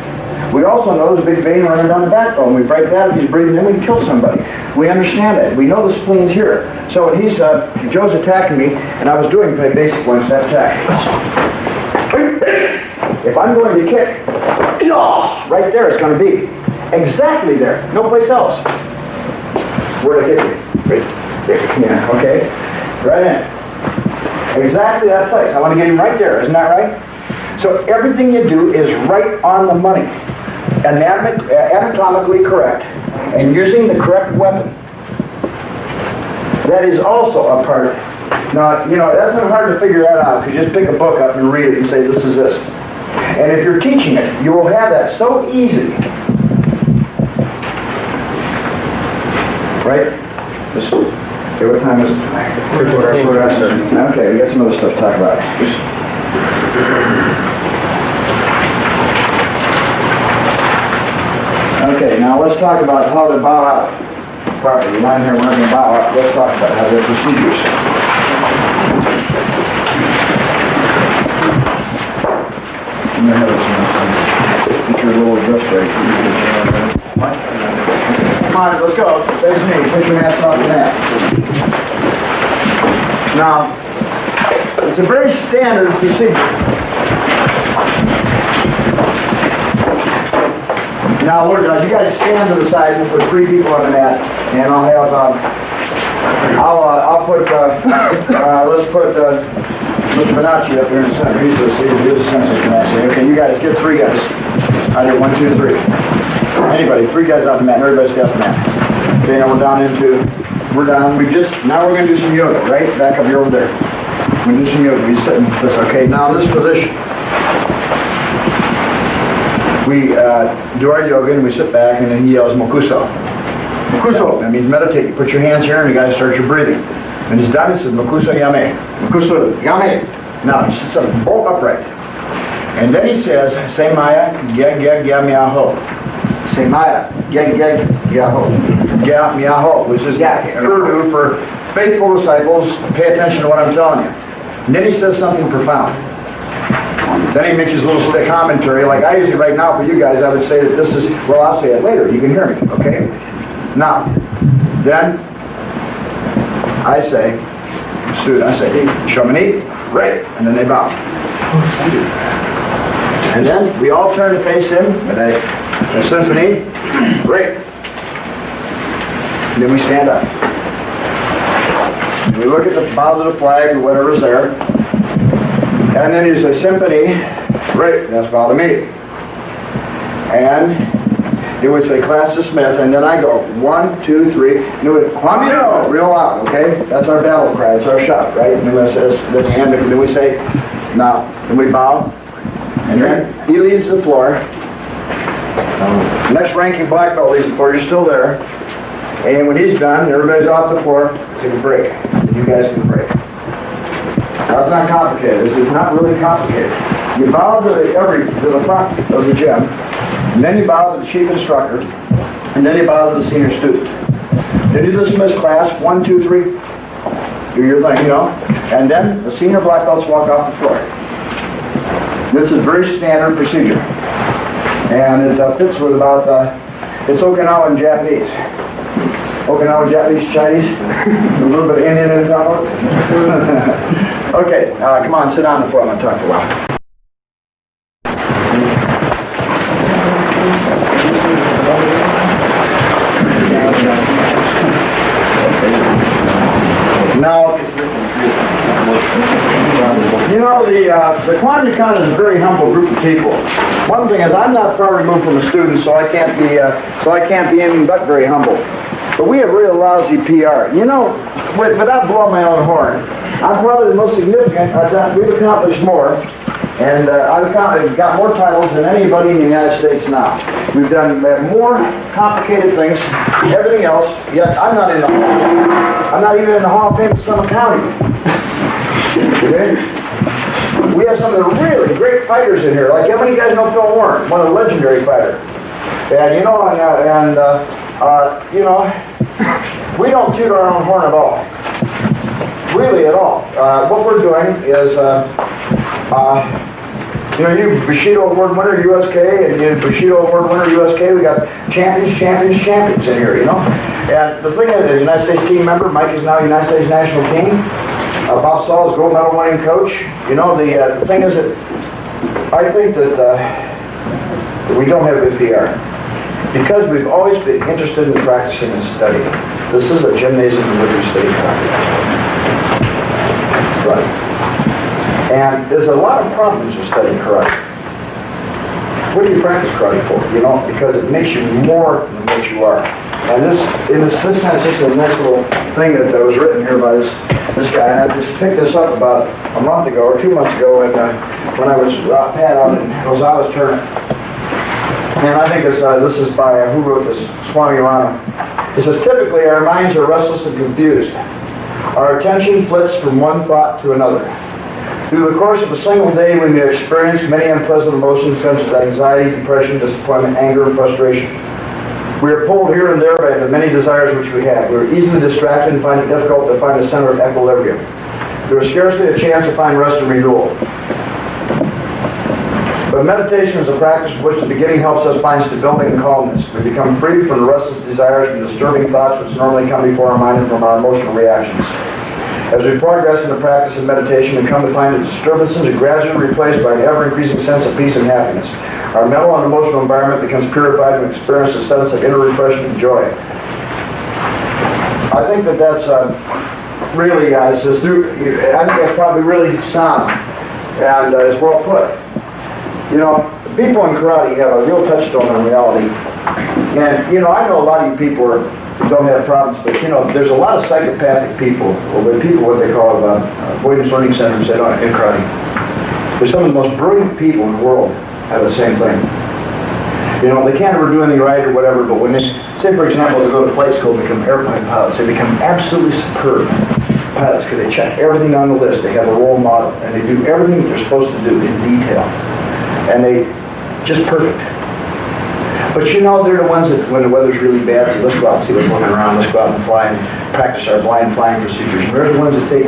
We also know there's a big vein running down the backbone. We break that, if he's breathing in, we can kill somebody. We understand that. We know the spleen's here. So when Joe's attacking me, and I was doing pretty basic one step attack. If I'm going to kick, right there it's going to be. Exactly there. No place else. Where did I hit you? Right there. Yeah, okay. Right in. Exactly that place. I want to get him right there. Isn't that right? So everything you do is right on the money. Anatomically correct. And using the correct weapon. That is also a part of it. Now, you know, that's not hard to figure that out. You just pick a book up and read it and say, this is this. And if you're teaching it, you will have that so easy. Right? Okay, what time is it? Okay, we got some other stuff to talk about. Okay, now now let's talk about how to bow out properly. We're not here, we're not going to bow out. Let's talk about how the procedures. I'm going to have this get your little dress right. Come on, let's go. Face me. Put your mask on the mat. Now, it's a very standard procedure. Now, you guys stand to the side and put 3 people on the mat, and I'll have, I'll put, let's put, Mr. Bonacci up here in the center. He's a census commander. Okay, you guys, get 3 guys. I did 1, 2, 3. Anybody, 3 guys on the mat, and everybody stay off the mat. Okay, now we're down, now we're going to do some yoga, right? Back up here over there. We're going to do some yoga. We're sitting this, okay, now in this position. We do our yoga and we sit back and then he yells Mokuso. Mokuso, that means meditate. You put your hands here and you guys start your breathing. When he's done, he says Mokuso Yame. Mokuso Yame. Now he sits up bolt upright. And then he says, Say Maya, Geg Geg Gya Miaho. Say Maya, Geg Geg Gyaho. Gya Miaho, which is Urdu for faithful disciples, pay attention to what I'm telling you. And then he says something profound. Then he makes his little stick commentary, like I usually right now for you guys, I would say that this is, well, I'll say it later, you can hear me, okay? Now, then, I say, Shomini, right, and then they bow. And then we all turn to face him, with a symphony, right. And then we stand up. And we look at the bow of the flag or whatever's there. And then you say symphony, right, that's bow to me. And you would say class dismissed, and then I go 1, 2, 3, and you would Kwamino, real loud, okay? That's our battle cry, it's our shout, right? And then we say, now, and we bow, and then he leaves the floor. Next ranking black belt leaves the floor, you're still there. And when he's done, everybody's off the floor, take a break. You guys can break. Now, it's not complicated. This is not really complicated. You bow to the front of the gym, and then you bow to the chief instructor, and then you bow to the senior student. Then you dismiss class, 1, 2, 3, do your thing, you know, and then the senior black belts walk off the floor. This is very standard procedure, and it fits with about, it's Okinawan Japanese. Okinawan Japanese, Chinese, a little bit of Indian in it. Okay, come on, sit down before I'm going to talk for a while. Now, you know, the Kwanmukan is a very humble group of people. One thing is, I'm not far removed from a student, so I can't be anything but very humble. But we have real lousy PR. You know, without blowing my own horn, I'm probably the most significant. We've accomplished more, and I've got more titles than anybody in the United States now. We have more complicated things, everything else, yet I'm not in the Hall. I'm not even in the Hall of Fame of Sonoma County. Okay? We have some of the really great fighters in here. Like, how many of you guys know Phil Warren? One of the legendary fighters. And, you know, you know, we don't toot our own horn at all. Really at all. What we're doing is, you know, you Bushido Award winner USK and you Bushido Award winner USK, we got champions in here, you know. And the thing is, the United States team member, Mike is now United States national team. Bob Saul is gold medal winning coach. You know, the thing is that I think that we don't have good PR. Because we've always been interested in practicing and studying. This is a gymnasium in which we study karate. Right. And there's a lot of problems with studying karate. What do you practice karate for? You know, because it makes you more than what you are. And this sense, this is a nice little thing that was written here by this guy. And I just picked this up about a month ago or 2 months ago when I was Pat out in Rosales tournament. And I think this is by, who wrote this? Swami Rana. It says, typically our minds are restless and confused. Our attention flits from one thought to another. Through the course of a single day, we may experience many unpleasant emotions such as anxiety, depression, disappointment, anger, and frustration. We are pulled here and there by the many desires which we have. We are easily distracted and find it difficult to find a center of equilibrium. There is scarcely a chance to find rest and renewal. But meditation is a practice in which the beginning helps us find stability and calmness. We become free from the restless desires and disturbing thoughts which normally come before our mind and from our emotional reactions. As we progress in the practice of meditation, we come to find that disturbances are gradually replaced by an ever-increasing sense of peace and happiness. Our mental and emotional environment becomes purified and we experience a sense of inner refreshment and joy. I think that that's really, I think that's probably really sound and it's well put. You know, people in karate have a real touchstone on reality. And, you know, I know a lot of you people don't have problems, but, you know, there's a lot of psychopathic people, or people what they call avoidance learning centers in karate. There's some of the most brilliant people in the world have the same thing. You know, they can't ever do anything right or whatever, but when they, say for example, they go to flight school and become airplane pilots, they become absolutely superb pilots because they check everything on the list. They have a role model, and they do everything that they're supposed to do in detail. And they, just perfect. But you know, they're the ones that, when the weather's really bad, say, let's go out and see what's looking around, let's go out and fly and practice our blind flying procedures. And they're the ones that take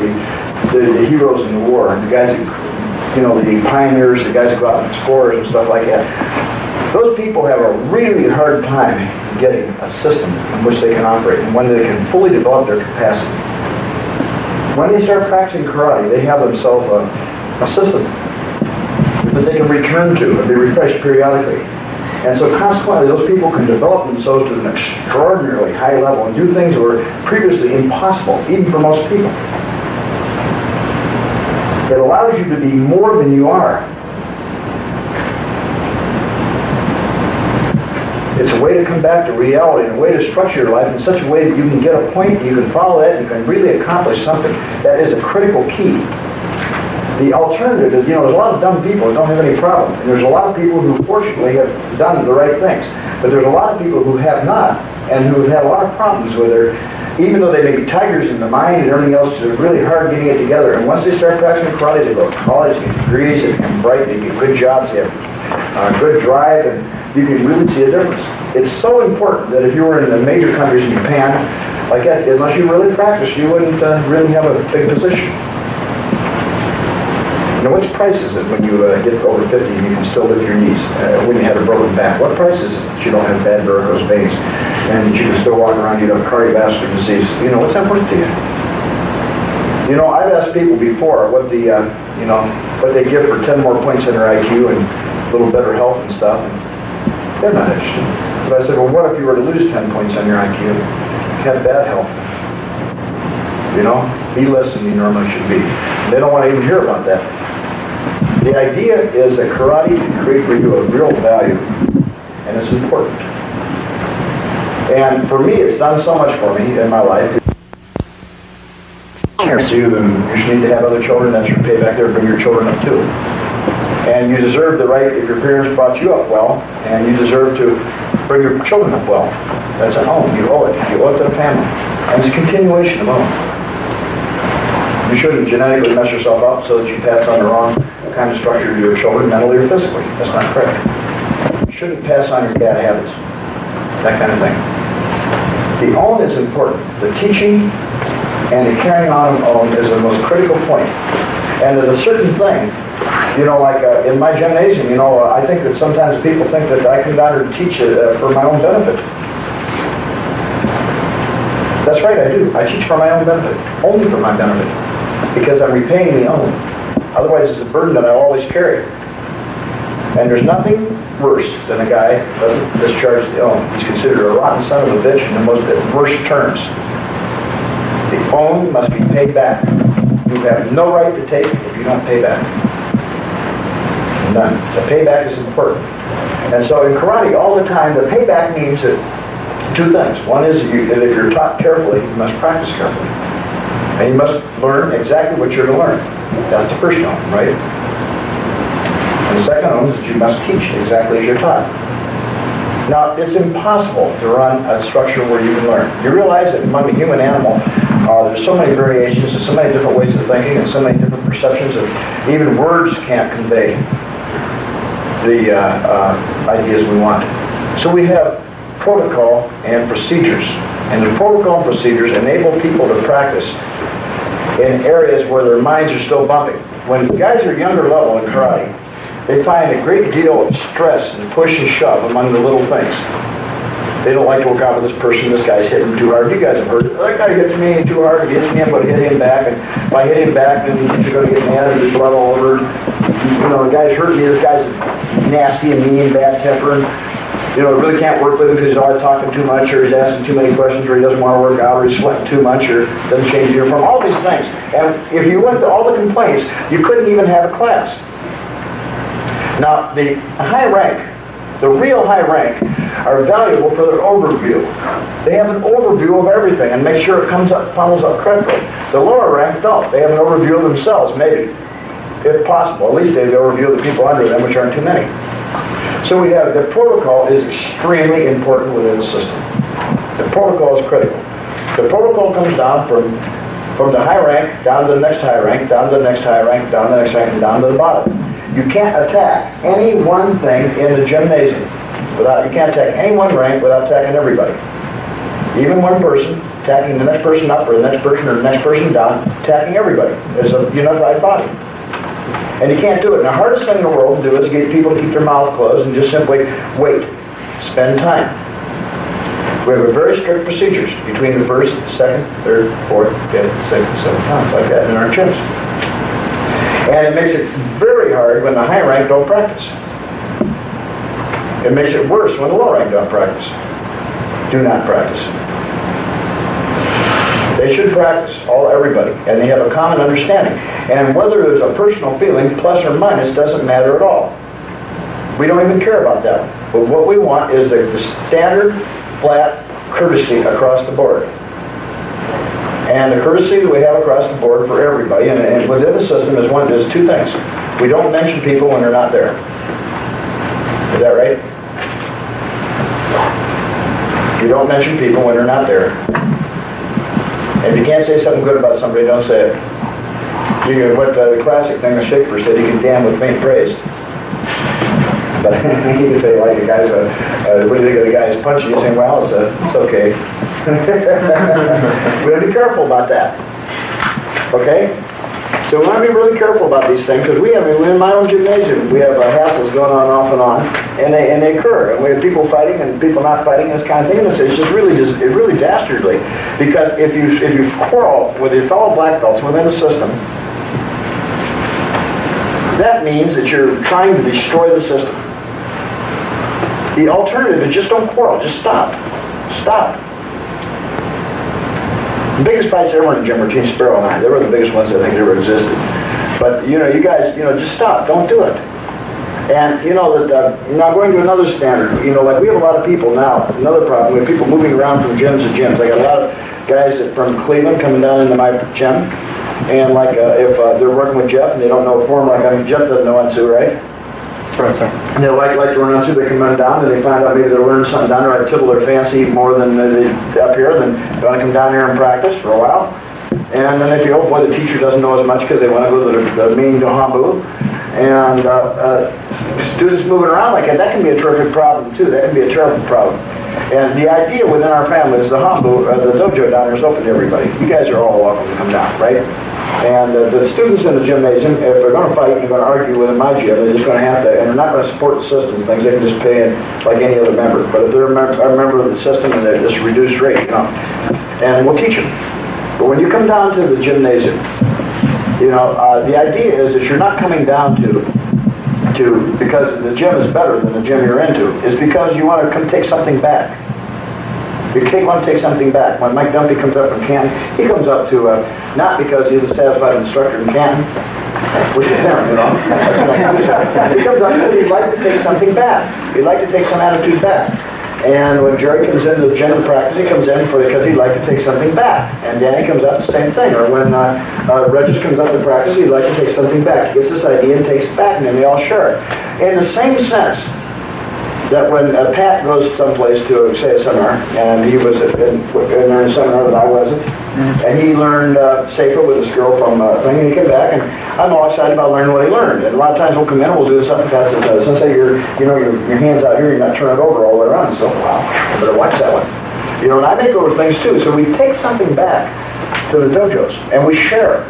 the heroes in the war, the guys that, you know, the pioneers, the guys that go out and explorers and stuff like that. Those people have a really hard time getting a system in which they can operate and when they can fully develop their capacity. When they start practicing karate, they have themselves a system that they can return to and be refreshed periodically. And so consequently, those people can develop themselves to an extraordinarily high level and do things that were previously impossible, even for most people. It allows you to be more than you are. It's a way to come back to reality and a way to structure your life in such a way that you can get a point, and you can follow that, and you can really accomplish something. That is a critical key. The alternative is, you know, there's a lot of dumb people who don't have any problem. And there's a lot of people who fortunately have done the right things. But there's a lot of people who have not and who have had a lot of problems with their, even though they may be tigers in the mind and everything else, they're really hard getting it together. And once they start practicing karate, they go to college, they get degrees, they become bright, they get good jobs, they have good drive, and you can really see a difference. It's so important that if you were in the major countries in Japan, like that, unless you really practice, you wouldn't really have a big position. You know, what's price is it when you get over 50 and you can still lift your knees when you have a broken back? What price is it that you don't have bad varicose veins and that you can still walk around, you have cardiovascular disease? You know, what's that worth to you? You know, I've asked people before what the, you know, what they give for 10 more points in their IQ and a little better health and stuff. And they're not interested. But I said, well, what if you were to lose 10 points on your IQ and have bad health? You know, be less than you normally should be. They don't want to even hear about that. The idea is that karate can create for you a real value, and it's important. And for me, it's done so much for me in my life. You should need to have other children. That's your payback there. Bring your children up too. And you deserve the right, if your parents brought you up well, and you deserve to bring your children up well. That's at home. You owe it. You owe it to the family. And it's a continuation of home. You shouldn't genetically mess yourself up so that you pass on the wrong kind of structure to your children, mentally or physically. That's not correct. You shouldn't pass on your bad habits. That kind of thing. The own is important. The teaching and the carrying on of own is the most critical point. And there's a certain thing, you know, like in my gymnasium, you know, I think that sometimes people think that I come down here to teach for my own benefit. That's right, I do. I teach for my own benefit. Only for my benefit. Because I'm repaying the own. Otherwise, it's a burden that I always carry. And there's nothing worse than a guy who doesn't discharge the own. He's considered a rotten son of a bitch in the most worst terms. The own must be paid back. You have no right to take if you don't pay back. None. The payback is important. And so in karate, all the time, the payback means that two things. One is that if you're taught carefully, you must practice carefully. And you must learn exactly what you're going to learn. That's the first one, right? And the second one is that you must teach exactly as you're taught. Now, it's impossible to run a structure where you can learn. You realize that among the human animal, there's so many variations, there's so many different ways of thinking, and so many different perceptions that even words can't convey the ideas we want. So we have protocol and procedures. And the protocol and procedures enable people to practice in areas where their minds are still bumping. When guys are younger level in karate, they find a great deal of stress and push and shove among the little things. They don't like to work out with this person. This guy's hitting too hard. You guys have heard it. That guy hits me too hard. If he hits me, I'm going to hit him back. And if I hit him back, then you're going to get mad and there's blood all over. You know, the guy's hurting me. This guy's nasty and mean, bad temper. And, you know, really can't work with him because he's always talking too much, or he's asking too many questions, or he doesn't want to work out, or he's sweating too much, or doesn't change your uniform. All these things. And if you went to all the complaints, you couldn't even have a class. Now, the high rank, the real high rank, are valuable for their overview. They have an overview of everything and make sure it funnels up correctly. The lower rank don't. They have an overview of themselves, maybe, if possible. At least they have the overview of the people under them, which aren't too many. So we have, the protocol is extremely important within the system. The protocol is critical. The protocol comes down from the high rank, down to the next high rank, down to the next high rank, down to the next rank, and down to the bottom. You can't attack any one thing in the gymnasium you can't attack any one rank without attacking everybody. Even one person, attacking the next person up, or the next person, or the next person down, attacking everybody. It's a unified body. And you can't do it. And the hardest thing in the world to do is get people to keep their mouth closed and just simply wait. Spend time. We have a very strict procedures between the first, second, third, fourth, fifth, sixth, seventh times, like that in our gyms. And it makes it very hard when the high rank don't practice. It makes it worse when the low rank don't practice. Do not practice. They should practice, everybody, and they have a common understanding. And whether there's a personal feeling, plus or minus, doesn't matter at all. We don't even care about that. But what we want is the standard, flat courtesy across the board. And the courtesy that we have across the board for everybody, and within the system, is two things. We don't mention people when they're not there. Is that right? You don't mention people when they're not there. And if you can't say something good about somebody, don't say it. What the classic thing that Shakespeare said, you can damn with faint praise. But you can say, like, the guy's, what do you think of the guy's punching? You say, well, it's okay. We have to be careful about that. Okay? So we want to be really careful about these things, because in my own gymnasium, we have hassles going on off and on, and they occur. And we have people fighting and people not fighting, this kind of thing. And it's just really dastardly. Because if you quarrel with your fellow black belts within the system, that means that you're trying to destroy the system. The alternative is just don't quarrel, just stop. Stop. The biggest fights ever in the gym were Gene Sparrow and I. They were the biggest ones I think that ever existed. But, you guys, just stop. Don't do it. And, now going to another standard, like we have a lot of people now, another problem, we have people moving around from gyms to gyms. I got a lot of guys from Cleveland coming down into my gym. And, like, if they're working with Jeff and they don't know a form, like, Jeff doesn't know Ansu, right? That's right, sir. And they like to run Ansu, they can run down, and they find out maybe they're learning something down there. I tittle their fancy more than they up here, then they want to come down here and practice for a while. And then they feel, boy, the teacher doesn't know as much because they want to go to the main Dohambu. And students moving around like that can be a terrific problem, too. That can be a terrible problem. And the idea within our family is the dojo down there is open to everybody. You guys are all welcome to come down, right? And the students in the gymnasium, if they're going to fight and going to argue within my gym, they're just going to have to, and they're not going to support the system and things, they can just pay in like any other member. But if they're a member of the system and they're just reduced rate, and we'll teach them. But when you come down to the gymnasium, the idea is that you're not coming down to because the gym is better than the gym you're into, is because you want to come take something back. You want to take something back. When Mike Dumpy comes up from Canton, he comes up to, not because he's a satisfied instructor in Canton, which is him, He comes up because he'd like to take something back. He'd like to take some attitude back. And when Jerry comes into the gym to practice, he comes in because he'd like to take something back. And Danny comes up, the same thing. Or when Regis comes up to practice, he'd like to take something back. He gets this idea and takes it back, and then they all share it. In the same sense that when Pat goes someplace to, say, a seminar, and he was in a seminar that I wasn't, And he learned Sefer with this girl from thing, and he came back, and I'm all excited about learning what he learned. And a lot of times we'll come in and we'll do something fast that does. Let's say your hand's out here, you're not turning it over all the way around. So, wow, I better watch that one. And I make over things too. So we take something back to the dojos, and we share it.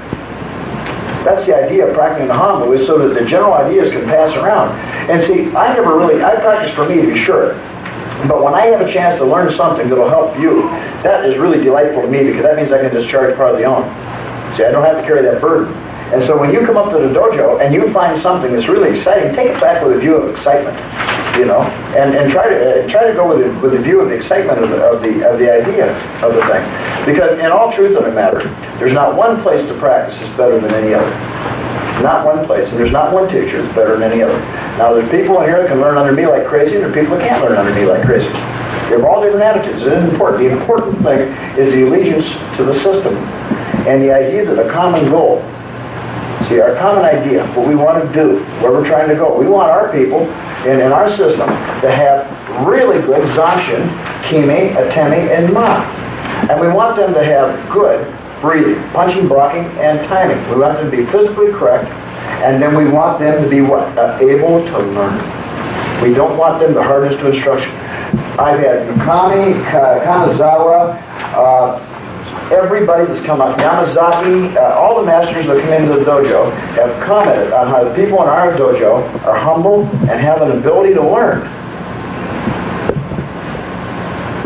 That's the idea of practicing the Hanmu, is so that the general ideas can pass around. And see, I practice for me to be sure. But when I have a chance to learn something that'll help you, that is really delightful to me, because that means I can discharge part of the own. See, I don't have to carry that burden. And so when you come up to the dojo and you find something that's really exciting, take it back with a view of excitement, and try to go with the view of the excitement of the idea of the thing. Because in all truth of the matter, there's not one place to practice that's better than any other. Not one place, and there's not one teacher that's better than any other. Now, there's people in here that can learn under me like crazy, and there are people that can't learn under me like crazy. We have all different attitudes. It isn't important. The important thing is the allegiance to the system and the idea that a common goal. See, our common idea, what we want to do, where we're trying to go. We want our people in our system to have really good Zanshin, Kime, Atemi, and Ma. And we want them to have good breathing, punching, blocking, and timing. We want them to be physically correct, and then we want them to be what? Able to learn. We don't want them to harness to instruction. I've had Mikami, Kanazawa, everybody that's come up, Yamazaki, all the masters that come into the dojo have commented on how the people in our dojo are humble and have an ability to learn.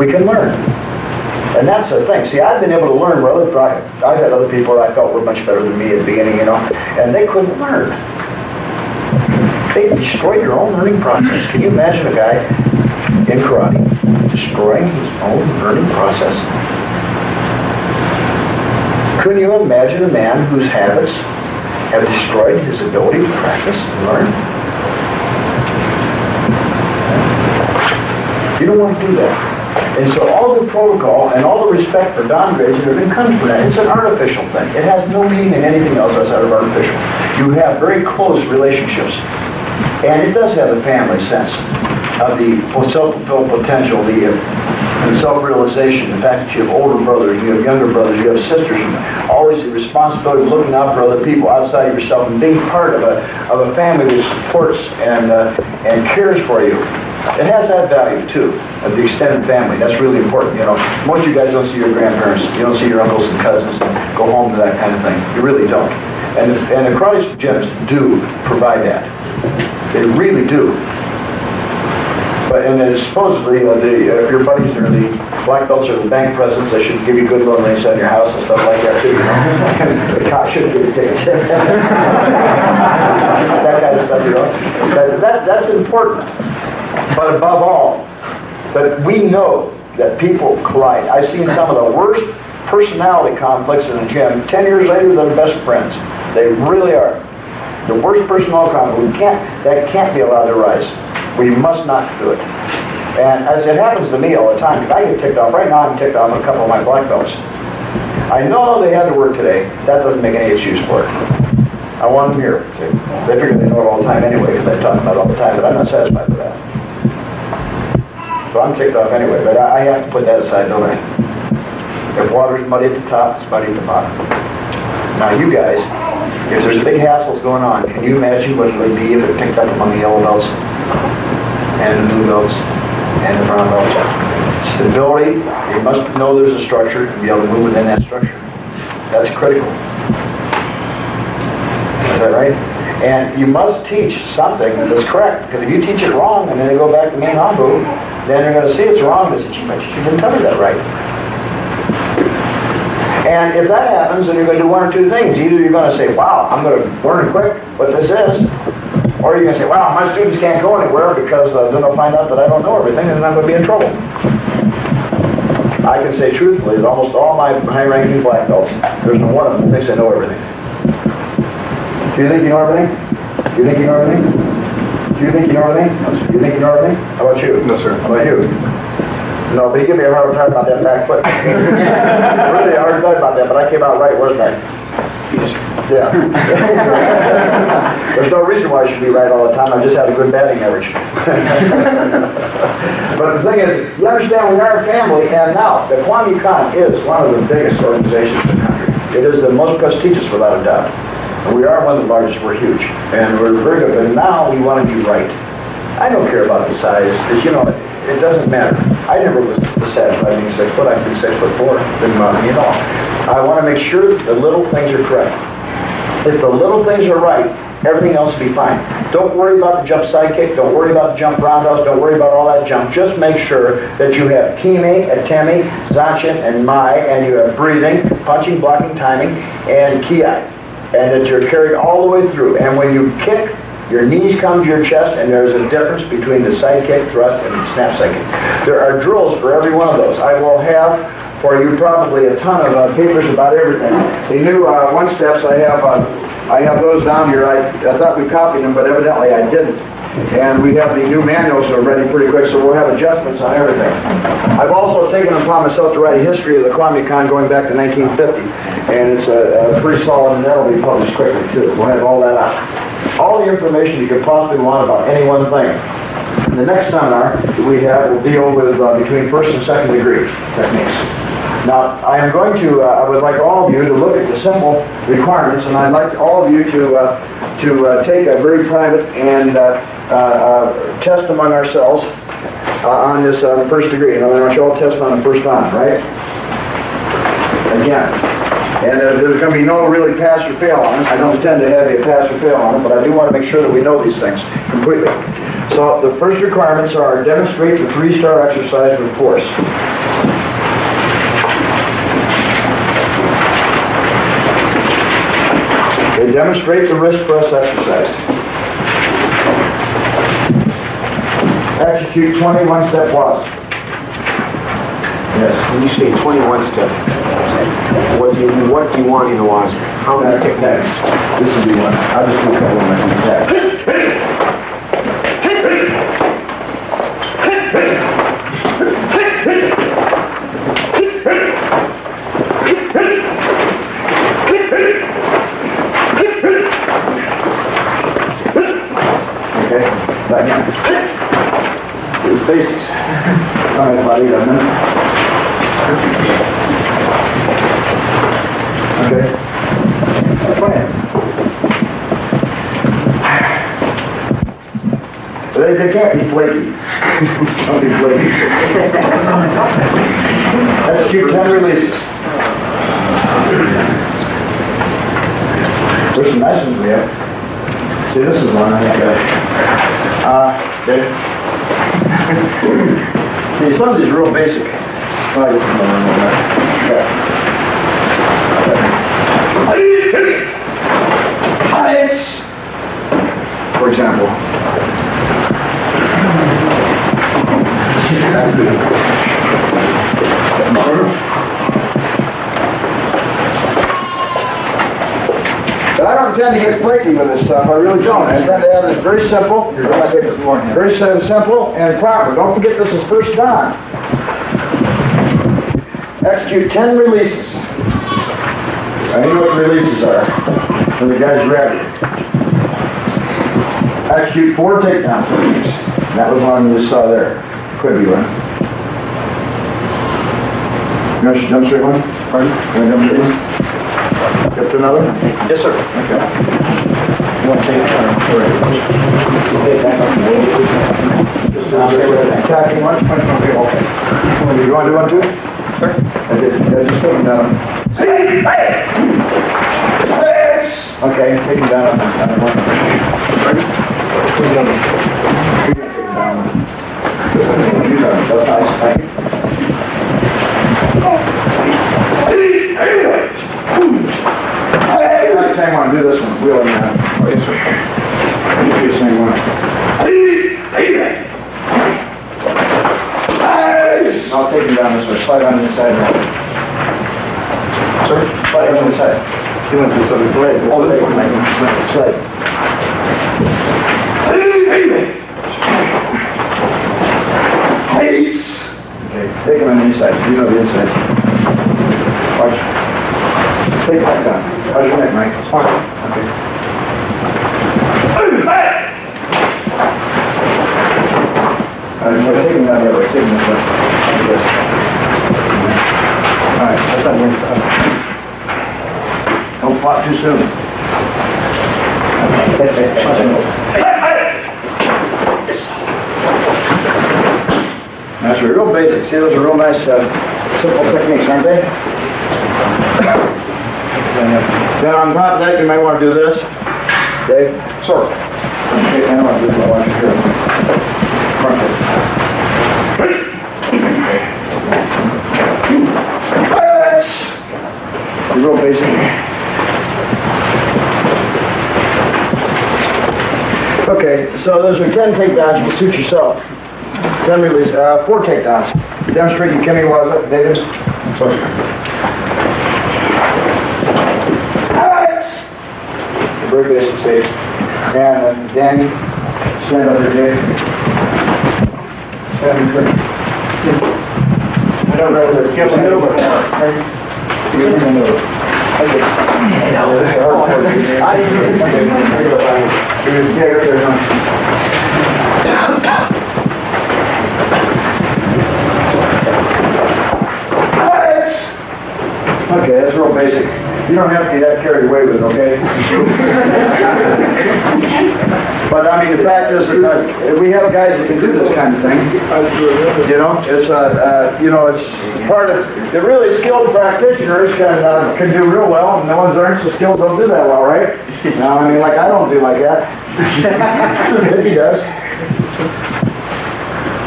We can learn. And that's the thing. See, I've been able to learn where I've had other people that I felt were much better than me at the beginning, and they couldn't learn. They destroyed their own learning process. Can you imagine a guy in karate destroying his own learning process? Couldn't you imagine a man whose habits have destroyed his ability to practice and learn? You don't want to do that. And so all the protocol and all the respect for downgrades and everything comes from that. It's an artificial thing. It has no meaning in anything else outside of artificial. You have very close relationships. And it does have a family sense of the self-fulfilled potential, the self-realization, the fact that you have older brothers, you have younger brothers, you have sisters, and always the responsibility of looking out for other people outside of yourself and being part of a family that supports and cares for you. It has that value, too, of the extended family. That's really important, Most of you guys don't see your grandparents. You don't see your uncles and cousins and go home to that kind of thing. You really don't. And the karate gyms do provide that. They really do. And then supposedly, if your buddies are the black belts or the bank presidents, they should give you good loan rates on your house and stuff like that, too, The cop should give you tickets. That kind of stuff, That's important. But above all, that we know that people collide. I've seen some of the worst personality conflicts in the gym. 10 years later, they're best friends. They really are. The worst personality conflict, that can't be allowed to rise. We must not do it. And as it happens to me all the time, because I get ticked off. Right now, I'm ticked off with a couple of my black belts. I know they had to work today. That doesn't make any excuse for it. I want them here. See? They figure they know it all the time anyway, because I talk about it all the time, but I'm not satisfied with that. So I'm ticked off anyway, but I have to put that aside, don't I? If water's muddy at the top, it's muddy at the bottom. Now you guys, if there's big hassles going on, can you imagine what it would be if it picked up among the yellow belts and the blue belts and the brown belts? Stability, you must know there's a structure and be able to move within that structure. That's critical. Is that right? And you must teach something that's correct, because if you teach it wrong and then they go back to main Hanbu, then they're going to see it's wrong and they say, gee, but you didn't tell me that right. And if that happens, then you're going to do one or two things. Either you're going to say, wow, I'm going to learn quick what this is, or you're going to say, wow, my students can't go anywhere because then they'll find out that I don't know everything and then I'm going to be in trouble. I can say truthfully that almost all my high-ranking black belts, there's no one of them who thinks they know everything. Do you think you know everything? Do you think you know everything? Do you think you know everything? No, sir. Do you think you know everything? How about you? No, sir. How about you? No, but you give me a hard time about that back foot. Really a hard time about that, but I came out right, wasn't I? Yeah. There's no reason why I should be right all the time. I just had a good batting average. But the thing is, you understand, we are a family, and now the Kwanmukan is one of the biggest organizations in the country. It is the most prestigious, without a doubt. And we are one of the largest. We're huge, and we're very good. But now we want to be right. I don't care about the size, because it doesn't matter. I never was satisfied being 6 foot. I can be 6'4". Didn't bother me at all. I want to make sure that the little things are correct. If the little things are right, everything else will be fine. Don't worry about the jump side kick. Don't worry about the jump roundhouse. Don't worry about all that jump. Just make sure that you have kime, atemi, zanchin, and mai, and you have breathing, punching, blocking, timing, and kiai. And that you're carried all the way through. And when you kick, your knees come to your chest, and there's a difference between the side kick, thrust, and snap side kick. There are drills for every one of those. I will have for you probably a ton of papers about everything. The new one steps, I have those down here. I thought we copied them, but evidently I didn't. And we have the new manuals that are ready pretty quick, so we'll have adjustments on everything. I've also taken it upon myself to write a history of the Kwanmukan going back to 1950, and it's pretty solid, and that'll be published quickly too. We'll have all that out. All the information you could possibly want about any one thing. The next seminar that we have will deal with between first and second degree techniques. Now, I am going to, I would like all of you to look at the simple requirements, and I'd like all of you to take a very private and test among ourselves on this first degree. And I want you all test on the first time, right? Again. And there's going to be no really pass or fail on it. I don't intend to have a pass or fail on it, but I do want to make sure that we know these things completely. So the first requirements are demonstrate the 3-star exercise with force. They demonstrate the wrist press exercise. Execute 20 one-step pause. Yes. When you say 21 step, what do you want in the waza? How many techniques? This will be one. I'll just do a couple of my attacks. Okay, back in. Do the basics. All right, buddy, got a minute? Okay. Plan. They can't be flaky. Don't be flaky. Execute 10 releases. There's some nice ones we have. See, this is one I think. Okay. See, some of these are real basic. Oh, I just don't know that. Heights. For example. But I don't intend to get flaky with this stuff. I really don't. I intend to have it very simple, very simple and proper. Don't forget this is first dan. Execute 10 releases. Now you know what the releases are. When the guy's ready. Execute 4 takedown techniques. That was one you just saw there. Could be one. You want to jump straight one? Pardon? You want to jump straight one? Up to another? Yes, sir. Okay. You want to take it? Sorry. Attacking one? Okay. You want to do one too? Sir? Okay, just take him down. Okay, take him down. That's nice. Thank you. Same one. Do this one. Wheel him down. Yes, sir. Do the same one. I'll take him down this way. Slide on the inside now. Sir? Slide on the inside. He went to the blade. Oh, this one. Slide. Okay, take him on the inside. You know the inside. Watch. Take that gun. How's your neck, Mike? Fine. Okay. I'm taking that other way, taking this one. Yes. All right, that's not good. Don't pop too soon. That's real basic. See, those are real nice, simple techniques, aren't they? Then on top of that, you might want to do this. Dave? Sir. Okay, I don't want to do this. I want you to hear it. It's real basic. Okay, so those are 10 takedowns. You suit yourself. 10 release, 4 takedowns. Demonstrate you Kimmy was it, David? Sorry. Very basic stage. And Danny, stand over there, Dave. Stand over. I don't know whether give a middle or give a middle. I okay, that's real basic. You don't have to get carried away with it, okay? But I mean, the fact is that we have guys that can do this kind of thing. You know, it's it's part of the really skilled practitioners can do real well, and the ones that aren't so skilled don't do that well, right? No, I mean, like I don't do like that. He does.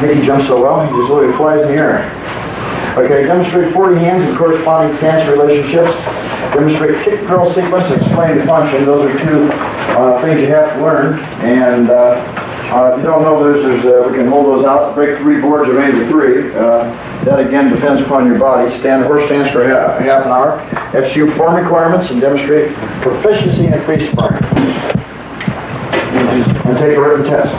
Mickey jumps so well, he just literally flies in the air. Okay, demonstrate 40 hands and corresponding stance relationships. Demonstrate kick drill sequence and explain the function. Those are two things you have to learn. And if you don't know those, we can hold those out, break 3 boards or maybe 3. That again depends upon your body. Stand horse stance for half an hour. Execute form requirements and demonstrate proficiency in free sparring. And take a written test.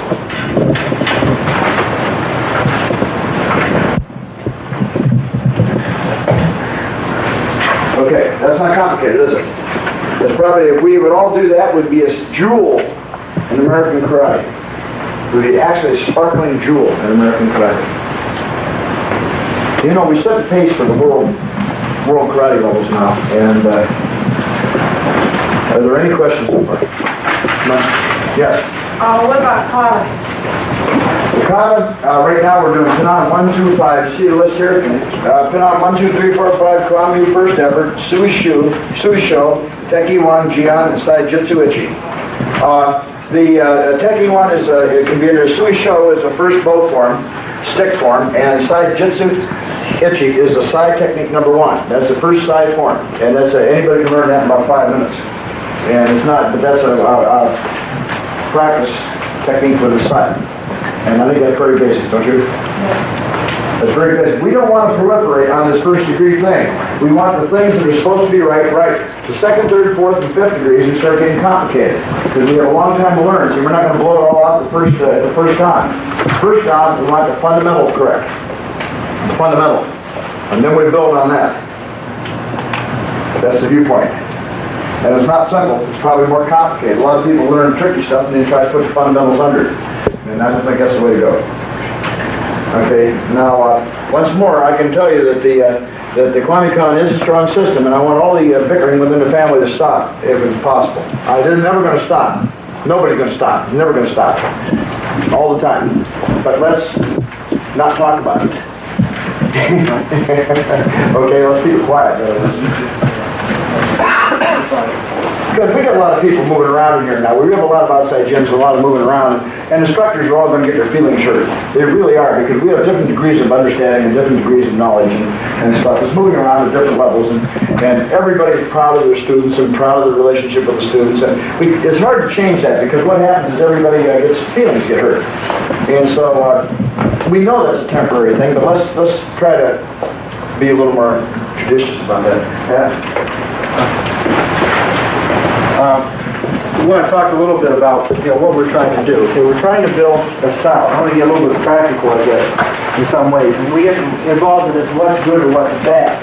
Okay, that's not complicated, is it? That's probably, if we would all do that, would be a jewel in American karate. It would be actually a sparkling jewel in American karate. You know, we set the pace for the world karate levels now, and are there any questions so far? No? Yes? What about kata? Kata, right now we're doing Pinan 1, 2, 5. You see the list here? Pinan 1, 2, 3, 4, 5, Kwanmukan first effort, Sui Sho, Teki 1, Jian, and Sai Jitsu Ichi. The Teki 1 is it can be either Sui Sho is a first bow form, stick form, and Sai Jitsu Ichi is the Sai technique number 1. That's the first Sai form, and that's anybody can learn that in about 5 minutes. And it's not, but that's a practice technique for the Sai. And I think that's very basic, don't you? That's very basic. We don't want to proliferate on this first degree thing. We want the things that are supposed to be right. The second, third, fourth, and fifth degrees, we start getting complicated. Because we have a long time to learn, so we're not going to blow it all out the first time. First time, we want the fundamentals correct. The fundamental. And then we build on that. That's the viewpoint. And it's not simple. It's probably more complicated. A lot of people learn tricky stuff and then try to put the fundamentals under it. And I don't think that's the way to go. Okay, now, once more, I can tell you that the Kwanmukan is a strong system, and I want all the bickering within the family to stop, if it's possible. They're never going to stop. Nobody's going to stop. Never going to stop. All the time. But let's not talk about it. Okay, let's keep it quiet. Because we got a lot of people moving around in here now. We have a lot of outside gyms, a lot of moving around, and instructors are all going to get their feelings hurt. They really are, because we have different degrees of understanding and different degrees of knowledge and stuff. It's moving around at different levels, and everybody's proud of their students and proud of the relationship with the students. And it's hard to change that, because what happens is everybody gets feelings get hurt. And so we know that's a temporary thing, but let's try to be a little more judicious about that. Yeah. We want to talk a little bit about what we're trying to do. Okay, we're trying to build a style. I want to get a little bit practical, I guess, in some ways. And we get involved in this what's good or what's bad.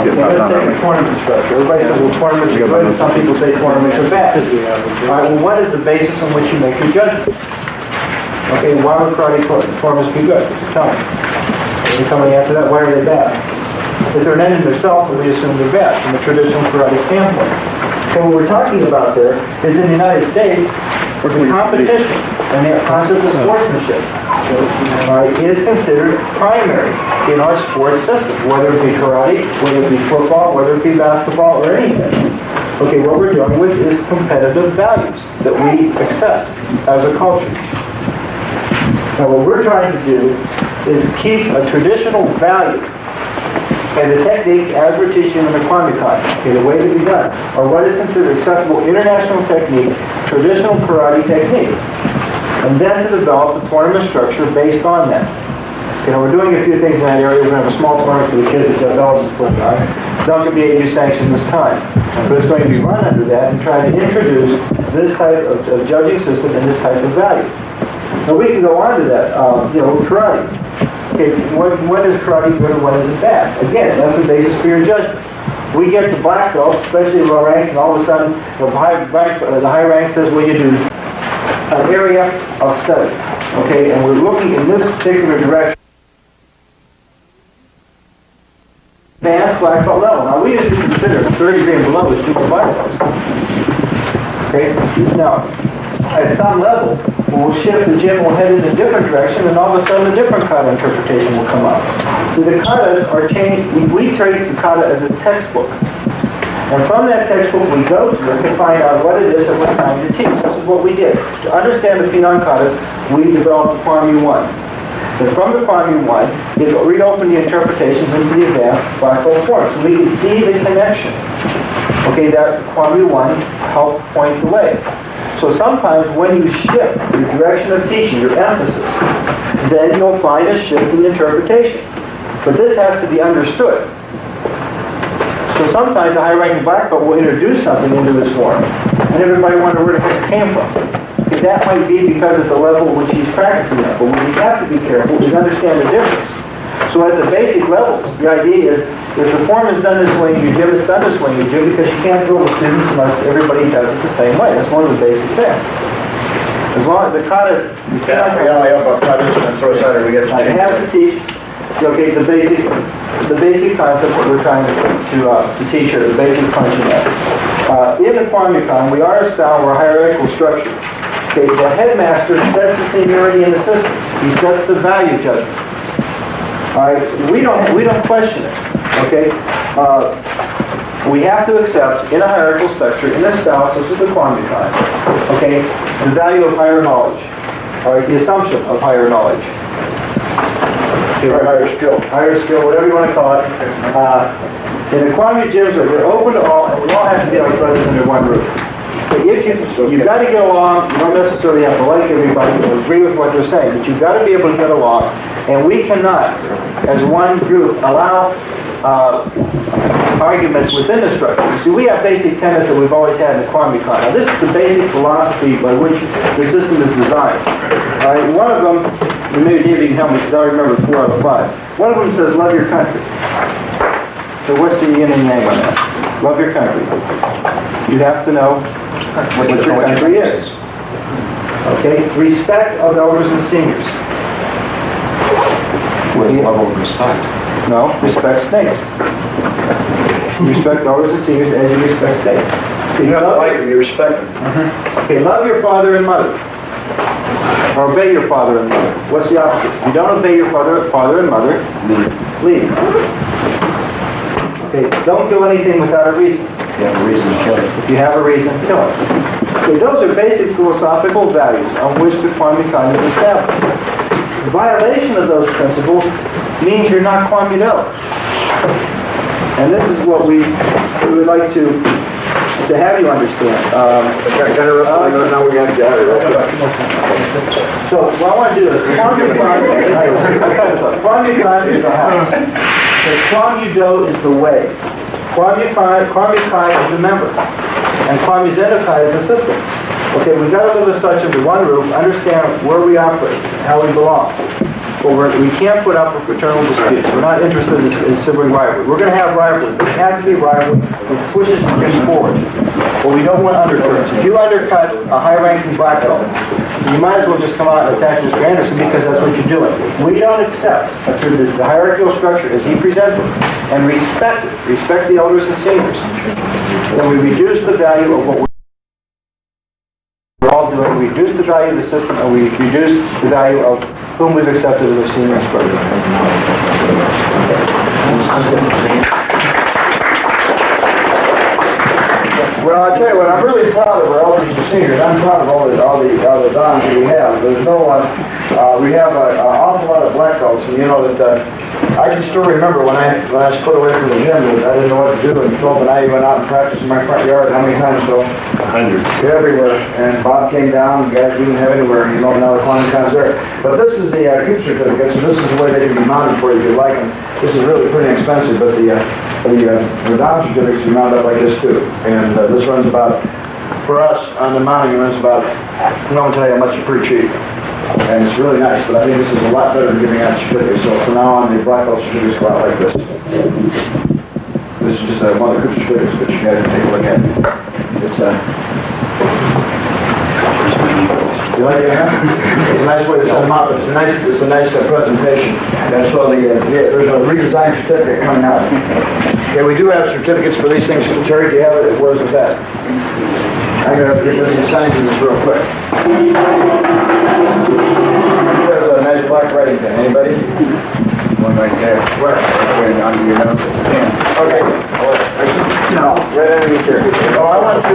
Okay, let's take a tournament structure. Everybody says, well, tournaments are good, and some people say tournaments are bad. All right, well, what is the basis on which you make your judgment? Okay, why would karate tournaments be good? Tell me. Can somebody answer that? Why are they bad? If they're an end in themselves, we assume they're bad from a traditional karate standpoint. So what we're talking about there is in the United States, the competition and the concept of sportsmanship is considered primary in our sports system, whether it be karate, whether it be football, whether it be basketball, or anything. Okay, what we're dealing with is competitive values that we accept as a culture. Now what we're trying to do is keep a traditional value and the techniques as we're teaching in the Kwanmukan, okay, the way to be done, are what is considered acceptable international technique, traditional karate technique. And then to develop a tournament structure based on that. You know, we're doing a few things in that area. We're going to have a small tournament for the kids that Jeff Ellis is putting on. It's not going to be AU sanctioned this time, but it's going to be run under that and try to introduce this type of judging system and this type of value. Now we can go on to that, karate. Okay, when is karate good and when is it bad? Again, that's the basis for your judgment. We get to black belts, especially low ranks, and all of a sudden the high rank says, well, you do an area of study. Okay, and we're looking in this particular direction. Advanced black belt level. Now we usually consider 30 degree and below as super black belts. Okay, now at some level, we'll shift the gym, we'll head in a different direction, and all of a sudden a different kata interpretation will come up. So the katas are changed. We treat the kata as a textbook. And from that textbook we go to it to find out what it is that we're trying to teach. This is what we did. To understand the Pinan katas, we developed the Kwanmu 1. And from the Kwanmu 1, it reopened the interpretations into the advanced black belt forms. So we can see the connection. Okay, that Kwanmu 1 helped point the way. So sometimes when you shift your direction of teaching, your emphasis, then you'll find a shift in interpretation. But this has to be understood. So sometimes a high-ranking black belt will introduce something into his form, and everybody wonder where the heck it came from. Okay, that might be because of the level at which he's practicing it. But what we have to be careful is understand the difference. So at the basic levels, the idea is, if the form is done this way in your gym, it's done this way in your gym, because you can't drill the students unless everybody does it the same way. That's one of the basic things. As long as the katas, you cannot have to teach, okay, the basic concept that we're trying to teach here, the basic punching method. In the Kwanmukan, we are a style, we're a hierarchical structure. Okay, the headmaster sets the seniority in the system. He sets the value judgment. All right, we don't question it. Okay, we have to accept in a hierarchical structure, in a style such as the Kwanmukan, okay, the value of higher knowledge. All right, the assumption of higher knowledge. Or higher skill, whatever you want to call it. In the Kwanmu gyms, they're open to all, and we all have to be like brothers under one roof. But you've got to get along. You don't necessarily have to like everybody or agree with what they're saying, but you've got to be able to get along. And we cannot, as one group, allow arguments within the structure. See, we have basic tenets that we've always had in the Kwanmukan. Now, this is the basic philosophy by which the system is designed. All right, one of them, and maybe David can help me because I remember 4 out of 5. One of them says, love your country. So what's the yin and yang on that? Love your country. You have to know what your country is. Okay? Respect of elders and seniors. With level of respect. No, respect snakes. Respect elders and seniors as you respect snakes. Okay, You have to like them, you respect them. Okay, love your father and mother. Or obey your father and mother. What's the opposite? If you don't obey your father and mother, leave. Okay, don't do anything without a reason. You have a reason to kill it. If you have a reason, kill it. Okay, those are basic philosophical values on which the Kwanmukan is established. The violation of those principles means you're not Kwanmu-do. And this is what we would like to have you understand. Now we got to get out of here. So what I want to do is, Kwanmukan is the house. The Kwanmu-do is the way. Kwanmukan is the member. And Kwanmu Zendokai is the system. Okay, we've got to live as such under one roof, understand where we operate, how we belong. But we can't put up with fraternal disputes. We're not interested in sibling rivalry. We're going to have rivalry, but it has to be rivalry that pushes things forward. But we don't want undercurrents. If you undercut a high-ranking black belt, you might as well just come out and attack Mr. Anderson because that's what you're doing. We don't accept the hierarchical structure as he presents it and respect it. Respect the elders and seniors. Then we reduce the value of what we're all doing. We reduce the value of the system and we reduce the value of whom we've accepted as our senior instructor. Well, I tell you what, I'm really proud of our elders and seniors. I'm proud of all the dons that we have. There's no one. We have an awful lot of black belts, and you know that. I can still remember when I split away from the gym, that I didn't know what to do, and Philip and I went out and practiced in my front yard. How many times, Phil? Hundreds. Everywhere. And Bob came down, and guys didn't have anywhere. You know, now the Kwanmukan's there. But this is the keep certificates, and this is the way they can be mounted for you if you like them. This is really pretty expensive, but the don certificates are mounted up like this too. And this runs about, for us, on the mounting, it runs about, I won't tell you how much, it's pretty cheap. And it's really nice, but I think this is a lot better than giving out certificates. So from now on, the black belt certificates go out like this. This is just one of the good certificates, but you guys can take a look at it. It's you like it, huh? It's a nice way to set them up. It's a nice presentation. And so there's a redesigned certificate coming out. Okay, we do have certificates for these things. Terry, do you have it? Where's it at? I'm going to have to get the signs in this real quick. There's a nice black writing pen. Anybody? One right there. Where? Right under your nose. Okay. No, right underneath here. Oh, I want to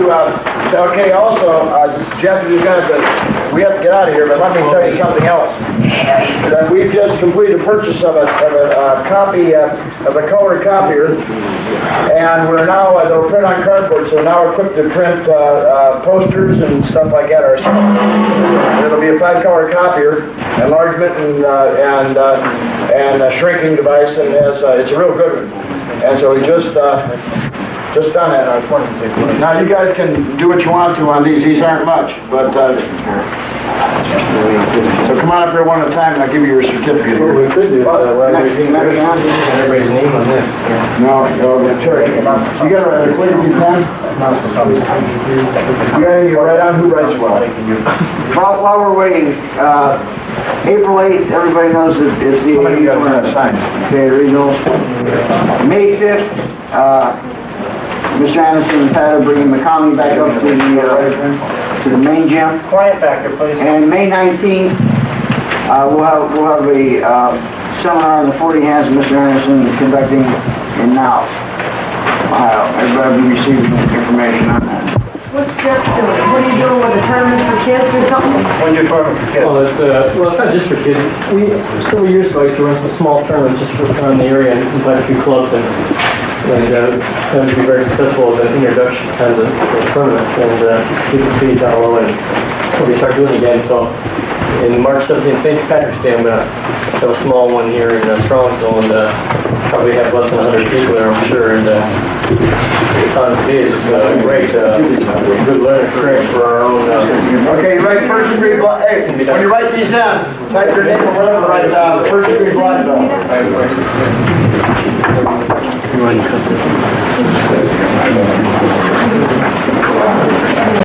say, okay, also, Jeff, you guys, we have to get out of here, but let me tell you something else. That we've just completed a purchase of a copy, of a color copier, and we're now, they'll print on cardboard, so now we're equipped to print posters and stuff like that ourselves. It'll be a 5-color copier, enlargement and a shrinking device, and it's a real good one. And so we just done that. Now you guys can do what you want to on these. These aren't much, but so come on up here one at a time, and I'll give you your certificate here. What we could do is everybody's name on this. No, Terry, come on. You got a clear pen? You got any right on? Who writes well? While we're waiting, April 8th, everybody knows that it's the okay, regionals. May 5th, Mr. Anderson and Pat are bringing McConnell back up to the main gym. Quiet back there, please. And May 19th, we'll have a seminar on the 40 hands of Mr. Anderson conducting in Now, Ohio. Everybody will be receiving information on that. What's Jeff doing? What are you doing with the tournaments for kids or something? When's your tournament for kids? Well, it's not just for kids. Several years ago, I used to run some small tournaments just for fun in the area and invite a few clubs and that would be very successful as an introduction kind of the tournament and keep the speed down low and we'll start doing it again. So in March 17th, St. Patrick's Day, I'm going to have a small one here in Strongsville and probably have less than 100 people there, I'm sure. And it's great, good learning experience for our own. Okay, you write first degree blood. Hey, when you write these down, type your name or whatever, write first degree blood. You want to cut this?